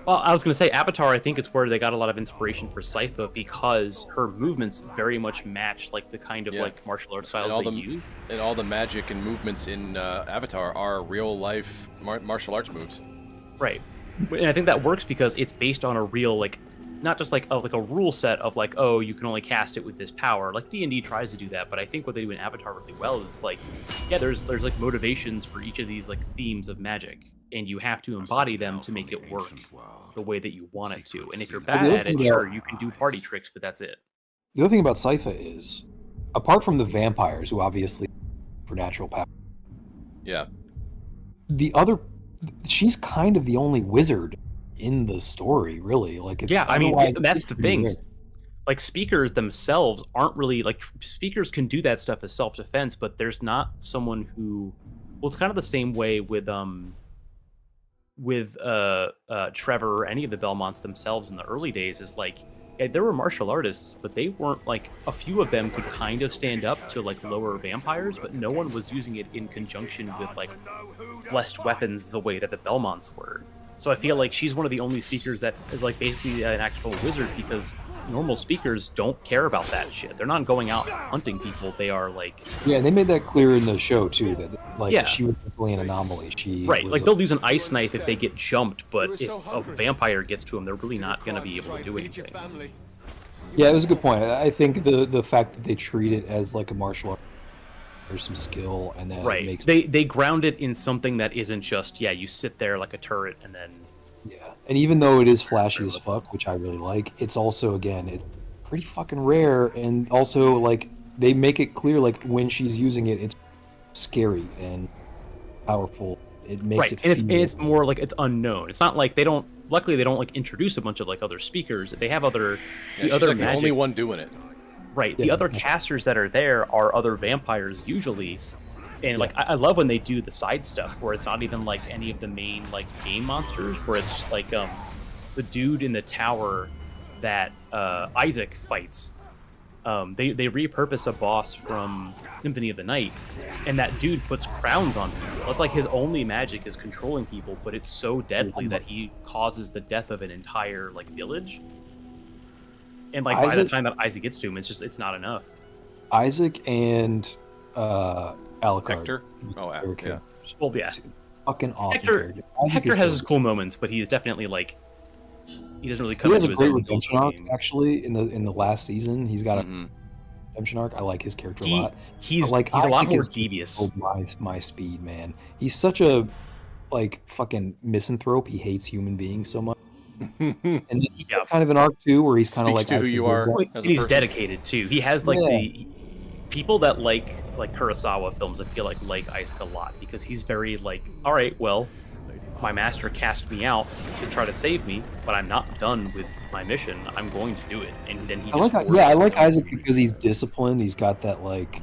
Speaker 2: Well, I was going to say Avatar. I think it's where they got a lot of inspiration for Sypha because her movements very much match like the kind of like martial arts styles they use.
Speaker 1: And all the magic and movements in Avatar are real life martial arts moves.
Speaker 2: Right, and I think that works because it's based on a real like, not just like a rule set of like, oh, you can only cast it with this power. Like D&D tries to do that, but I think what they do in Avatar really well is like, yeah, there's like motivations for each of these like themes of magic, and you have to embody them to make it work the way that you want it to. And if you're bad at it, sure, you can do party tricks, but that's it.
Speaker 3: The other thing about Sypha is, apart from the vampires, who obviously for natural power, she's kind of the only wizard in the story, really. Like, it's,
Speaker 2: I mean, that's the thing. Like, speakers themselves aren't really like speakers can do that stuff as self-defense, but there's not someone who. Well, it's kind of the same way with Trevor or any of the Belmonts themselves in the early days. Is like, yeah, there were martial artists, but they weren't like a few of them could kind of stand up to like lower vampires, but no one was using it in conjunction with like blessed weapons the way that the Belmonts were. So I feel like she's one of the only speakers that is like basically an actual wizard because normal speakers don't care about that shit. They're not going out hunting people. They are like...
Speaker 3: Yeah, they made that clear in the show too, that like she was definitely an anomaly.
Speaker 2: Like they'll use an ice knife if they get jumped, but if a vampire gets to them, they're really not going to be able to do anything.
Speaker 3: Yeah, it was a good point. I think the fact that they treat it as like a martial art, there's some skill, and then it makes
Speaker 2: they ground it in something that isn't just you sit there like a turret and then
Speaker 3: and even though it is flashy as fuck, which I really like, it's also again it's pretty fucking rare, and also like they make it clear like when she's using it, it's scary and powerful It makes
Speaker 2: right,
Speaker 3: it
Speaker 2: and
Speaker 3: feel...
Speaker 2: it's more like it's unknown. It's not like they don't. Luckily, they don't like introduce a bunch of like other speakers. They have other.
Speaker 1: Yeah, she's
Speaker 2: other
Speaker 1: like
Speaker 2: magic,
Speaker 1: the only one doing it.
Speaker 2: Right.
Speaker 3: Yeah,
Speaker 2: the other
Speaker 3: exactly.
Speaker 2: casters that are there are other vampires usually, and like I love when they do the side stuff where it's not even like any of the main like game monsters, where it's just like the dude in the tower that Isaac fights. They repurpose a boss from Symphony of the Night, and that dude puts crowns on people. It's like his only magic is controlling people, but it's so deadly that he causes the death of an entire like village. And like by the time that Isaac gets to him, it's not enough.
Speaker 3: Isaac and Alucard.
Speaker 1: Hector? Oh, yeah.
Speaker 2: Well, yeah.
Speaker 3: Fucking awesome
Speaker 2: Hector,
Speaker 3: character.
Speaker 2: Hector has his cool moments, but he is definitely like he doesn't really come
Speaker 3: He has
Speaker 2: into
Speaker 3: a
Speaker 2: his
Speaker 3: great
Speaker 2: own
Speaker 3: redemption arc
Speaker 2: game.
Speaker 3: actually in the last season. He's got a redemption arc. I like his character a lot.
Speaker 2: He's
Speaker 3: But,
Speaker 2: a lot
Speaker 3: Isaac
Speaker 2: more
Speaker 3: is
Speaker 2: devious.
Speaker 3: just my speed, man. He's such a like fucking misanthrope. He hates human beings so much. And then he has kind of an arc too, where he's kind of like
Speaker 1: to who you are.
Speaker 2: And he's dedicated too. He has like the people that like Kurosawa films. I feel like Isaac a lot because he's very like, all right, well, my master cast me out to try to save me, but I'm not done with my mission. I'm going to do it, and then he.
Speaker 3: I like Isaac because he's disciplined. He's got that like,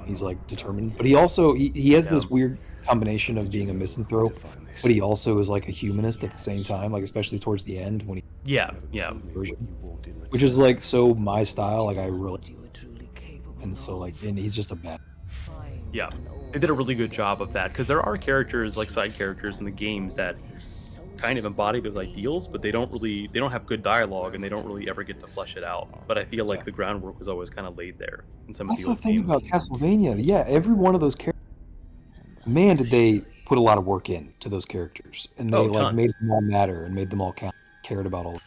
Speaker 3: he's like determined, but he also he has this weird combination of being a misanthrope, but he also is like a humanist at the same time. Like especially towards the end when he.
Speaker 2: Yeah.
Speaker 3: Which is like so my style. Like I really. And so like, and he's just a bad.
Speaker 2: Yeah, they did a really good job of that because there are characters like side characters in the games that kind of embody those ideals, but they don't have good dialogue and they don't really ever get to flesh it out. But I feel like the groundwork was always kind of laid there in some of the old
Speaker 3: thing
Speaker 2: games.
Speaker 3: about Castlevania. Yeah, every one of those characters, man, did they put a lot of work into those characters, and they made them all matter and made them all count, cared about all.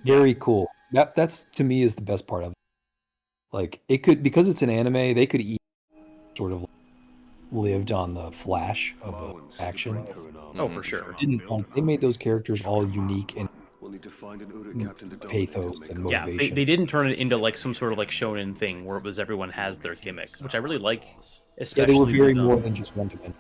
Speaker 3: Very cool. That's to me is the best part of it. Like it could, because it's an anime, they could sort of lived on the flash of the action.
Speaker 2: Oh, for sure.
Speaker 3: They made those characters all unique and pathos and motivation.
Speaker 2: Yeah, they didn't turn it into like some sort of like shonen thing where it was everyone has their gimmick, which I really like. Especially
Speaker 3: they were very more than just one dimension.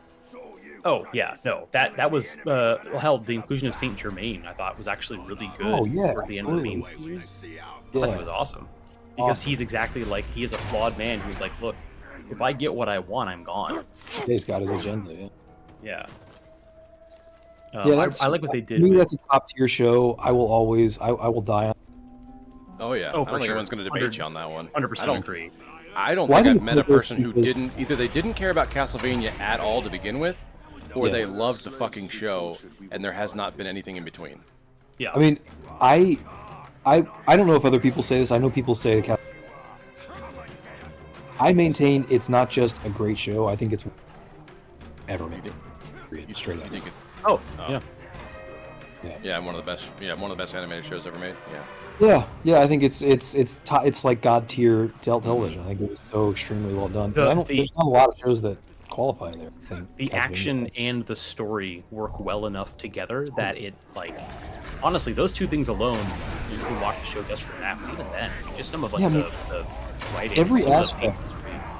Speaker 2: Oh yeah, no, that was hell. The inclusion of Saint Germain I thought was actually really good.
Speaker 3: Oh yeah,
Speaker 2: for the end of the main series. I thought it was awesome because he's exactly like he is a flawed man who's like, look, if I get what I want, I'm gone.
Speaker 3: He's got his agenda.
Speaker 2: Yeah.
Speaker 3: I
Speaker 2: like what they did.
Speaker 3: To me, that's a top tier show. I will die on.
Speaker 1: Oh yeah.
Speaker 2: Oh,
Speaker 1: I don't think anyone's going to debate you on that one.
Speaker 2: 100% agree.
Speaker 1: I don't think I've met a person who either they didn't care about Castlevania at all to begin with, or they loved the fucking show, and there has not been anything in between.
Speaker 2: Yeah.
Speaker 3: I mean, I don't know if other people say this. I know people say I maintain it's not just a great show. I think it's ever made. Straight up.
Speaker 1: Yeah, one of the best. Yeah, one of the best animated shows ever made. Yeah.
Speaker 3: Yeah. I think it's like god tier television. I think it was so extremely well done. There's not a lot of shows that qualify there. I think
Speaker 2: the action and the story work well enough together that it like. Honestly, those two things alone, you can watch the show just for that. But even then, just some of like the writing.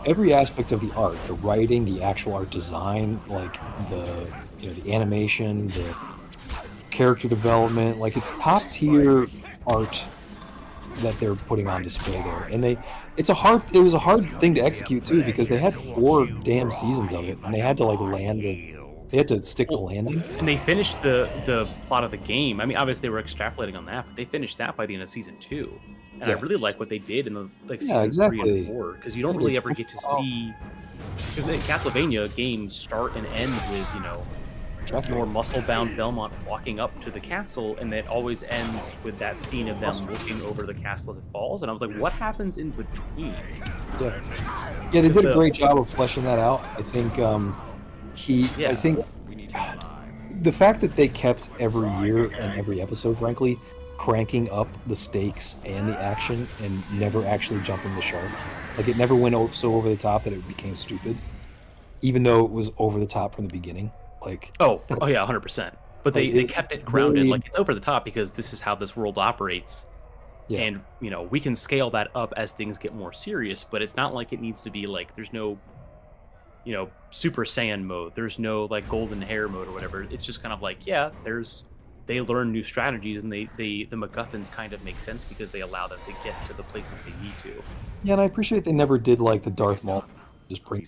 Speaker 3: Every aspect of the art, the writing, the actual art design, like the animation, the character development, like it's top tier art that they're putting on display there. And it was a hard thing to execute too because they had 4 damn seasons of it and they had to like they had to stick the landing.
Speaker 2: And they finished the plot of the game. I mean, obviously they were extrapolating on that, but they finished that by the end of season 2. And I really like what they did in the season 3 and 4 because you don't really ever get to see. Because the Castlevania games start and end with more muscle-bound Belmont walking up to the castle, and it always ends with that scene of them looking over the castle as it falls. And I was like, what happens in between?
Speaker 3: Yeah, they did a great job of fleshing that out. I think. I think the fact that they kept every year and every episode, frankly, cranking up the stakes and the action and never actually jumping the shark. Like it never went so over the top that it became stupid, even though it was over the top from the beginning. Like
Speaker 2: oh yeah, 100%. But they kept it grounded. Like it's over the top because this is how this world operates. Yeah. And we can scale that up as things get more serious, but it's not like it needs to be like there's no Super Saiyan mode. There's no like golden hair mode or whatever. It's just kind of like, yeah, they learn new strategies, and the MacGuffins kind of make sense because they allow them to get to the places they need to.
Speaker 3: Yeah, and I appreciate they never did like the Darth Maul just bring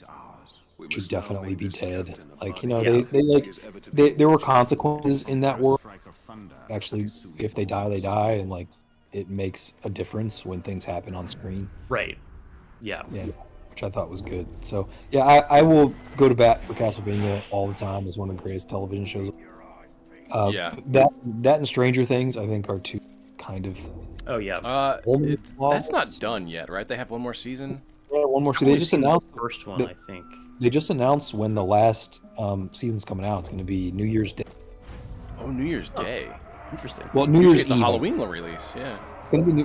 Speaker 3: should definitely be dead. Like, there were consequences in that world. Actually, if they die, they die, and like it makes a difference when things happen on screen.
Speaker 2: Right. Yeah.
Speaker 3: Yeah. Which I thought was good. So yeah, I will go to bat for Castlevania all the time as one of the greatest television shows. That and Stranger Things I think are two kind of.
Speaker 2: Oh yeah.
Speaker 1: That's not done yet, right? They have one more season.
Speaker 3: Yeah, one more season. They just announced
Speaker 2: the first one, I think.
Speaker 3: They just announced when the last season's coming out. It's going to be New Year's Day.
Speaker 1: Oh, New Year's Day.
Speaker 2: Interesting.
Speaker 3: Well, New Year's
Speaker 1: Eve. It's a Halloween release. Yeah.
Speaker 3: It's going to be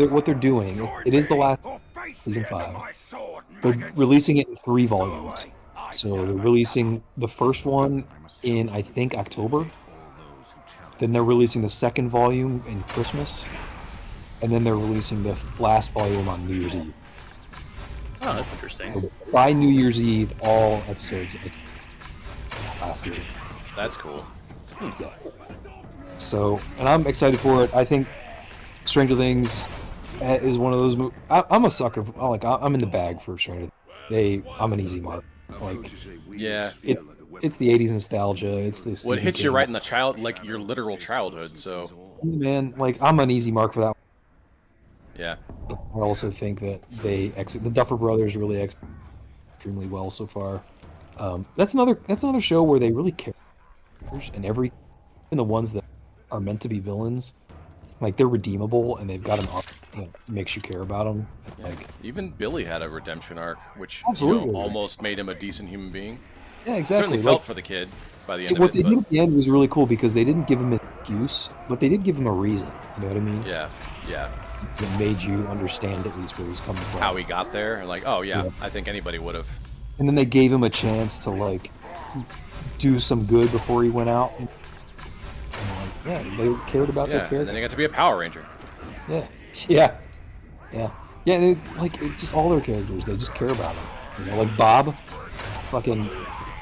Speaker 3: what they're doing. It is the last season 5. They're releasing it in 3 volumes. So they're releasing the first one in I think October. Then they're releasing the second volume in Christmas, and then they're releasing the last volume on New Year's Eve.
Speaker 2: Oh, that's interesting.
Speaker 3: So by New Year's Eve, all episodes last season.
Speaker 1: That's cool.
Speaker 3: Yeah. So, and I'm excited for it. I think Stranger Things is one of those movies. I'm a sucker. I'm in the bag for Stranger Things. I'm an easy mark. Like,
Speaker 1: yeah,
Speaker 3: it's the 80s nostalgia. It's this.
Speaker 1: Well, it hits you right in the your literal childhood. So,
Speaker 3: man, like I'm an easy mark for that.
Speaker 1: Yeah.
Speaker 3: I also think that the Duffer Brothers really execute extremely well so far. That's another show where they really care, and even the ones that are meant to be villains, like they're redeemable and they've got an arc that makes you care about them. Like
Speaker 1: even Billy had a redemption arc, which almost made him a decent human being.
Speaker 3: Yeah, exactly.
Speaker 1: Certainly felt for the kid by the end of it.
Speaker 3: What they did at the end was really cool because they didn't give him an excuse, but they did give him a reason. You know what I mean?
Speaker 1: Yeah.
Speaker 3: It made you understand at least where he was coming from.
Speaker 1: How he got there, and like, oh yeah, I think anybody would have.
Speaker 3: And then they gave him a chance to like do some good before he went out. And they cared about their character.
Speaker 1: And then he got to be a Power Ranger.
Speaker 3: Yeah. And just all their characters, they just care about them. Like Bob, fucking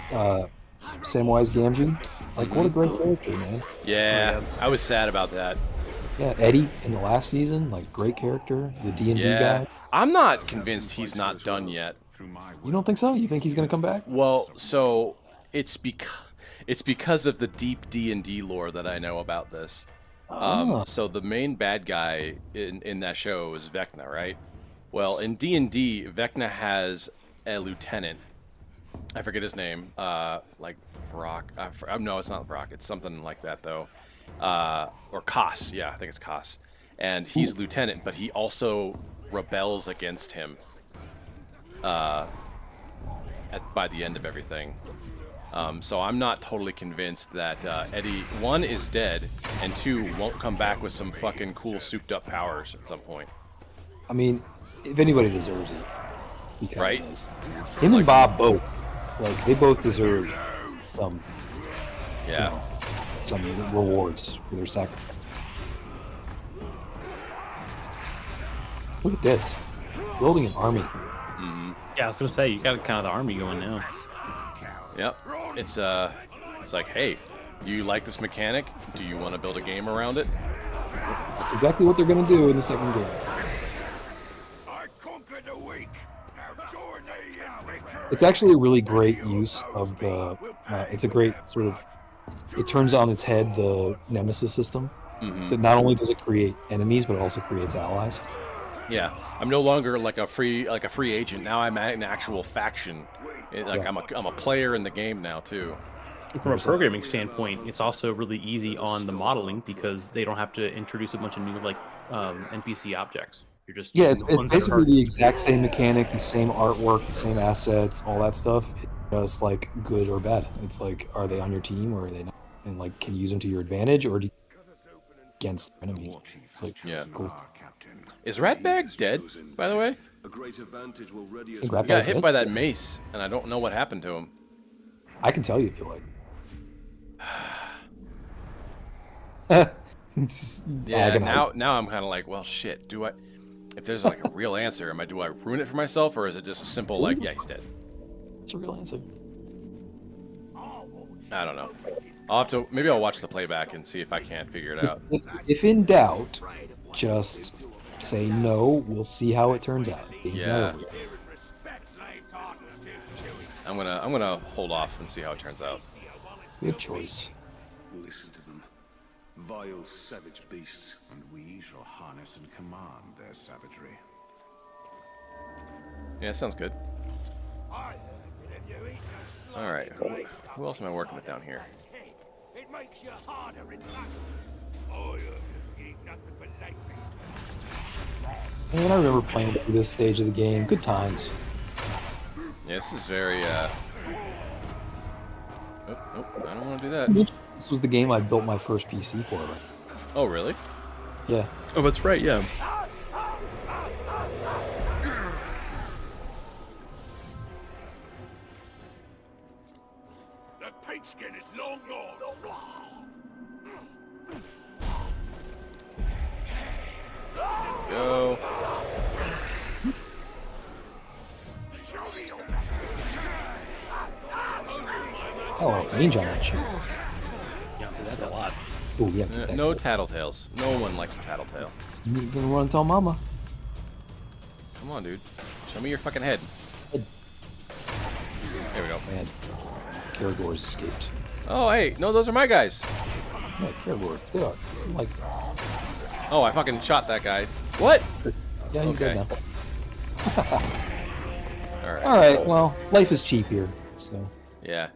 Speaker 3: Samwise Gamgee. Like, what a great character, man.
Speaker 1: Yeah, I was sad about that.
Speaker 3: Yeah, Eddie in the last season, like great character. The D&D guy.
Speaker 1: I'm not convinced he's not done yet.
Speaker 3: You don't think so? You think he's gonna come back?
Speaker 1: Well, so it's because of the deep D&D lore that I know about this. So the main bad guy in that show is Vecna, right? Well, in D&D, Vecna has a lieutenant. I forget his name. Like Brock. No, it's not Brock. It's something like that though. Or Koss. Yeah, I think it's Koss. And he's lieutenant, but he also rebels against him. By the end of everything. So I'm not totally convinced that Eddie, 1, is dead, and 2, won't come back with some fucking cool souped-up powers at some point.
Speaker 3: I mean, if anybody deserves it, he kinda
Speaker 1: right?
Speaker 3: does. Him and Bob both. Like, they both deserve some, some rewards for their sacrifice. Look at this. Building an army.
Speaker 2: Yeah, I was gonna say, you got kind of the army going now.
Speaker 1: Yep. It's like, hey, do you like this mechanic? Do you want to build a game around it?
Speaker 3: That's exactly what they're gonna do in the second game.
Speaker 10: I conquered the weak. Now join me in victory.
Speaker 3: It's actually a really great use of the. It's a great sort of. It turns on its head the Nemesis system. So not only does it create enemies, but it also creates allies.
Speaker 1: Yeah, I'm no longer like a free agent. Now I'm an actual faction. I'm a player in the game now too.
Speaker 2: From a programming standpoint, it's also really easy on the modeling because they don't have to introduce a bunch of new NPC objects. You're just
Speaker 3: it's basically the exact same mechanic, the same artwork, the same assets, all that stuff. It's just like good or bad. It's like, are they on your team or are they not? And like, can you use them to your advantage or against enemies? It's like, cool.
Speaker 1: Is Ratbag dead, by the way? He got hit by that mace, and I don't know what happened to him.
Speaker 3: I can tell you if you like.
Speaker 1: Yeah, now I'm kind of like, well, shit. Do I? If there's like a real answer, do I ruin it for myself, or is it just a simple like, yeah, he's dead?
Speaker 3: That's a real answer.
Speaker 1: I don't know. I'll have to. Maybe I'll watch the playback and see if I can't figure it out.
Speaker 3: If in doubt, just say no. We'll see how it turns out. Game's not
Speaker 1: Yeah.
Speaker 3: over yet.
Speaker 1: I'm gonna hold off and see how it turns out.
Speaker 3: Good choice.
Speaker 8: Listen to them. Vile, savage beasts.
Speaker 6: And we shall harness and command their savagery.
Speaker 1: Yeah, sounds good. All right. Who else am I working with down here?
Speaker 10: It makes you harder in battle. Oh, you eat nothing but lightning.
Speaker 3: Man, I remember playing through this stage of the game. Good times.
Speaker 1: Yeah, this is very. Oh, I don't want to do that.
Speaker 3: This was the game I built my first PC for. Right?
Speaker 1: Oh, really?
Speaker 3: Yeah.
Speaker 2: Oh, that's right. Yeah.
Speaker 10: The pigskin is long gone.
Speaker 1: Go.
Speaker 3: Oh, range on that shit.
Speaker 2: Yeah, so that's a lot.
Speaker 3: Oh, yeah. get that
Speaker 1: No
Speaker 3: good.
Speaker 1: tattletales. No one likes a tattletale.
Speaker 3: You gonna run and tell Mama?
Speaker 1: Come on, dude. Show me your fucking head.
Speaker 3: Head.
Speaker 1: There we go.
Speaker 3: Man, Karagor's escaped.
Speaker 1: Oh, hey. No, those are my guys.
Speaker 3: Yeah, Karagor. Dude, like,
Speaker 1: Oh, I fucking shot that guy. What?
Speaker 3: yeah, he's dead
Speaker 1: Okay.
Speaker 3: now.
Speaker 1: All right.
Speaker 3: All right. Well, life is cheap here, so.
Speaker 1: Yeah.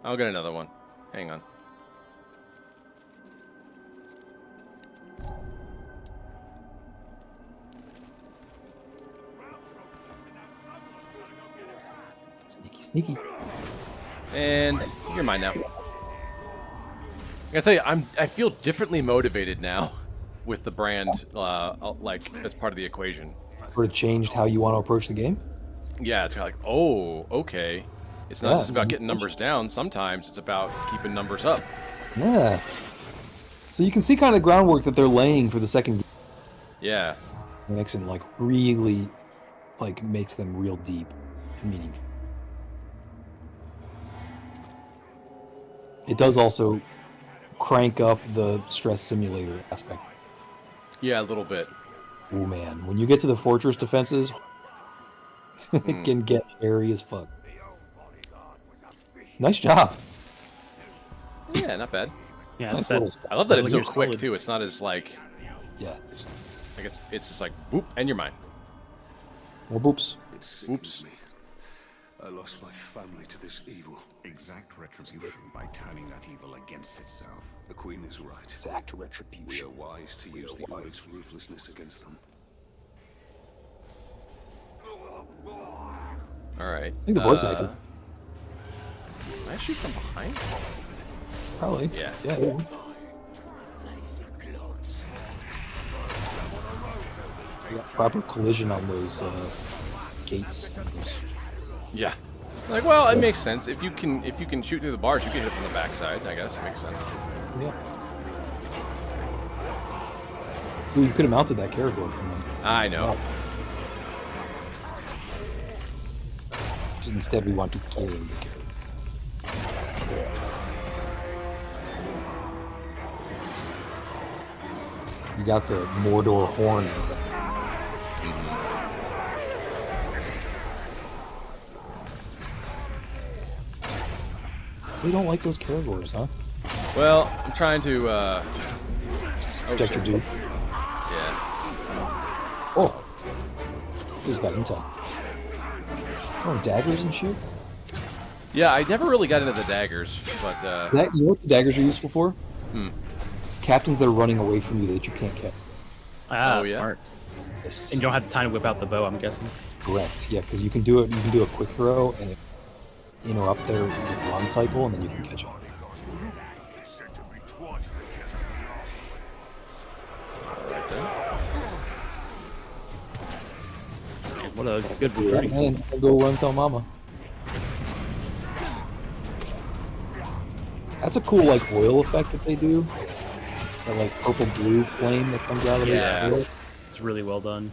Speaker 1: I'll get another one. Hang on.
Speaker 3: Sneaky, sneaky.
Speaker 1: And you're mine now. I gotta tell you, I feel differently motivated now with the brand, like as part of the equation.
Speaker 3: Sort of changed how you want to approach the game.
Speaker 1: Yeah, it's like, oh, okay. It's not
Speaker 3: Yeah,
Speaker 1: just
Speaker 3: it's
Speaker 1: about
Speaker 3: a
Speaker 1: getting numbers down. Sometimes it's about keeping numbers up.
Speaker 3: Yeah. So you can see kind of the groundwork that they're laying for the second game.
Speaker 1: Yeah.
Speaker 3: Nixon like really like makes them real deep and meaningful. It does also crank up the stress simulator aspect.
Speaker 1: Yeah, a little bit.
Speaker 3: Oh man, when you get to the fortress defenses, it can get hairy as fuck. Nice job.
Speaker 1: Yeah, not bad.
Speaker 2: Yeah,
Speaker 3: Nice
Speaker 2: that's that.
Speaker 3: little stuff.
Speaker 1: I love that it's so
Speaker 2: Like,
Speaker 1: quick
Speaker 2: solid.
Speaker 1: too. It's not as like,
Speaker 3: Yeah.
Speaker 1: I guess it's just like boop, and you're mine.
Speaker 3: Well, boops.
Speaker 8: It sickens
Speaker 1: Oops.
Speaker 8: me. I lost my family to this evil.
Speaker 6: Exact retribution by turning that evil against itself.
Speaker 8: The Queen is right.
Speaker 3: Exact
Speaker 8: We
Speaker 3: retribution.
Speaker 8: are wise to use the Uruk's ruthlessness against them.
Speaker 1: All right.
Speaker 3: I think the voice actor.
Speaker 1: Can I shoot from behind?
Speaker 3: Probably.
Speaker 1: Yeah.
Speaker 3: Yeah. You got proper collision on those gates.
Speaker 1: Yeah. Like, well, it makes sense. If you can shoot through the bars, you can hit from the backside. I guess it makes sense.
Speaker 3: Yeah. Ooh, you could have mounted that Karagor from them.
Speaker 1: I know.
Speaker 3: Instead, we want to kill the Karagor. You got the Mordor horns. We don't like those Karagors, huh?
Speaker 1: Well, I'm trying to.
Speaker 3: Protect your dude.
Speaker 1: Yeah.
Speaker 3: Oh, who's got intel? Oh, daggers and shit.
Speaker 1: Yeah, I never really got into the daggers, but
Speaker 3: That you know what the daggers are useful for?
Speaker 1: Hmm.
Speaker 3: Captains that are running away from you that you can't catch.
Speaker 2: Ah,
Speaker 1: Oh, yeah?
Speaker 2: smart.
Speaker 3: Yes.
Speaker 2: And you don't have time to whip out the bow, I'm guessing.
Speaker 3: Correct. Yeah, because you can do it. You can do a quick throw and it interrupt their run cycle, and then you can catch up.
Speaker 2: What a good
Speaker 3: That
Speaker 2: recruiting.
Speaker 3: man's gonna go run tell mama. That's a cool like oil effect that they do. That like purple blue flame that comes out of
Speaker 2: Yeah.
Speaker 3: this.
Speaker 2: It's really well done.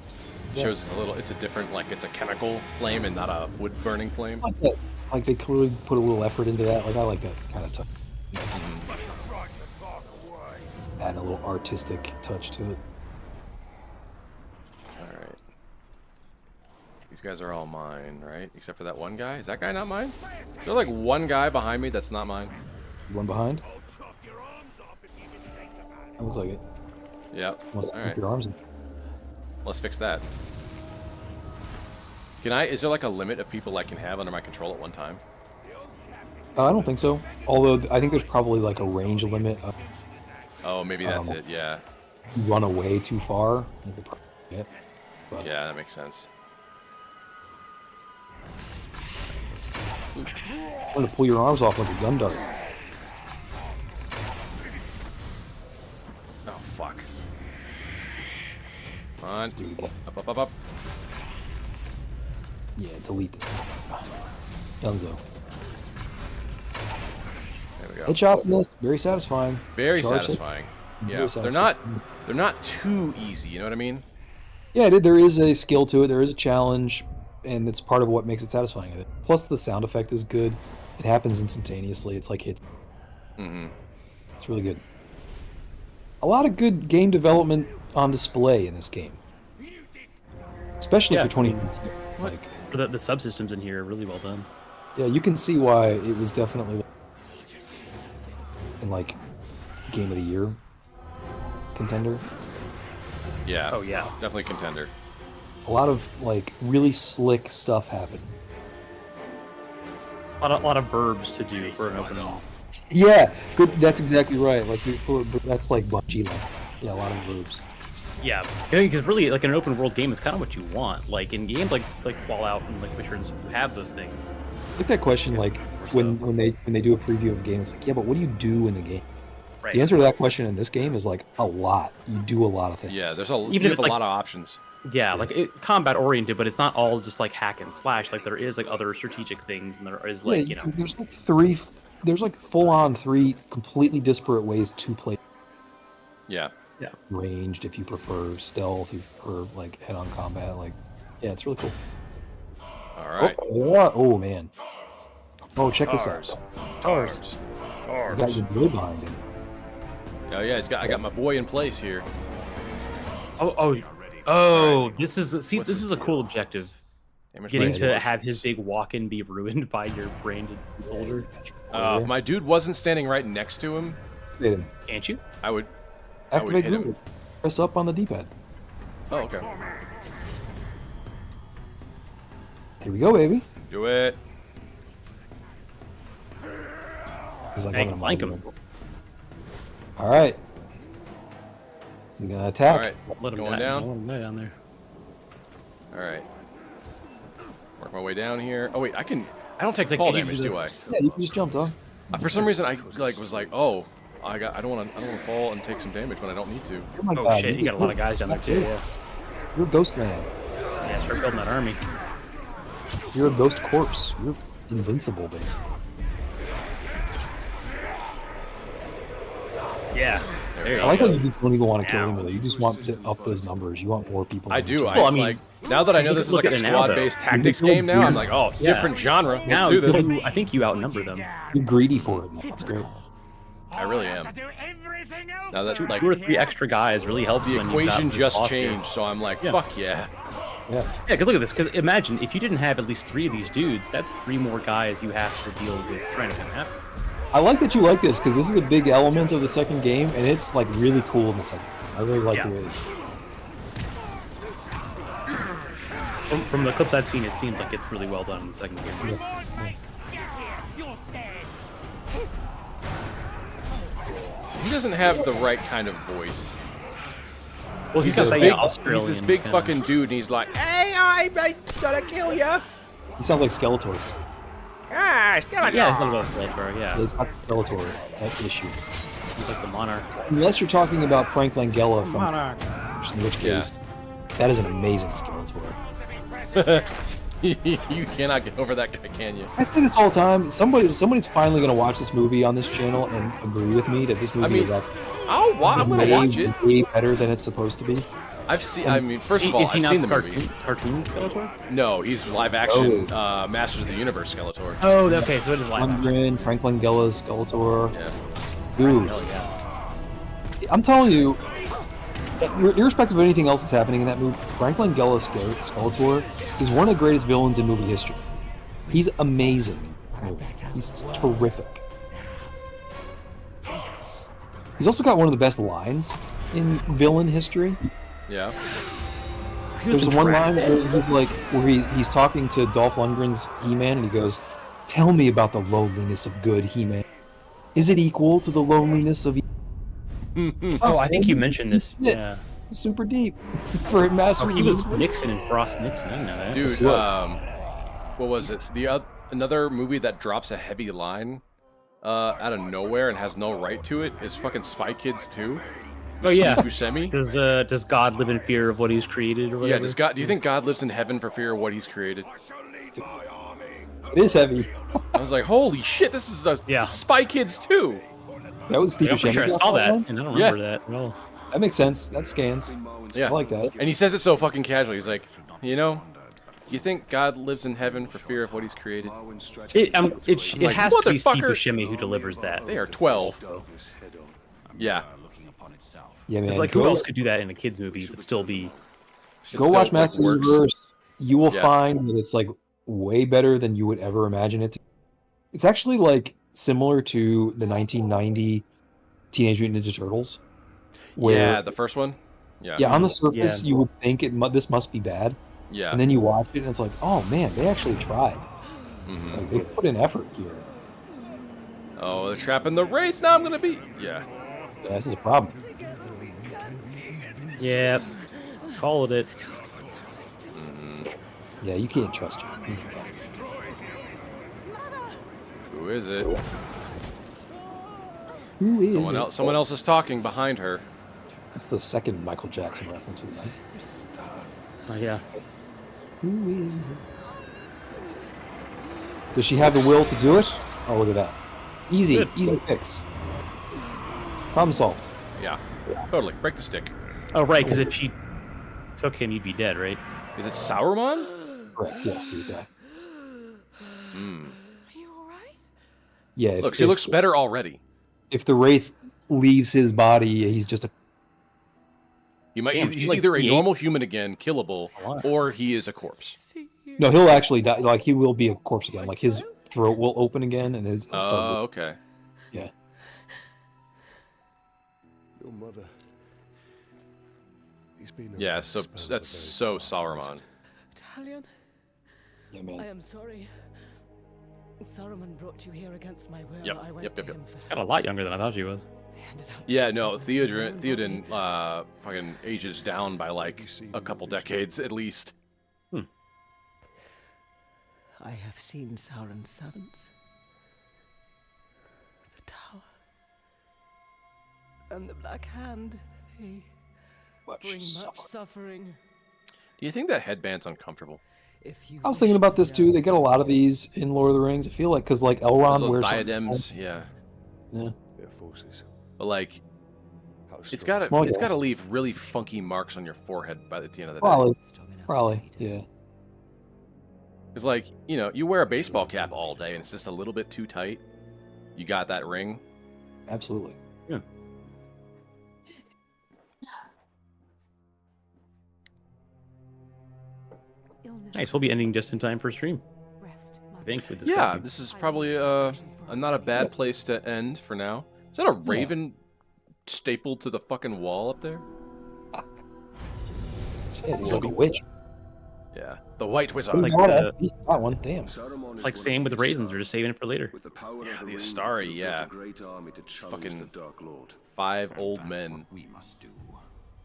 Speaker 1: shows it's a different, like it's a chemical flame and not a wood burning flame.
Speaker 3: Like that. Like they clearly put a little effort into that. Like I like that kind of touch. Add a little artistic touch to it.
Speaker 1: Alright. These guys are all mine, right? Except for that one guy. Is that guy not mine? Is there like one guy behind me that's not mine?
Speaker 3: One behind? That looks like it.
Speaker 1: Yep.
Speaker 3: Alright. Your arms in.
Speaker 1: Let's fix that. Is there like a limit of people I can have under my control at one time?
Speaker 3: I don't think so. Although I think there's probably like a range limit.
Speaker 1: Oh, maybe that's it, yeah.
Speaker 3: You run away too far.
Speaker 1: Yeah, that makes sense.
Speaker 3: I'm gonna pull your arms off like a gun dart.
Speaker 1: Oh, fuck. Come on. Up, up, up, up.
Speaker 3: Yeah, delete this. Dunzo.
Speaker 1: There we go.
Speaker 3: Headshots in this, very satisfying.
Speaker 1: Very
Speaker 3: Charge
Speaker 1: satisfying.
Speaker 3: it.
Speaker 1: Yeah,
Speaker 3: Very satisfying.
Speaker 1: they're not too easy, you know what I mean?
Speaker 3: Yeah, there is a skill to it, there is a challenge, and it's part of what makes it satisfying. Plus the sound effect is good. It happens instantaneously, it's like hits.
Speaker 1: Mm-hmm.
Speaker 3: It's really good. A lot of good game development on display in this game. Especially for 2015. Like,
Speaker 2: the subsystems in here are really well done.
Speaker 3: Yeah, you can see why it was definitely in like Game of the Year contender.
Speaker 1: Yeah.
Speaker 2: Oh yeah.
Speaker 1: Definitely contender.
Speaker 3: A lot of like really slick stuff happened.
Speaker 2: A lot of verbs to do for an open.
Speaker 3: Yeah, good. That's exactly right. Like that's like Bungie. Like, yeah, a lot of verbs.
Speaker 2: Yeah, because really, like in an open world game, it's kind of what you want. Like in games like Fallout and like Witcher, you have those things.
Speaker 3: Like that question, like when they do a preview of a game, it's like, yeah, but what do you do in the game?
Speaker 2: Right.
Speaker 3: The answer to that question in this game is like a lot. You do a lot of things.
Speaker 1: Yeah, there's
Speaker 2: Even
Speaker 1: you
Speaker 2: if
Speaker 1: have
Speaker 2: it's
Speaker 1: a
Speaker 2: like,
Speaker 1: lot of options.
Speaker 2: Yeah, like combat oriented, but it's not all just like hack and slash. Like there is like other strategic things, and there is like
Speaker 3: There's like three. There's like full on three completely disparate ways to play.
Speaker 1: Yeah.
Speaker 2: Yeah.
Speaker 3: Ranged, if you prefer stealth, if you prefer like head-on combat. Like, yeah, it's really cool.
Speaker 1: All right.
Speaker 3: Oh man. Oh, check this out.
Speaker 1: Tars.
Speaker 3: You got your boy behind him.
Speaker 1: Oh yeah, I got my boy in place here.
Speaker 2: Oh! This is a cool objective. Getting
Speaker 1: range.
Speaker 2: to have his big walk-in be ruined by your branded soldier.
Speaker 1: If my dude wasn't standing right next to him,
Speaker 2: can't you?
Speaker 1: I would
Speaker 3: Activate
Speaker 1: hit him.
Speaker 3: group. Press up on the D-pad.
Speaker 1: Oh, okay.
Speaker 3: Here we go, baby.
Speaker 1: Do it.
Speaker 3: He's like,
Speaker 2: Hey, you can flank him.
Speaker 3: All right. He's gonna attack.
Speaker 1: All right.
Speaker 2: Let him
Speaker 1: Going
Speaker 2: down.
Speaker 1: down.
Speaker 2: Let him die down there.
Speaker 1: All right. Work my way down here. Oh wait, I don't take
Speaker 2: Like,
Speaker 1: fall
Speaker 2: can you
Speaker 1: damage,
Speaker 2: do
Speaker 1: do I?
Speaker 3: Yeah, you can just jump, dog.
Speaker 1: For some reason, I was like, oh, I don't want to fall and take some damage when I don't need to.
Speaker 3: Oh my
Speaker 2: Oh
Speaker 3: God,
Speaker 2: shit, you got a lot of guys down there too. Yeah.
Speaker 3: You're a ghost man.
Speaker 2: Yeah, start building that army.
Speaker 3: You're a ghost corpse. You're invincible, basically.
Speaker 2: Yeah. There you
Speaker 3: I like
Speaker 2: go.
Speaker 3: how you just don't even want to kill him with it. You just want to up those numbers. You want more people.
Speaker 1: I do.
Speaker 2: Well, I mean,
Speaker 1: like now that I know this is
Speaker 2: look
Speaker 1: like a
Speaker 2: at it now,
Speaker 1: squad-based
Speaker 2: though.
Speaker 1: tactics game now, I'm like, oh,
Speaker 2: Yeah.
Speaker 1: different genre.
Speaker 2: Now,
Speaker 1: Let's do this.
Speaker 2: I think you outnumber them.
Speaker 3: You're greedy for it. That's great.
Speaker 1: I really am. Now that like
Speaker 2: Two or three extra guys really helps.
Speaker 1: the
Speaker 2: when you've got
Speaker 1: equation
Speaker 2: this
Speaker 1: just
Speaker 2: posture.
Speaker 1: changed, so I'm like,
Speaker 2: Yeah.
Speaker 1: fuck yeah.
Speaker 3: Yeah.
Speaker 2: Yeah, because look at this. Because imagine if you didn't have at least 3 of these dudes, that's 3 more guys you have to deal with trying to come after.
Speaker 3: I like that you like this because this is a big element of the second game, and it's like really cool in the second. I really like the way it is.
Speaker 2: From the clips I've seen, it seems like it's really well done in the second game.
Speaker 1: He doesn't have the right kind of voice.
Speaker 2: Well, he's
Speaker 1: this
Speaker 2: got
Speaker 1: big,
Speaker 2: Australian.
Speaker 1: he's this big
Speaker 2: kinda-
Speaker 1: fucking dude, and he's like, "Hey, I'm gonna kill ya!"
Speaker 3: He sounds like Skeletor.
Speaker 1: Ah, Skeletor.
Speaker 2: Yeah, it's not about Skeletor. Yeah,
Speaker 3: He's got Skeletor, that issue.
Speaker 2: he's like the monarch.
Speaker 3: Unless you're talking about Frank Langella from in which case, that is an amazing Skeletor.
Speaker 1: You cannot get over that guy, can you?
Speaker 3: I say this all the time. Somebody's finally gonna watch this movie on this channel and agree with me that this movie is actually
Speaker 1: I'm gonna watch it.
Speaker 3: way better than it's supposed to be.
Speaker 1: I've seen. I mean, first of all,
Speaker 2: Is he
Speaker 1: I've
Speaker 2: not
Speaker 1: seen the movie.
Speaker 2: cartoon Skeletor?
Speaker 1: No, he's live action Masters of the Universe Skeletor.
Speaker 2: Oh, okay, so it is live action.
Speaker 3: Lundgren, Franklin Gela, Skeletor.
Speaker 1: Yeah.
Speaker 3: Dude,
Speaker 2: Hell yeah.
Speaker 3: I'm telling you, irrespective of anything else that's happening in that movie, Franklin Gela Skeletor is one of the greatest villains in movie history. He's amazing. He's terrific. He's also got one of the best lines in villain history.
Speaker 1: Yeah.
Speaker 3: There's one line where he's like, he's talking to Dolph Lundgren's He-Man, and he goes, "Tell me about the loneliness of good He-Man. Is it equal to the loneliness of?"
Speaker 2: Oh, I think you mentioned this. Yeah.
Speaker 3: Super deep for Master.
Speaker 2: Oh, he was Nixon in Frost Nixon. I didn't know that.
Speaker 1: Dude, what was it? Another movie that drops a heavy line out of nowhere and has no right to it is fucking Spy Kids 2.
Speaker 2: Oh yeah.
Speaker 1: Buscemi.
Speaker 2: Does God live in fear of what He's created, or whatever?
Speaker 1: Yeah. Do you think God lives in heaven for fear of what He's created?
Speaker 3: It is heavy.
Speaker 1: I was like, holy shit, this is a Spy Kids 2.
Speaker 3: That was Steve
Speaker 2: I'm pretty sure I saw that, and I don't remember that at all.
Speaker 3: That makes sense. That scans.
Speaker 1: Yeah.
Speaker 3: I like that.
Speaker 1: And he says it so fucking casually. He's like, you think God lives in heaven for fear of what He's created?
Speaker 2: It has to be Steve Buscemi who delivers that.
Speaker 1: They are 12. Yeah.
Speaker 3: Yeah, man.
Speaker 2: It's like, who else could do that in a kids movie but still be?
Speaker 3: Go watch Master of the Universe. You will find that it's like way better than you would ever imagine it to. It's actually like similar to the 1990 Teenage Mutant Ninja Turtles.
Speaker 1: Yeah, the first one. Yeah.
Speaker 3: Yeah, on the surface, you would think this must be bad.
Speaker 1: Yeah.
Speaker 3: And then you watch it, and it's like, oh man, they actually tried. Like, they put in effort here.
Speaker 1: Oh, they're trapping the Wraith. Now I'm gonna be. Yeah.
Speaker 3: This is a problem.
Speaker 2: Yeah. Called it.
Speaker 3: Yeah, you can't trust her.
Speaker 1: Who is it?
Speaker 3: Who is
Speaker 1: Someone else is talking behind her.
Speaker 3: That's the second Michael Jackson reference of the night.
Speaker 2: Oh yeah.
Speaker 3: Who is it? Does she have the will to do it? Oh, look at that. Easy fix. Problem solved.
Speaker 1: Yeah. Totally. Break the stick.
Speaker 2: Oh right, because if she took him, he'd be dead, right?
Speaker 1: Is it Sauron?
Speaker 3: Correct. Yes, he would die.
Speaker 7: Are you all right?
Speaker 3: Yeah.
Speaker 1: Look, she looks better already.
Speaker 3: If the Wraith leaves his body, he's just a.
Speaker 1: He's either a normal human again, killable, or he is a corpse.
Speaker 3: No, he'll actually die. Like, he will be a corpse again. Like, his throat will open again, and his.
Speaker 1: Oh, okay.
Speaker 3: Yeah.
Speaker 6: Your mother.
Speaker 1: Yeah, so that's so Sauron.
Speaker 9: Italian.
Speaker 3: Yeah, man.
Speaker 9: I am sorry. Saruman brought you here against my will.
Speaker 1: Yep.
Speaker 9: I went to him for
Speaker 2: Got a lot younger than I thought she was.
Speaker 1: Yeah, no, Theoden fucking ages down by like a couple decades at least.
Speaker 9: I have seen Sauron's servants. The tower. And the Black Hand. They bring much suffering.
Speaker 1: Do you think that headband's uncomfortable?
Speaker 3: I was thinking about this too. They get a lot of these in Lord of the Rings. I feel like because like Elrond wears
Speaker 1: diadems, yeah.
Speaker 3: Yeah.
Speaker 6: Their forces.
Speaker 1: But like, it's gotta leave really funky marks on your forehead by the end of the day.
Speaker 3: Probably, yeah.
Speaker 1: It's like, you wear a baseball cap all day and it's just a little bit too tight. You got that ring.
Speaker 3: Absolutely.
Speaker 2: Yeah. Nice, we'll be ending just in time for stream. I think with this.
Speaker 1: Yeah,
Speaker 2: cutscene.
Speaker 1: this is probably not a bad place to end for now. Is that a raven stapled to the fucking wall up there?
Speaker 3: Shit, he's like a witch.
Speaker 1: Yeah, the white wizard.
Speaker 2: It's like
Speaker 3: that one. Damn.
Speaker 2: It's like same with the raisins. They're just saving it for later.
Speaker 1: Yeah, the Astari. Yeah. Fucking 5 old men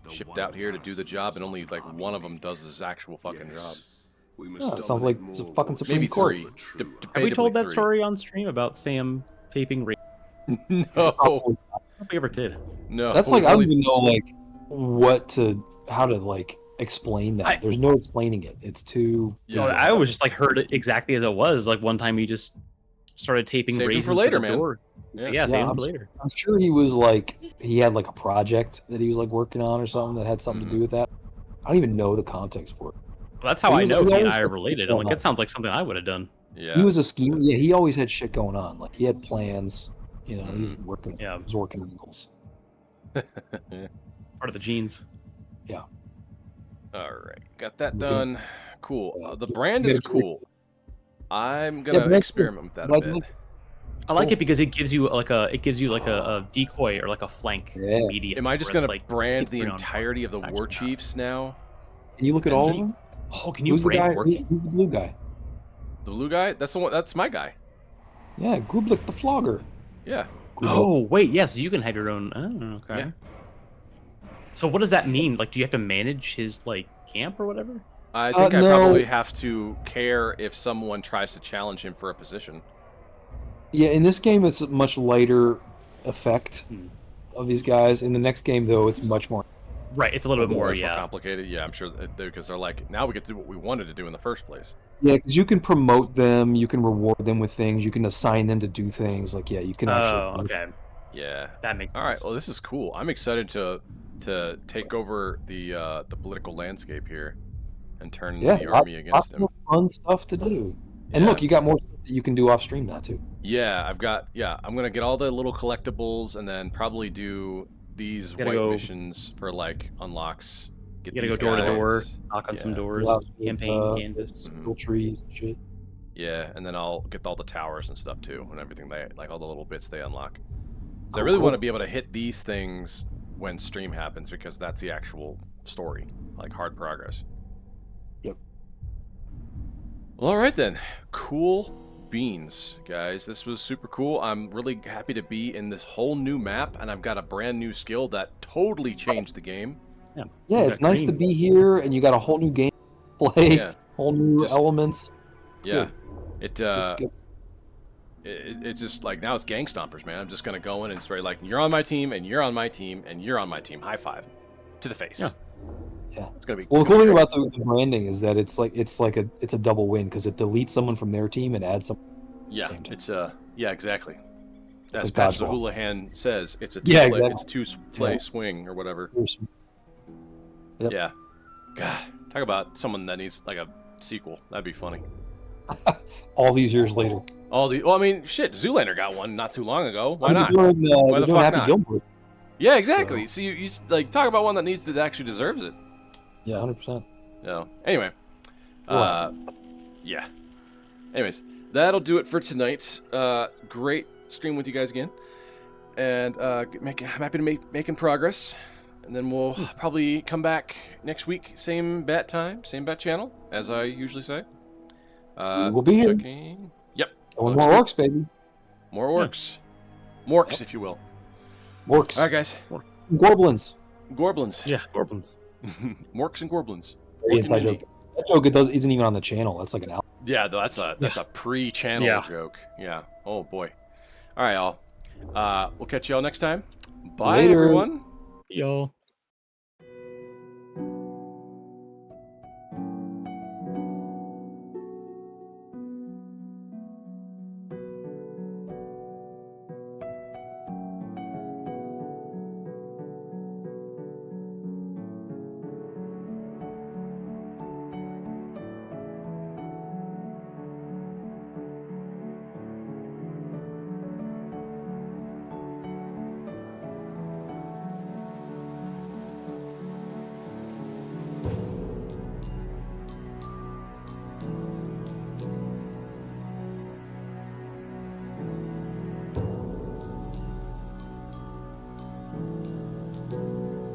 Speaker 1: shipped out here to do the job, and only like one of them does his actual fucking job.
Speaker 3: It sounds like it's a fucking Supreme
Speaker 1: Maybe
Speaker 3: Court.
Speaker 1: 3.
Speaker 2: Have we told that story on stream about Sam taping?
Speaker 1: No.
Speaker 2: I don't think we ever did.
Speaker 1: No.
Speaker 3: That's like I don't even know like how to like explain that. There's no explaining it. It's too.
Speaker 2: Yeah, I always just like heard it exactly as it was. Like one time he just started taping raisins
Speaker 1: for later,
Speaker 2: to the
Speaker 1: man.
Speaker 2: door. Yeah, save them for later.
Speaker 3: I'm sure he was like he had like a project that he was like working on or something that had something to do with that. I don't even know the context for it.
Speaker 2: Well, that's how
Speaker 3: He
Speaker 2: I
Speaker 3: was-
Speaker 2: know
Speaker 3: he
Speaker 2: he and
Speaker 3: always
Speaker 2: I are
Speaker 3: had
Speaker 2: related.
Speaker 3: shit
Speaker 2: I'm
Speaker 3: going
Speaker 2: like,
Speaker 3: on.
Speaker 2: that sounds like something I would have done.
Speaker 1: Yeah.
Speaker 3: He was a schemer. Yeah, he always had shit going on. Like he had plans. You know, he was working.
Speaker 2: Yeah.
Speaker 3: He was working angles.
Speaker 2: Part of the genes.
Speaker 3: Yeah.
Speaker 1: All right, got that
Speaker 3: Looking-
Speaker 1: done. Cool. The
Speaker 3: you
Speaker 1: brand
Speaker 3: gotta
Speaker 1: is
Speaker 3: get-
Speaker 1: cool. I'm gonna
Speaker 3: brand's
Speaker 1: experiment with that a
Speaker 3: cool.
Speaker 1: bit.
Speaker 2: I like
Speaker 1: Cool.
Speaker 2: it because it gives you like a decoy or like a flank
Speaker 3: Yeah.
Speaker 2: immediately.
Speaker 1: Am I just
Speaker 2: where it's
Speaker 1: gonna
Speaker 2: like,
Speaker 1: brand
Speaker 2: hit
Speaker 1: the
Speaker 2: 3-on-1.
Speaker 1: entirety of the
Speaker 2: It's
Speaker 1: war
Speaker 2: actually not.
Speaker 1: chiefs now?
Speaker 3: Can you look at all of them?
Speaker 2: Oh, can you
Speaker 3: Who's the
Speaker 2: brand
Speaker 3: guy?
Speaker 2: working?
Speaker 3: Who's the blue guy?
Speaker 1: The blue guy? That's the one. That's my guy.
Speaker 3: Yeah, Grublik the Flogger.
Speaker 1: Yeah.
Speaker 2: Oh, wait, yes, you can have your own. Oh, okay.
Speaker 1: Yeah.
Speaker 2: So what does that mean? Like, do you have to manage his like camp or whatever?
Speaker 1: I think I
Speaker 3: no.
Speaker 1: probably have to care if someone tries to challenge him for a position.
Speaker 3: Yeah, in this game it's a much lighter effect of these guys. In the next game, though, it's much more.
Speaker 2: Right, it's a little bit more,
Speaker 1: Much more
Speaker 2: yeah.
Speaker 1: complicated. Yeah, I'm sure because they're like now we get to do what we wanted to do in the first place.
Speaker 3: Yeah, because you can promote them, you can reward them with things, you can assign them to do things. Like, yeah, you can
Speaker 2: Oh,
Speaker 3: actually.
Speaker 2: okay.
Speaker 1: Yeah.
Speaker 2: That makes sense.
Speaker 1: All right. Well, this is cool. I'm excited to take over the political landscape here and turn
Speaker 3: Yeah,
Speaker 1: the army against
Speaker 3: lots
Speaker 1: him.
Speaker 3: of fun stuff to do. And
Speaker 1: Yeah.
Speaker 3: look, you got more stuff that you can do off stream now too.
Speaker 1: Yeah, I'm gonna get all the little collectibles and then probably do these
Speaker 2: Gotta
Speaker 1: white
Speaker 2: go-
Speaker 1: missions for like unlocks. Get
Speaker 2: You gotta go
Speaker 1: these
Speaker 2: door to door,
Speaker 1: guys.
Speaker 2: knock on some
Speaker 1: Yeah.
Speaker 2: doors,
Speaker 3: Lots of,
Speaker 2: campaign, canvas.
Speaker 3: skill trees and shit.
Speaker 1: Yeah, and then I'll get all the towers and stuff too, and everything they like, all the little bits they unlock. So I
Speaker 3: Oh,
Speaker 1: really
Speaker 3: cool.
Speaker 1: want to be able to hit these things when stream happens because that's the actual story, like hard progress.
Speaker 3: Yep.
Speaker 1: Well, all right then. Cool beans, guys. This was super cool. I'm really happy to be in this whole new map, and I've got a brand new skill that totally changed the game.
Speaker 2: Yeah,
Speaker 3: Yeah,
Speaker 2: you
Speaker 3: it's
Speaker 2: got
Speaker 3: nice to
Speaker 2: green.
Speaker 3: be here, and you got a whole new game to play,
Speaker 1: Yeah.
Speaker 3: whole new
Speaker 1: Just-
Speaker 3: elements.
Speaker 1: Yeah.
Speaker 3: It's
Speaker 1: It
Speaker 3: good.
Speaker 1: it's just like now it's gang stompers, man. I'm just gonna go in and it's very like you're on my team and you're on my team and you're on my team. High five to the face.
Speaker 2: Yeah.
Speaker 3: Yeah.
Speaker 1: It's gonna be.
Speaker 3: Well,
Speaker 1: it's
Speaker 3: the cool
Speaker 1: gonna
Speaker 3: thing
Speaker 1: be
Speaker 3: about the branding is that it's a double win because it deletes someone from their team and adds someone.
Speaker 1: yeah,
Speaker 3: same time.
Speaker 1: it's yeah, exactly. As
Speaker 3: like
Speaker 1: Patch the
Speaker 3: dodgeball.
Speaker 1: Houlihan says, it's a
Speaker 3: Yeah,
Speaker 1: two-play,
Speaker 3: exactly.
Speaker 1: it's a two-play
Speaker 3: Yeah.
Speaker 1: swing or whatever.
Speaker 3: Yep.
Speaker 1: Yeah. God, talk about someone that needs like a sequel. That'd be funny.
Speaker 3: All these years later.
Speaker 1: Well, I mean, shit, Zoolander got one not too long ago. Why not?
Speaker 3: They're doing,
Speaker 1: Why the
Speaker 3: they're doing
Speaker 1: fuck
Speaker 3: Happy
Speaker 1: not?
Speaker 3: Gilmore.
Speaker 1: Yeah, exactly. So you like talk about one that needs that actually deserves it.
Speaker 3: Yeah, 100%.
Speaker 1: No. Anyway.
Speaker 3: What?
Speaker 1: Yeah. Anyways, that'll do it for tonight. Great stream with you guys again. And I'm happy to making progress. And then we'll probably come back next week, same bat time, same bat channel, as I usually say.
Speaker 3: We'll be here.
Speaker 1: Checking. Yep.
Speaker 3: Going
Speaker 1: Looks
Speaker 3: more
Speaker 1: good.
Speaker 3: orcs, baby.
Speaker 1: More orcs. Morks, if you will.
Speaker 3: Orcs.
Speaker 1: All right, guys.
Speaker 3: Gorblins.
Speaker 1: Gorblins.
Speaker 2: Yeah, Gorblins.
Speaker 1: Morks and Gorblins.
Speaker 3: Very
Speaker 1: Orc
Speaker 3: inside
Speaker 1: community.
Speaker 3: joke. That joke isn't even on the channel. That's like an album.
Speaker 1: Yeah, that's a pre-channel
Speaker 2: Yeah.
Speaker 1: joke. Yeah. Oh boy. All right, y'all. We'll catch y'all next time. Bye,
Speaker 3: Later.
Speaker 1: everyone.
Speaker 2: Yo.